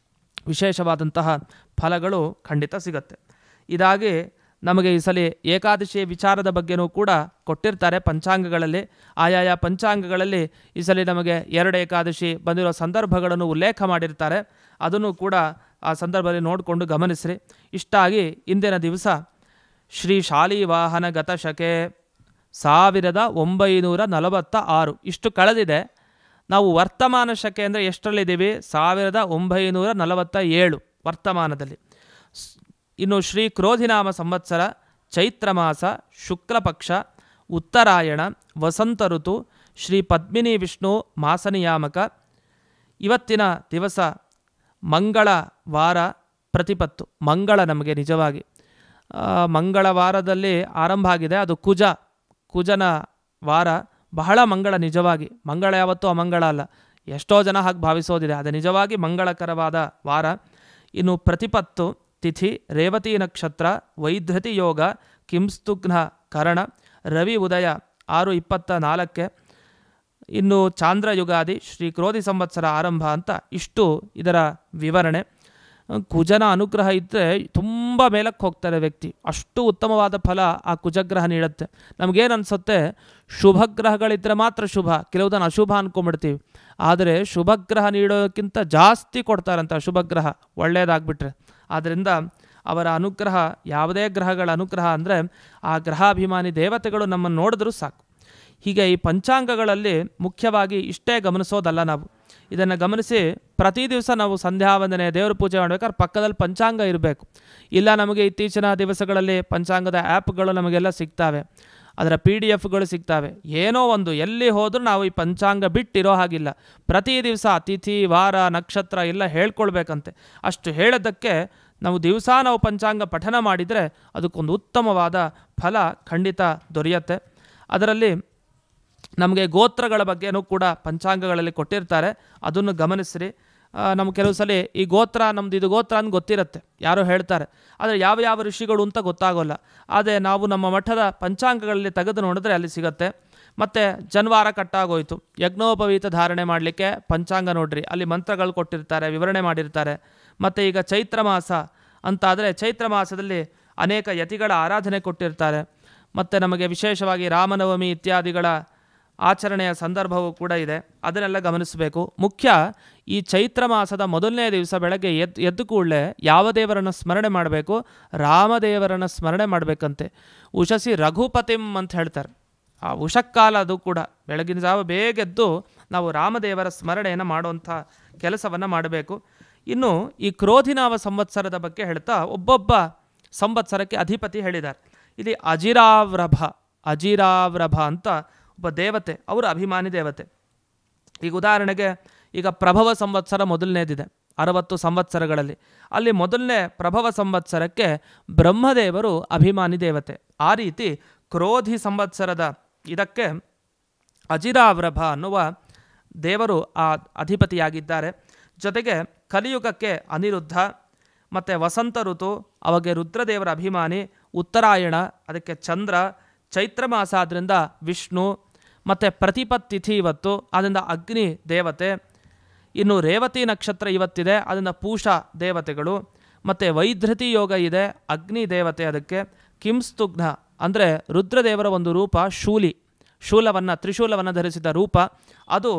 ವಿಶೇಷವಾದಂತಹ ಫಲಗಳು ಖಂಡಿತ ಸಿಗುತ್ತೆ. ಇದಾಗಿ ನಮಗೆ ಈ ಸಲ ಏಕಾದಶಿ ವಿಚಾರದ ಬಗ್ಗೆನೂ ಕೂಡ ಕೊಟ್ಟಿರ್ತಾರೆ ಪಂಚಾಂಗಗಳಲ್ಲಿ. ಆಯಾಯ ಪಂಚಾಂಗಗಳಲ್ಲಿ ಈ ಸಲ ನಮಗೆ 2 ಏಕಾದಶಿ ಬಂದಿರೋ ಸಂದರ್ಭಗಳನ್ನು ಉಲ್ಲೇಖ ಮಾಡಿರ್ತಾರೆ. ಅದನ್ನು ಕೂಡ ಆ ಸಂದರ್ಭದಲ್ಲಿ ನೋಡಿಕೊಂಡು ಗಮನಿಸ್ರಿ. ಇಷ್ಟಾಗಿ ಇಂದಿನ ದಿವಸ ಶ್ರೀ ಶಾಲಿವಾಹನ ಗತಶಕೆ 1946 ಇಷ್ಟು ಕಳೆದಿದೆ. ನಾವು ವರ್ತಮಾನ ಶಕೆ ಅಂದರೆ ಎಷ್ಟರಲ್ಲಿದ್ದೀವಿ? 1947 ವರ್ತಮಾನದಲ್ಲಿ. ಇನ್ನು ಶ್ರೀ ಕ್ರೋಧಿನಾಮ ಸಂವತ್ಸರ, ಚೈತ್ರ ಮಾಸ, ಶುಕ್ಲ ಪಕ್ಷ, ಉತ್ತರಾಯಣ, ವಸಂತ ಋತು, ಶ್ರೀ ಪದ್ಮಿನಿ ವಿಷ್ಣು ಮಾಸನಿಯಾಮಕ. ಇವತ್ತಿನ ದಿವಸ ಮಂಗಳವಾರ ಪ್ರತಿಪತ್ತು. ಮಂಗಳ ನಮಗೆ ನಿಜವಾಗಿ ಮಂಗಳವಾರದಲ್ಲಿ ಆರಂಭ ಆಗಿದೆ. ಅದು ಕುಜನ ವಾರ. ಬಹಳ ಮಂಗಳ ನಿಜವಾಗಿ. ಮಂಗಳ ಯಾವತ್ತೂ ಅಮಂಗಳ ಅಲ್ಲ, ಎಷ್ಟೋ ಜನ ಹಾಗೆ ಭಾವಿಸೋದಿದೆ. ಅದು ನಿಜವಾಗಿ ಮಂಗಳಕರವಾದ ವಾರ. ಇನ್ನು ಪ್ರತಿಪತ್ತು ತಿಥಿ, ರೇವತಿ ನಕ್ಷತ್ರ, ವೈಧೃತಿ ಯೋಗ, ಕಿಂಸ್ತುಘ್ನ ಕರಣ, ರವಿ ಉದಯ 6:24. ಇನ್ನು ಚಾಂದ್ರ ಯುಗಾದಿ, ಶ್ರೀ ಕ್ರೋಧಿ ಸಂವತ್ಸರ ಆರಂಭ ಅಂತ ಇಷ್ಟು ಇದರ ವಿವರಣೆ. ಕುಜನ ಅನುಗ್ರಹ ಇದ್ದರೆ ತುಂಬ ಮೇಲಕ್ಕೆ ಹೋಗ್ತಾರೆ ವ್ಯಕ್ತಿ. ಅಷ್ಟು ಉತ್ತಮವಾದ ಫಲ ಆ ಕುಜಗ್ರಹ ನೀಡುತ್ತೆ. ನಮಗೇನು ಅನಿಸುತ್ತೆ, ಶುಭಗ್ರಹಗಳಿದ್ದರೆ ಮಾತ್ರ ಶುಭ, ಕೆಲವುದನ್ನು ಅಶುಭ ಅಂದ್ಕೊಂಡ್ಬಿಡ್ತೀವಿ. ಆದರೆ ಶುಭಗ್ರಹ ನೀಡೋಕ್ಕಿಂತ ಜಾಸ್ತಿ ಕೊಡ್ತಾರಂತ ಅಶುಭಗ್ರಹ ಒಳ್ಳೆಯದಾಗ್ಬಿಟ್ರೆ. ಆದ್ದರಿಂದ ಅವರ ಅನುಗ್ರಹ, ಯಾವುದೇ ಗ್ರಹಗಳ ಅನುಗ್ರಹ ಅಂದರೆ ಆ ಗ್ರಹಾಭಿಮಾನಿ ದೇವತೆಗಳು ನಮ್ಮನ್ನು ನೋಡಿದ್ರೂ ಸಾಕು. ಹೀಗೆ ಈ ಪಂಚಾಂಗಗಳಲ್ಲಿ ಮುಖ್ಯವಾಗಿ ಇಷ್ಟೇ ಗಮನಿಸೋದಲ್ಲ, ನಾವು ಇದನ್ನು ಗಮನಿಸಿ ಪ್ರತಿ ದಿವಸ ನಾವು ಸಂಧ್ಯಾ ವಂದನೆ, ದೇವ್ರ ಪೂಜೆ ಮಾಡಬೇಕಾದ್ರೆ ಪಕ್ಕದಲ್ಲಿ ಪಂಚಾಂಗ ಇರಬೇಕು. ಇಲ್ಲ ನಮಗೆ ಇತ್ತೀಚಿನ ದಿವಸಗಳಲ್ಲಿ ಪಂಚಾಂಗದ ಆ್ಯಪ್ಗಳು ನಮಗೆಲ್ಲ ಸಿಗ್ತವೆ, ಅದರ PDF ಸಿಗ್ತವೆ. ಏನೋ ಒಂದು ಎಲ್ಲಿ ಹೋದರೂ ನಾವು ಈ ಪಂಚಾಂಗ ಬಿಟ್ಟಿರೋ ಹಾಗಿಲ್ಲ. ಪ್ರತಿ ದಿವಸ ತಿಥಿ, ವಾರ, ನಕ್ಷತ್ರ ಎಲ್ಲ ಹೇಳ್ಕೊಳ್ಬೇಕಂತೆ. ಅಷ್ಟು ಹೇಳೋದಕ್ಕೆ ನಾವು ನಾವು ಪಂಚಾಂಗ ಪಠನ ಮಾಡಿದರೆ ಅದಕ್ಕೊಂದು ಉತ್ತಮವಾದ ಫಲ ಖಂಡಿತ ದೊರೆಯುತ್ತೆ. ಅದರಲ್ಲಿ ನಮಗೆ ಗೋತ್ರಗಳ ಬಗ್ಗೆನೂ ಕೂಡ ಪಂಚಾಂಗಗಳಲ್ಲಿ ಕೊಟ್ಟಿರ್ತಾರೆ, ಅದನ್ನು ಗಮನಿಸ್ರಿ. ನಮ್ಗೆ ಕೆಲವು ಸಲ ಈ ಗೋತ್ರ ನಮ್ಮದು ಇದು ಗೋತ್ರ ಅಂತ ಗೊತ್ತಿರುತ್ತೆ, ಯಾರೋ ಹೇಳ್ತಾರೆ, ಆದರೆ ಯಾವ ಯಾವ ಋಷಿಗಳು ಅಂತ ಗೊತ್ತಾಗೋಲ್ಲ. ಆದರೆ ನಾವು ನಮ್ಮ ಮಠದ ಪಂಚಾಂಗಗಳಲ್ಲಿ ತೆಗೆದು ನೋಡಿದ್ರೆ ಅಲ್ಲಿ ಸಿಗುತ್ತೆ. ಮತ್ತು ಜನ್ವಾರ ಕಟ್ಟಾಗೋಯ್ತು, ಯಜ್ಞೋಪವೀತ ಧಾರಣೆ ಮಾಡಲಿಕ್ಕೆ ಪಂಚಾಂಗ ನೋಡ್ರಿ, ಅಲ್ಲಿ ಮಂತ್ರಗಳು ಕೊಟ್ಟಿರ್ತಾರೆ, ವಿವರಣೆ ಮಾಡಿರ್ತಾರೆ. ಮತ್ತು ಈಗ ಚೈತ್ರ ಮಾಸ ಅಂತಾದರೆ ಚೈತ್ರ ಮಾಸದಲ್ಲಿ ಅನೇಕ ಯತಿಗಳ ಆರಾಧನೆ ಕೊಟ್ಟಿರ್ತಾರೆ. ಮತ್ತು ನಮಗೆ ವಿಶೇಷವಾಗಿ ರಾಮನವಮಿ ಇತ್ಯಾದಿಗಳ ಆಚರಣೆಯ ಸಂದರ್ಭವೂ ಕೂಡ ಇದೆ, ಅದನ್ನೆಲ್ಲ ಗಮನಿಸಬೇಕು. ಮುಖ್ಯ ಈ ಚೈತ್ರ ಮಾಸದ ಮೊದಲನೇ ದಿವಸ ಬೆಳಗ್ಗೆ ಎದ್ದು ಕೂಡಲೇ ಯಾವ ದೇವರನ್ನು ಸ್ಮರಣೆ ಮಾಡಬೇಕು? ರಾಮದೇವರನ್ನು ಸ್ಮರಣೆ ಮಾಡಬೇಕಂತೆ. ಉಷಸಿ ರಘುಪತಿಂ ಅಂತ ಹೇಳ್ತಾರೆ. ಆ ಉಷಕ್ಕಾಲ ಅದು ಕೂಡ ಬೆಳಗಿನ ಜಾವ ಬೇಗ ಎದ್ದು ನಾವು ರಾಮದೇವರ ಸ್ಮರಣೆಯನ್ನು ಮಾಡುವಂಥ ಕೆಲಸವನ್ನು ಮಾಡಬೇಕು. ಇನ್ನು ಈ ಕ್ರೋಧಿನಾಮ ಸಂವತ್ಸರದ ಬಗ್ಗೆ ಹೇಳ್ತಾ ಒಬ್ಬೊಬ್ಬ ಸಂವತ್ಸರಕ್ಕೆ ಅಧಿಪತಿ ಹೇಳಿದ್ದಾರೆ. ಇಲ್ಲಿ ಅಜಿರಾವ್ರಭ ಅಂತ ಒಬ್ಬ ದೇವತೆ, ಅವರು ಅಭಿಮಾನಿ ದೇವತೆ. ಈಗ ಉದಾಹರಣೆಗೆ ಈಗ ಪ್ರಭವ ಸಂವತ್ಸರ ಮೊದಲನೇದಿದೆ 60 ಸಂವತ್ಸರಗಳಲ್ಲಿ. ಅಲ್ಲಿ ಮೊದಲನೇ ಪ್ರಭವ ಸಂವತ್ಸರಕ್ಕೆ ಬ್ರಹ್ಮದೇವರು ಅಭಿಮಾನಿ ದೇವತೆ. ಆ ರೀತಿ ಕ್ರೋಧಿ ಸಂವತ್ಸರದ ಇದಕ್ಕೆ ಅಜಿರಾವ್ರಭ ಅನ್ನುವ ದೇವರು ಆ ಅಧಿಪತಿಯಾಗಿದ್ದಾರೆ. ಜೊತೆಗೆ ಕಲಿಯುಗಕ್ಕೆ ಅನಿರುದ್ಧ, ಮತ್ತು ವಸಂತ ಋತು ಅವಾಗ ರುದ್ರದೇವರ ಅಭಿಮಾನಿ, ಉತ್ತರಾಯಣ ಅದಕ್ಕೆ ಚಂದ್ರ, ಚೈತ್ರ ಮಾಸ ಆದ್ದರಿಂದ ವಿಷ್ಣು, ಮತ್ತು ಪ್ರತಿಪತ್ತಿಥಿ ಇವತ್ತು ಅದರಿಂದ ಅಗ್ನಿ ದೇವತೆ. ಇನ್ನು ರೇವತಿ ನಕ್ಷತ್ರ ಇವತ್ತಿದೆ, ಅದರಿಂದ ಪೂಷ ದೇವತೆಗಳು. ಮತ್ತು ವೈಧೃತಿ ಯೋಗ ಇದೆ, ಅಗ್ನಿ ದೇವತೆ ಅದಕ್ಕೆ. ಕಿಂಸ್ತುಘ್ನ ಅಂದರೆ ರುದ್ರದೇವರ ಒಂದು ರೂಪ, ತ್ರಿಶೂಲವನ್ನು ಧರಿಸಿದ ರೂಪ, ಅದು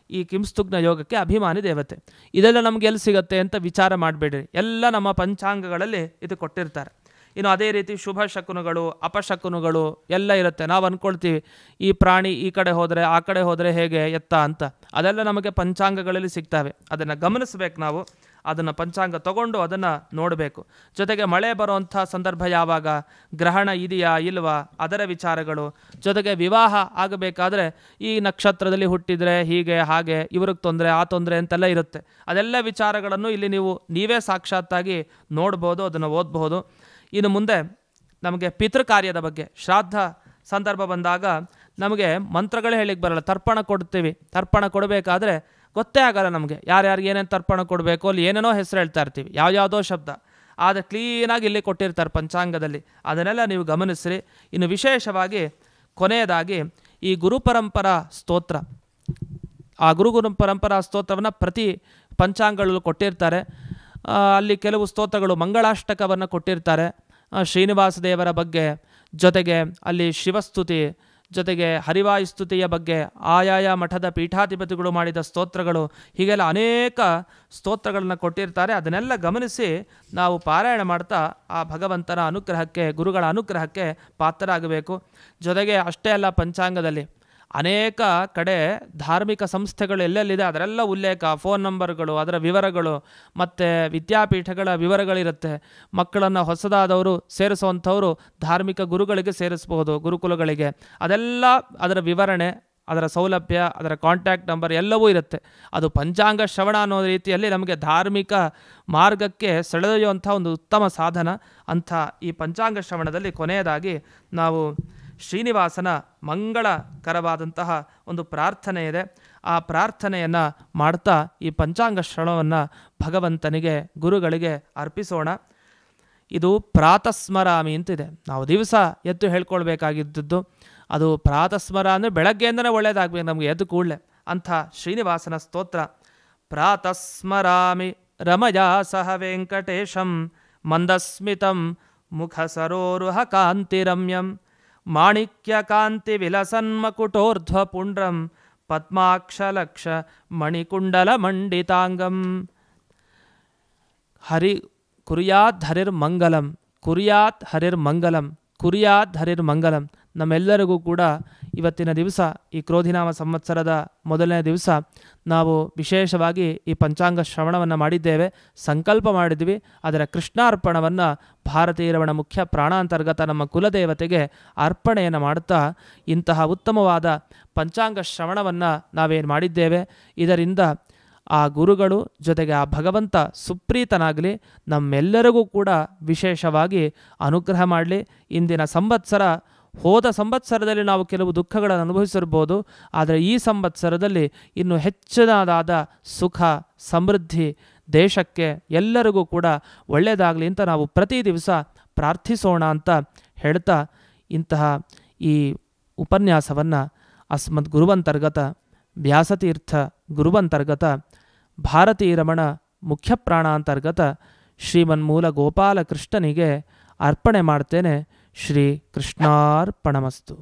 ಈ ಕಿಂಸ್ತುಘ್ನ ಯೋಗಕ್ಕೆ ಅಭಿಮಾನಿ ದೇವತೆ. ಇದೆಲ್ಲ ನಮ್ಗೆ ಎಲ್ಲಿ ಸಿಗುತ್ತೆ ಅಂತ ವಿಚಾರ ಮಾಡಬೇಡ್ರಿ, ಎಲ್ಲ ನಮ್ಮ ಪಂಚಾಂಗಗಳಲ್ಲಿ ಇದು ಕೊಟ್ಟಿರ್ತಾರೆ. ಇನ್ನು ಅದೇ ರೀತಿ ಶುಭ ಶಕುನಗಳು, ಅಪಶಕುನಗಳು ಎಲ್ಲ ಇರುತ್ತೆ. ನಾವು ಅಂದ್ಕೊಳ್ತೀವಿ ಈ ಪ್ರಾಣಿ ಈ ಕಡೆ ಹೋದರೆ ಆ ಕಡೆ ಹೋದರೆ ಹೇಗೆ ಎತ್ತ ಅಂತ, ಅದೆಲ್ಲ ನಮಗೆ ಪಂಚಾಂಗಗಳಲ್ಲಿ ಸಿಗ್ತವೆ. ಅದನ್ನು ಗಮನಿಸಬೇಕು ನಾವು. ಅದನ್ನು ಪಂಚಾಂಗ ತಗೊಂಡು ಅದನ್ನು ನೋಡಬೇಕು. ಜೊತೆಗೆ ಮಳೆ ಬರುವಂಥ ಸಂದರ್ಭ ಯಾವಾಗ, ಗ್ರಹಣ ಇದೆಯಾ ಇಲ್ವಾ ಅದರ ವಿಚಾರಗಳು, ಜೊತೆಗೆ ವಿವಾಹ ಆಗಬೇಕಾದ್ರೆ ಈ ನಕ್ಷತ್ರದಲ್ಲಿ ಹುಟ್ಟಿದರೆ ಹೀಗೆ ಹಾಗೆ, ಇವ್ರಿಗೆ ತೊಂದರೆ ಆ ತೊಂದರೆ ಅಂತೆಲ್ಲ ಇರುತ್ತೆ. ಅದೆಲ್ಲ ವಿಚಾರಗಳನ್ನು ಇಲ್ಲಿ ನೀವೇ ಸಾಕ್ಷಾತ್ತಾಗಿ ನೋಡ್ಬೋದು, ಅದನ್ನು ಓದಬಹುದು. ಇನ್ನು ಮುಂದೆ ನಮಗೆ ಪಿತೃ ಕಾರ್ಯದ ಬಗ್ಗೆ, ಶ್ರಾದ್ದ ಸಂದರ್ಭ ಬಂದಾಗ ನಮಗೆ ಮಂತ್ರಗಳೇ ಹೇಳಿಕ್ಕೆ ಬರಲ್ಲ. ತರ್ಪಣ ಕೊಡ್ತೀವಿ, ತರ್ಪಣ ಕೊಡಬೇಕಾದ್ರೆ ಗೊತ್ತೇ ಆಗಲ್ಲ ನಮಗೆ ಯಾರ್ಯಾರಿಗೆ ಏನೇನು ತರ್ಪಣ ಕೊಡಬೇಕು, ಅಲ್ಲಿ ಏನೇನೋ ಹೆಸರು ಹೇಳ್ತಾ ಇರ್ತೀವಿ, ಯಾವ್ಯಾವುದೋ ಶಬ್ದ, ಆದರೆ ಕ್ಲೀನಾಗಿ ಇಲ್ಲಿ ಕೊಟ್ಟಿರ್ತಾರೆ ಪಂಚಾಂಗದಲ್ಲಿ. ಅದನ್ನೆಲ್ಲ ನೀವು ಗಮನಿಸ್ರಿ. ಇನ್ನು ವಿಶೇಷವಾಗಿ ಕೊನೆಯದಾಗಿ ಈ ಗುರುಪರಂಪರಾ ಸ್ತೋತ್ರ, ಆ ಗುರುಪರಂಪರಾ ಸ್ತೋತ್ರವನ್ನು ಪ್ರತಿ ಪಂಚಾಂಗಗಳಲ್ಲೂ ಕೊಟ್ಟಿರ್ತಾರೆ. ಅಲ್ಲಿ ಕೆಲವು ಸ್ತೋತ್ರಗಳು ಮಂಗಳಾಷ್ಟಕವನ್ನು ಕೊಟ್ಟಿರ್ತಾರೆ, ಶ್ರೀನಿವಾಸ ದೇವರ ಬಗ್ಗೆ, ಜೊತೆಗೆ ಅಲ್ಲಿ ಶಿವಸ್ತುತಿ, ಜೊತೆಗೆ ಹರಿವಾಯುಸ್ತುತಿಯ ಬಗ್ಗೆ, ಆಯಾಯ ಮಠದ ಪೀಠಾಧಿಪತಿಗಳು ಮಾಡಿದ ಸ್ತೋತ್ರಗಳು, ಹೀಗೆಲ್ಲ ಅನೇಕ ಸ್ತೋತ್ರಗಳನ್ನು ಕೊಟ್ಟಿರ್ತಾರೆ. ಅದನ್ನೆಲ್ಲ ಗಮನಿಸಿ ನಾವು ಪಾರಾಯಣ ಮಾಡ್ತಾ ಆ ಭಗವಂತನ ಅನುಗ್ರಹಕ್ಕೆ, ಗುರುಗಳ ಅನುಗ್ರಹಕ್ಕೆ ಪಾತ್ರರಾಗಬೇಕು. ಜೊತೆಗೆ ಅಷ್ಟೇ ಅಲ್ಲ, ಪಂಚಾಂಗದಲ್ಲಿ ಅನೇಕ ಕಡೆ ಧಾರ್ಮಿಕ ಸಂಸ್ಥೆಗಳು ಎಲ್ಲೆಲ್ಲಿದೆ ಅದರೆಲ್ಲ ಉಲ್ಲೇಖ, ಫೋನ್ ನಂಬರ್ಗಳು, ಅದರ ವಿವರಗಳು, ಮತ್ತು ವಿದ್ಯಾಪೀಠಗಳ ವಿವರಗಳಿರುತ್ತೆ. ಮಕ್ಕಳನ್ನು ಹೊಸದಾದವರು ಸೇರಿಸುವಂಥವರು ಧಾರ್ಮಿಕ ಗುರುಗಳಿಗೆ ಸೇರಿಸ್ಬೋದು, ಗುರುಕುಲಗಳಿಗೆ. ಅದೆಲ್ಲ ಅದರ ವಿವರಣೆ, ಅದರ ಸೌಲಭ್ಯ, ಅದರ ಕಾಂಟ್ಯಾಕ್ಟ್ ನಂಬರ್ ಎಲ್ಲವೂ ಇರುತ್ತೆ. ಅದು ಪಂಚಾಂಗ ಶ್ರವಣ ಅನ್ನೋ ರೀತಿಯಲ್ಲಿ ನಮಗೆ ಧಾರ್ಮಿಕ ಮಾರ್ಗಕ್ಕೆ ಸೆಳೆದೊಯ್ಯುವಂಥ ಒಂದು ಉತ್ತಮ ಸಾಧನ. ಅಂಥ ಈ ಪಂಚಾಂಗ ಶ್ರವಣದಲ್ಲಿ ಕೊನೆಯದಾಗಿ ನಾವು ಶ್ರೀನಿವಾಸನ ಮಂಗಳಕರವಾದಂತಹ ಒಂದು ಪ್ರಾರ್ಥನೆ ಇದೆ. ಆ ಪ್ರಾರ್ಥನೆಯನ್ನು ಮಾಡ್ತಾ ಈ ಪಂಚಾಂಗ ಶ್ರವಣವನ್ನು ಭಗವಂತನಿಗೆ, ಗುರುಗಳಿಗೆ ಅರ್ಪಿಸೋಣ. ಇದು ಪ್ರಾತಸ್ಮರಾಮಿ ಅಂತಿದೆ. ನಾವು ದಿವಸ ಎದ್ದು ಹೇಳ್ಕೊಳ್ಬೇಕಾಗಿದ್ದದ್ದು ಅದು ಪ್ರಾತಸ್ಮರ ಅಂದರೆ ಬೆಳಗ್ಗೆಯಿಂದನೇ ಒಳ್ಳೆಯದಾಗಬೇಕು ನಮಗೆ, ಎದ್ದು ಕೂಡಲೇ. ಅಂಥ ಶ್ರೀನಿವಾಸನ ಸ್ತೋತ್ರ. ಪ್ರಾತಸ್ಮರಾಮಿ ರಮಯಾ ಸಹ ವೆಂಕಟೇಶಂ ಮಂದಸ್ಮಿತಂ ಮುಖ ಸರೋರುಹ ಕಾಂತಿರಮ್ಯಂ ಮಾಣಿಕ್ಯ ಕಾಂತಿ ವಿಲಸನ್ಮಕುಟೋರ್ಧ್ವ ಪುಂಡ್ರಂ ಪದ್ಮಾಕ್ಷಲಕ್ಷ ಮಣಿಕುಂಡಲ ಮಂಡಿತಾಂಗಂ. ಹರಿ ಕುರ್ಯಾತ್ ಹರಿರ್ಮಂಗಲಂ, ಕುರ್ಯಾತ್ ಹರಿರ್ಮಂಗಲಂ, ಕುರ್ಯಾತ್ ಹರಿರ್ಮಂಗಲಂ. ನಮ್ಮೆಲ್ಲರಿಗೂ ಕೂಡ ಇವತ್ತಿನ ದಿವಸ, ಈ ಕ್ರೋಧಿನಾಮ ಸಂವತ್ಸರದ ಮೊದಲನೇ ದಿವಸ, ನಾವು ವಿಶೇಷವಾಗಿ ಈ ಪಂಚಾಂಗ ಶ್ರವಣವನ್ನು ಮಾಡಿದ್ದೇವೆ, ಸಂಕಲ್ಪ ಮಾಡಿದ್ವಿ. ಅದರ ಕೃಷ್ಣಾರ್ಪಣವನ್ನು ಭಾರತೀಯರವಣ ಮುಖ್ಯ ಪ್ರಾಣಾಂತರ್ಗತ ನಮ್ಮ ಕುಲದೇವತೆಗೆ ಅರ್ಪಣೆಯನ್ನು ಮಾಡುತ್ತಾ ಇಂತಹ ಉತ್ತಮವಾದ ಪಂಚಾಂಗ ಶ್ರವಣವನ್ನು ನಾವೇನು ಮಾಡಿದ್ದೇವೆ, ಇದರಿಂದ ಆ ಗುರುಗಳು ಜೊತೆಗೆ ಆ ಭಗವಂತ ಸುಪ್ರೀತನಾಗಲಿ, ನಮ್ಮೆಲ್ಲರಿಗೂ ಕೂಡ ವಿಶೇಷವಾಗಿ ಅನುಗ್ರಹ ಮಾಡಲಿ. ಇಂದಿನ ಸಂವತ್ಸರ, ಹೋದ ಸಂವತ್ಸರದಲ್ಲಿ ನಾವು ಕೆಲವು ದುಃಖಗಳನ್ನು ಅನುಭವಿಸಿರ್ಬೋದು, ಆದರೆ ಈ ಸಂವತ್ಸರದಲ್ಲಿ ಇನ್ನು ಹೆಚ್ಚಿನದಾದ ಸುಖ ಸಮೃದ್ಧಿ ದೇಶಕ್ಕೆ ಎಲ್ಲರಿಗೂ ಕೂಡ ಒಳ್ಳೆಯದಾಗಲಿ ಅಂತ ನಾವು ಪ್ರತಿ ದಿವಸ ಪ್ರಾರ್ಥಿಸೋಣ ಅಂತ ಹೇಳ್ತಾ, ಇಂತಹ ಈ ಉಪನ್ಯಾಸವನ್ನು ಅಸ್ಮದ್ ಗುರುವಂತರ್ಗತ ವ್ಯಾಸತೀರ್ಥ ಗುರುವಂತರ್ಗತ ಭಾರತೀರಮಣ ಮುಖ್ಯ ಪ್ರಾಣಾಂತರ್ಗತ ಶ್ರೀಮನ್ಮೂಲ ಗೋಪಾಲಕೃಷ್ಣನಿಗೆ ಅರ್ಪಣೆ ಮಾಡ್ತೇನೆ. ಶ್ರೀ ಕೃಷ್ಣಾರ್ಪಣಮಸ್ತು.